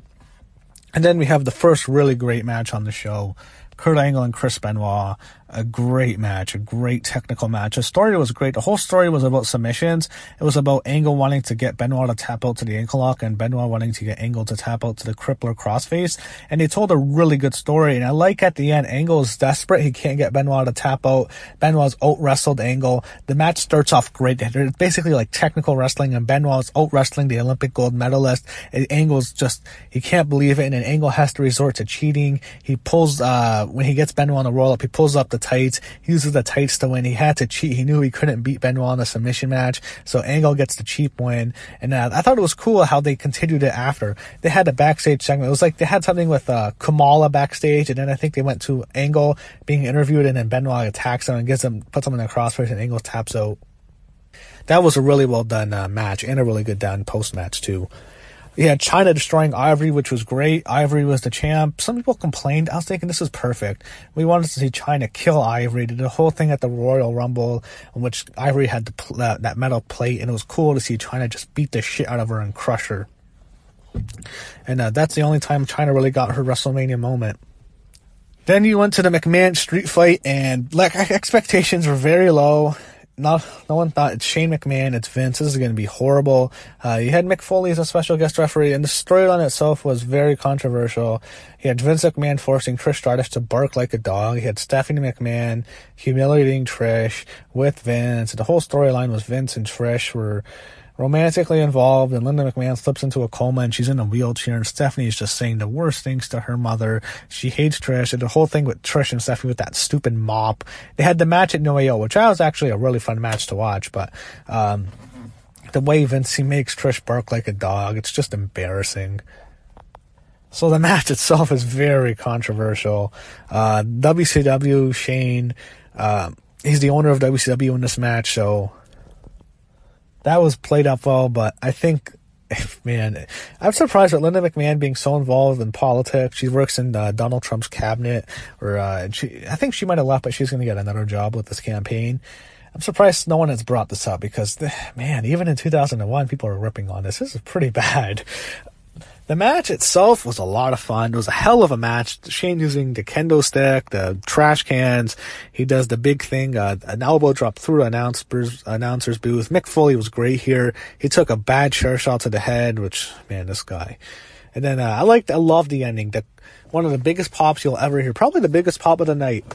And then we have the first really great match on the show. Kurt Angle and Chris Benoit, a great match, a great technical match. The story was great. The whole story was about submissions. It was about Angle wanting to get Benoit to tap out to the ankle lock, and Benoit wanting to get Angle to tap out to the crippler crossface. And they told a really good story. And I like at the end, Angle is desperate. He can't get Benoit to tap out. Benoit's out-wrestled Angle. The match starts off great. It's basically like technical wrestling, and Benoit's out-wrestling the Olympic gold medalist. And Angle's he can't believe it, and then Angle has to resort to cheating. He pulls, when he gets Benoit on the roll-up, he pulls up the tights. He uses the tights to win. He had to cheat. He knew he couldn't beat Benoit in a submission match, so Angle gets the cheap win. And I thought it was cool how they continued it after. They had a backstage segment. It was like they had something with Kamala backstage, and then I think they went to Angle being interviewed, and then Benoit attacks him and puts him in a crossface, and Angle taps out. That was a really well done match, and a really good done post-match too. You had China destroying Ivory, which was great. Ivory was the champ. Some people complained. I was thinking this is perfect. We wanted to see China kill Ivory. Did the whole thing at the Royal Rumble, in which Ivory had that metal plate, and it was cool to see China just beat the shit out of her and crush her. And that's the only time China really got her WrestleMania moment. Then you went to the McMahon street fight, and expectations were very low. No one thought it's Shane McMahon, it's Vince, this is going to be horrible. You had Mick Foley as a special guest referee, and the storyline itself was very controversial. You had Vince McMahon forcing Trish Stratus to bark like a dog. You had Stephanie McMahon humiliating Trish with Vince. The whole storyline was Vince and Trish were romantically involved, and Linda McMahon slips into a coma, and she's in a wheelchair, and Stephanie is just saying the worst things to her mother. She hates Trish, and the whole thing with Trish and Stephanie with that stupid mop. They had the match at No Way Out, which was actually a really fun match to watch, but the way Vince, he makes Trish bark like a dog, it's just embarrassing. So the match itself is very controversial. WCW, Shane, he's the owner of WCW in this match, so that was played up well, but I think, man, I'm surprised at Linda McMahon being so involved in politics. She works in Donald Trump's cabinet, or I think she might have left, but she's going to get another job with this campaign. I'm surprised no one has brought this up because, man, even in 2001, people are ripping on this. This is pretty bad. The match itself was a lot of fun. It was a hell of a match. Shane using the kendo stick, the trash cans. He does the big thing, an elbow drop through announcer's booth. Mick Foley was great here. He took a bad chair shot to the head, which, man, this guy. And then I love the ending. One of the biggest pops you'll ever hear. Probably the biggest pop of the night.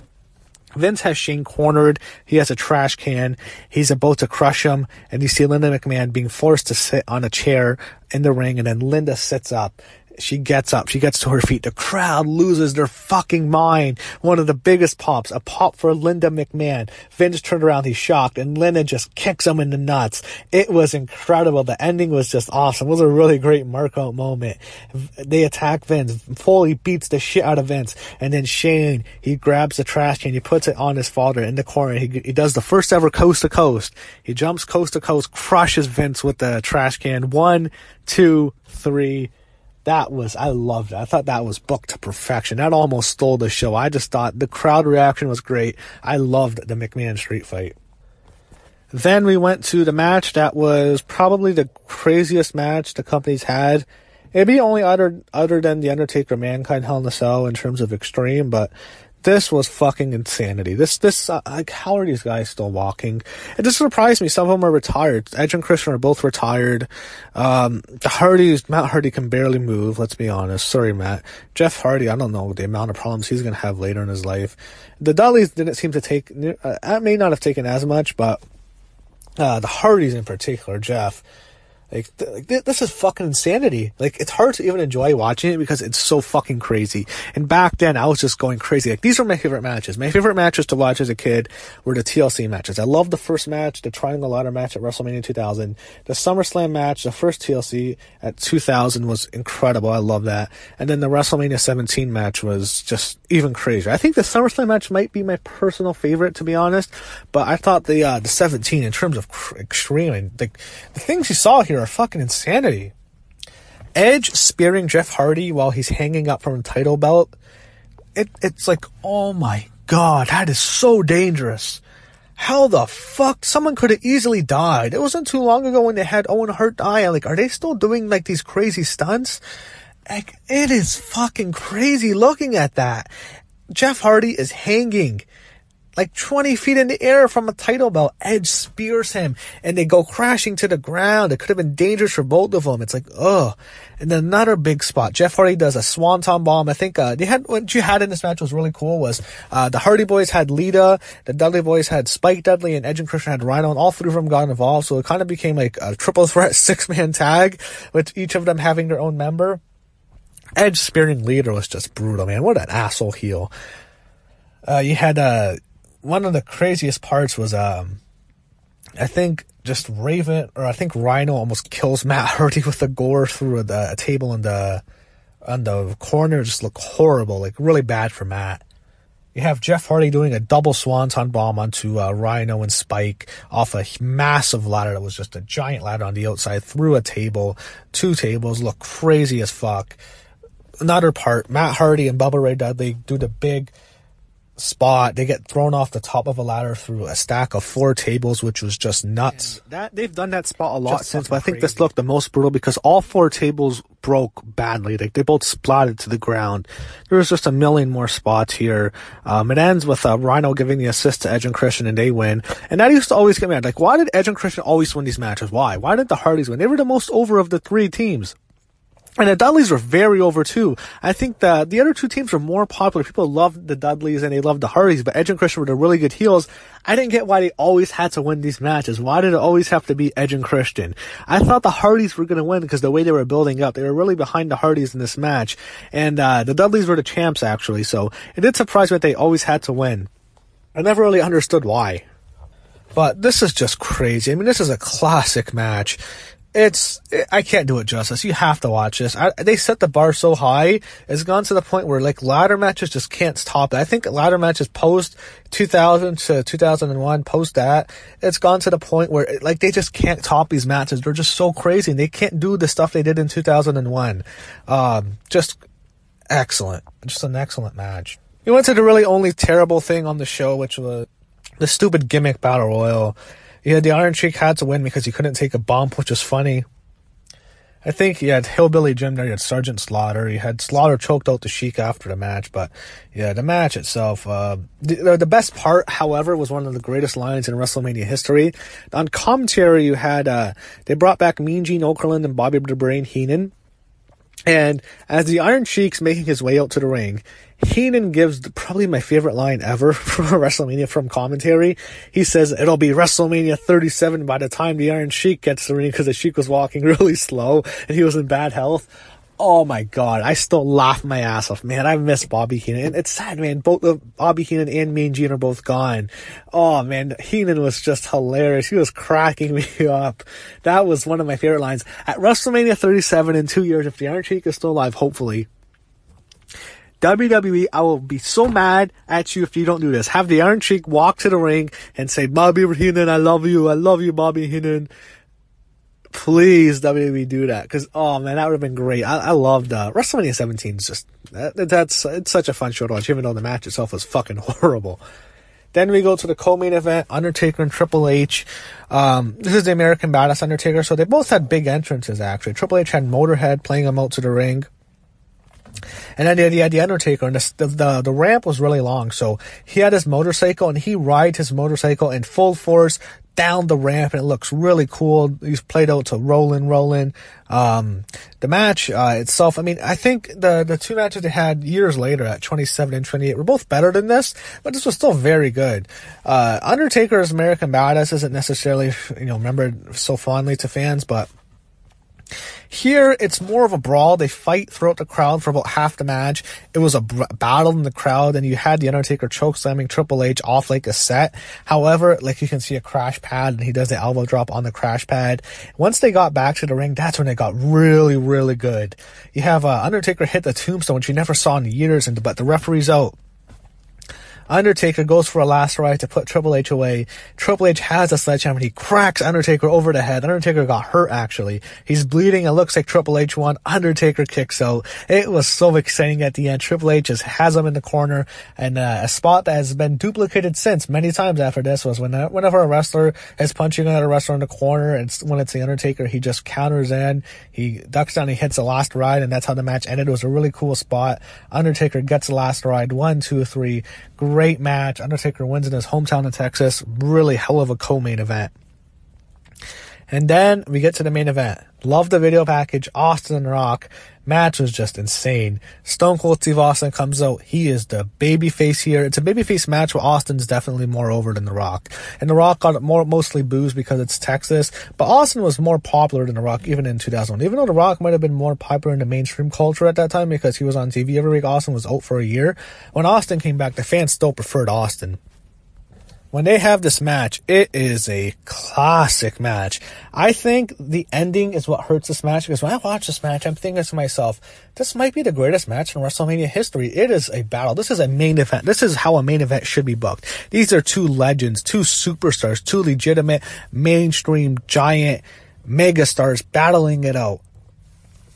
Vince has Shane cornered. He has a trash can. He's about to crush him. And you see Linda McMahon being forced to sit on a chair in the ring. And then Linda sits up. She gets up. She gets to her feet. The crowd loses their fucking mind. One of the biggest pops. A pop for Linda McMahon. Vince turned around. He's shocked. And Linda just kicks him in the nuts. It was incredible. The ending was just awesome. It was a really great mark-out moment. They attack Vince. Foley beats the shit out of Vince. And then Shane, he grabs the trash can. He puts it on his father in the corner. He does the first ever coast to coast. He jumps coast to coast, crushes Vince with the trash can. 1, 2, 3. I loved it. I thought that was booked to perfection. That almost stole the show. I just thought the crowd reaction was great. I loved the McMahon street fight. Then we went to the match that was probably the craziest match the company's had. Maybe only other than The Undertaker Mankind Hell in a Cell in terms of extreme, but this was fucking insanity. How are these guys still walking? It just surprised me. Some of them are retired. Edge and Christian are both retired. The Hardys, Matt Hardy can barely move, let's be honest. Sorry, Matt. Jeff Hardy, I don't know the amount of problems he's going to have later in his life. The Dudleys didn't seem to take, may not have taken as much, but the Hardys in particular, Jeff, this is fucking insanity. It's hard to even enjoy watching it because it's so fucking crazy. And back then, I was just going crazy. These are my favorite matches. My favorite matches to watch as a kid were the TLC matches. I loved the first match, the Triangle Ladder match at WrestleMania 2000. The SummerSlam match, the first TLC at 2000 was incredible. I love that. And then the WrestleMania 17 match was just even crazier. I think the SummerSlam match might be my personal favorite, to be honest. But I thought the 17, in terms of extreme, and the things you saw here are fucking insanity. Edge spearing Jeff Hardy while he's hanging up from a title belt. It's like, oh my god, that is so dangerous. How the fuck? Someone could have easily died. It wasn't too long ago when they had Owen Hart die. Are they still doing these crazy stunts? It is fucking crazy looking at that. Jeff Hardy is hanging 20 feet in the air from a title belt. Edge spears him and they go crashing to the ground. It could have been dangerous for both of them. It's ugh. And then another big spot. Jeff Hardy does a swanton bomb. I think, what you had in this match was really cool was, the Hardy Boys had Lita, the Dudley Boys had Spike Dudley, and Edge and Christian had Rhino, and all three of them got involved. So it kind of became a triple threat 6-man tag with each of them having their own member. Edge spearing Lita was just brutal, man. What an asshole heel. You had, one of the craziest parts was, I think Rhino almost kills Matt Hardy with a gore through a table on the corner. It just looked horrible, really bad for Matt. You have Jeff Hardy doing a double swanton bomb onto Rhino and Spike off a massive ladder that was just a giant ladder on the outside through a table. 2 tables, look crazy as fuck. Another part, Matt Hardy and Bubba Ray Dudley do the big spot. They get thrown off the top of a ladder through a stack of 4 tables, which was just nuts. They've done that spot a lot just since, but I think this looked the most brutal because all 4 tables broke badly. They both splatted to the ground. There was just a million more spots here. It ends with Rhino giving the assist to Edge and Christian and they win. And that used to always get me mad. Why did Edge and Christian always win these matches? Why? Why did the Hardys win? They were the most over of the 3 teams. And the Dudleys were very over too. I think the other 2 teams were more popular. People loved the Dudleys and they loved the Hardys, but Edge and Christian were the really good heels. I didn't get why they always had to win these matches. Why did it always have to be Edge and Christian? I thought the Hardys were going to win because the way they were building up, they were really behind the Hardys in this match. And the Dudleys were the champs actually, so it did surprise me that they always had to win. I never really understood why. But this is just crazy. I mean, this is a classic match. I can't do it justice. You have to watch this. They set the bar so high. It's gone to the point where ladder matches just can't top it. I think ladder matches post 2000 to 2001, post that, it's gone to the point where they just can't top these matches. They're just so crazy and they can't do the stuff they did in 2001. Just excellent. Just an excellent match. We went to the really only terrible thing on the show, which was the stupid gimmick battle royal. Yeah, the Iron Sheik had to win because he couldn't take a bump, which is funny. I think you had Hillbilly Jim there, you had Sergeant Slaughter, you had Slaughter choked out the Sheik after the match, but yeah, the match itself, the best part, however, was one of the greatest lines in WrestleMania history. On commentary, you had, they brought back Mean Gene Okerlund and Bobby the Brain Heenan, and as the Iron Sheik's making his way out to the ring, Heenan gives probably my favorite line ever from WrestleMania from commentary. He says, it'll be WrestleMania 37 by the time the Iron Sheik gets to the ring, because the Sheik was walking really slow and he was in bad health. Oh my God, I still laugh my ass off, man. I miss Bobby Heenan. And it's sad, man. Both Bobby Heenan and Mean Gene are both gone. Oh man, Heenan was just hilarious. He was cracking me up. That was one of my favorite lines. At WrestleMania 37 in 2 years, if the Iron Sheik is still alive, hopefully, WWE, I will be so mad at you if you don't do this. Have the Iron Sheik walk to the ring and say, Bobby Heenan, I love you, Bobby Heenan. Please, WWE, do that. Because, oh man, that would have been great. I loved WrestleMania 17. It's just, it's such a fun show to watch, even though the match itself was fucking horrible. Then we go to the co-main event, Undertaker and Triple H. This is the American Badass Undertaker, so they both had big entrances, actually. Triple H had Motorhead playing him out to the ring. And then he had the Undertaker, and the ramp was really long, so he had his motorcycle, and he rides his motorcycle in full force down the ramp, and it looks really cool. He's played out to Rollin'. The match itself, I mean, I think the two matches they had years later at 27 and 28 were both better than this, but this was still very good. Undertaker's American Badass isn't necessarily, remembered so fondly to fans, but here, it's more of a brawl. They fight throughout the crowd for about half the match. It was a battle in the crowd, and you had the Undertaker chokeslamming Triple H off like a set. However, like you can see a crash pad, and he does the elbow drop on the crash pad. Once they got back to the ring, that's when it got really, really good. You have Undertaker hit the tombstone, which you never saw in years, but the referee's out. Undertaker goes for a last ride to put Triple H away. Triple H has a sledgehammer. He cracks Undertaker over the head. Undertaker got hurt, actually. He's bleeding. It looks like Triple H won. Undertaker kicks out. It was so exciting at the end. Triple H just has him in the corner. And a spot that has been duplicated since many times after this was whenever a wrestler is punching another wrestler in the corner, and when it's the Undertaker, he just counters in. He ducks down, he hits the last ride, and that's how the match ended. It was a really cool spot. Undertaker gets the last ride. 1, 2, 3. Great match. Undertaker wins in his hometown of Texas. Really hell of a co-main event. And then we get to the main event. Love the video package. Austin and Rock. Match was just insane. Stone Cold Steve Austin comes out. He is the babyface here. It's a babyface match where Austin's definitely more over than The Rock. And The Rock got mostly boos because it's Texas. But Austin was more popular than The Rock even in 2001. Even though The Rock might have been more popular in the mainstream culture at that time because he was on TV every week, Austin was out for a year. When Austin came back, the fans still preferred Austin. When they have this match, it is a classic match. I think the ending is what hurts this match, because when I watch this match, I'm thinking to myself, this might be the greatest match in WrestleMania history. It is a battle. This is a main event. This is how a main event should be booked. These are two legends, two superstars, two legitimate, mainstream, giant megastars battling it out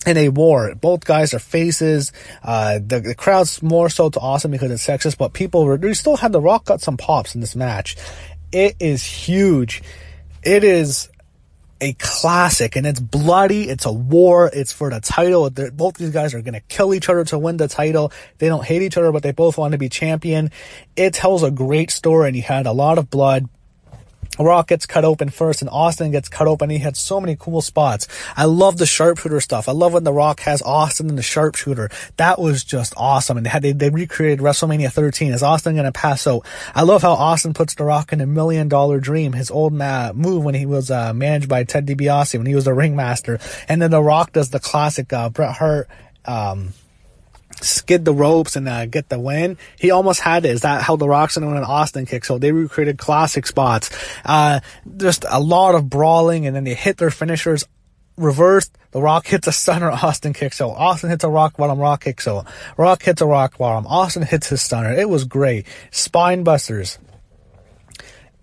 in a war. Both guys are faces. The crowd's more so to Austin because it's sexist, but they still had The Rock got some pops in this match. It is huge. It is a classic, and it's bloody. It's a war. It's for the title. Both these guys are going to kill each other to win the title. They don't hate each other, but they both want to be champion. It tells a great story, and you had a lot of blood. Rock gets cut open first, and Austin gets cut open. He had so many cool spots. I love the sharpshooter stuff. I love when The Rock has Austin in the sharpshooter. That was just awesome. And they recreated WrestleMania 13. Is Austin going to pass out? I love how Austin puts The Rock in $1 Million Dream, his old move when he was managed by Ted DiBiase, when he was the ringmaster. And then The Rock does the classic Bret Hart skid the ropes and get the win. He almost had it. Is that how The Rock's and when Austin kicks? So they recreated classic spots. Just a lot of brawling, and then they hit their finishers reversed. The Rock hits a stunner, Austin kicks out. Austin hits a rock bottom, Rock kicks out. Rock hits a rock bottom, Austin hits his stunner. It was great. Spine busters.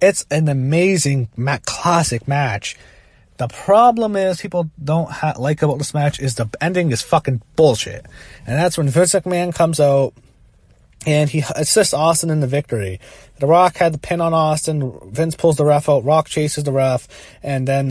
It's an amazing classic match. The problem is people don't like about this match is the ending is fucking bullshit. And that's when Vince McMahon comes out and he assists Austin in the victory. The Rock had the pin on Austin. Vince pulls the ref out. Rock chases the ref. And then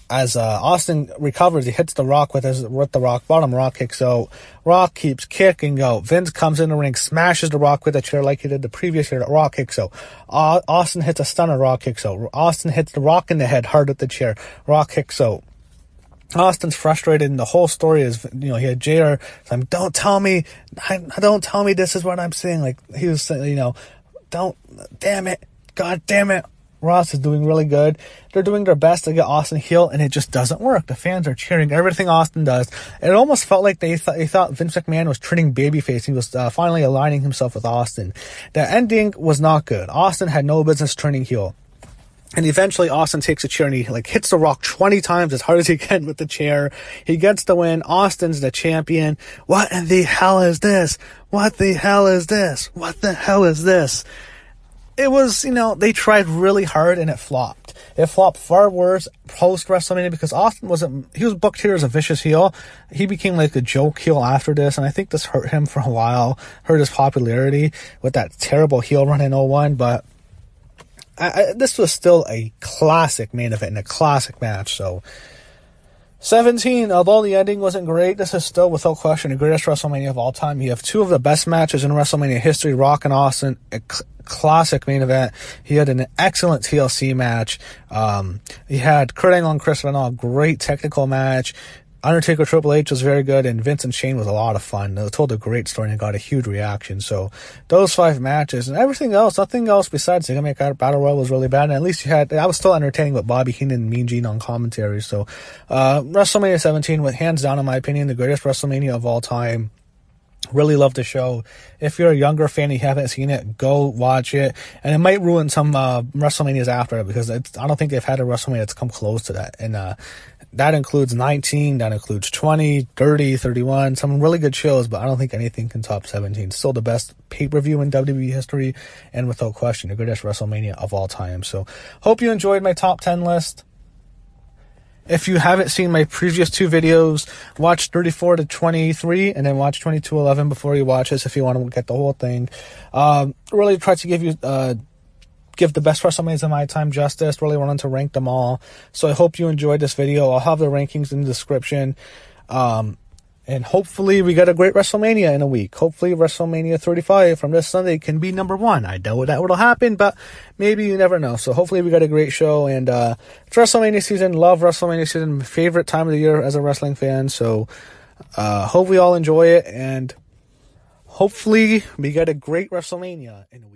as Austin recovers, he hits The Rock with the rock bottom. Rock kicks out. Rock keeps kicking out. Vince comes in the ring, smashes The Rock with a chair like he did the previous year. The Rock kicks out. Austin hits a stunner. Rock kicks out. Austin hits The Rock in the head hard with the chair. Rock kicks out. Austin's frustrated, and the whole story is, he had JR saying, don't tell me this is what I'm saying. Like, he was saying, damn it, God damn it. Ross is doing really good. They're doing their best to get Austin heel, and it just doesn't work. The fans are cheering everything Austin does. It almost felt like they thought Vince McMahon was turning babyface. He was finally aligning himself with Austin. The ending was not good. Austin had no business turning heel. And eventually Austin takes a chair and he hits The Rock 20 times as hard as he can with the chair. He gets the win. Austin's the champion. What in the hell is this? What the hell is this? What the hell is this? It was, they tried really hard and it flopped. It flopped far worse post WrestleMania because Austin he was booked here as a vicious heel. He became like a joke heel after this, and I think this hurt him for a while, hurt his popularity with that terrible heel run in 01, but this was still a classic main event and a classic match. So 17, although the ending wasn't great, this is still without question the greatest WrestleMania of all time. You have two of the best matches in WrestleMania history, Rock and Austin, a classic main event. He had an excellent TLC match. He had Kurt Angle and Chris Benoit, great technical match. Undertaker Triple H was very good, and Vince and Shane was a lot of fun. They told a great story and got a huge reaction. So those 5 matches and everything else, nothing else besides the Gimmick Battle Royal was really bad. And at least I was still entertaining with Bobby Heenan and Mean Gene on commentary. So WrestleMania 17 was hands down, in my opinion, the greatest WrestleMania of all time. Really love the show. If you're a younger fan and you haven't seen it, go watch it. And it might ruin some WrestleManias after it, because I don't think they've had a WrestleMania that's come close to that. And that includes 19, that includes 20, 30, 31, some really good shows, but I don't think anything can top 17. Still the best pay-per-view in WWE history, and without question, the greatest WrestleMania of all time. So, hope you enjoyed my top 10 list. If you haven't seen my previous 2 videos, watch 34 to 23 and then watch 22 to 11 before you watch this if you want to get the whole thing. Really try to give the best WrestleManias of my time justice. Really wanted to rank them all. So I hope you enjoyed this video. I'll have the rankings in the description. And hopefully we get a great WrestleMania in a week. Hopefully WrestleMania 35 from this Sunday can be number 1. I doubt that will happen, but maybe you never know. So hopefully we got a great show. And it's WrestleMania season. Love WrestleMania season. My favorite time of the year as a wrestling fan. So hope we all enjoy it. And hopefully we get a great WrestleMania in a week.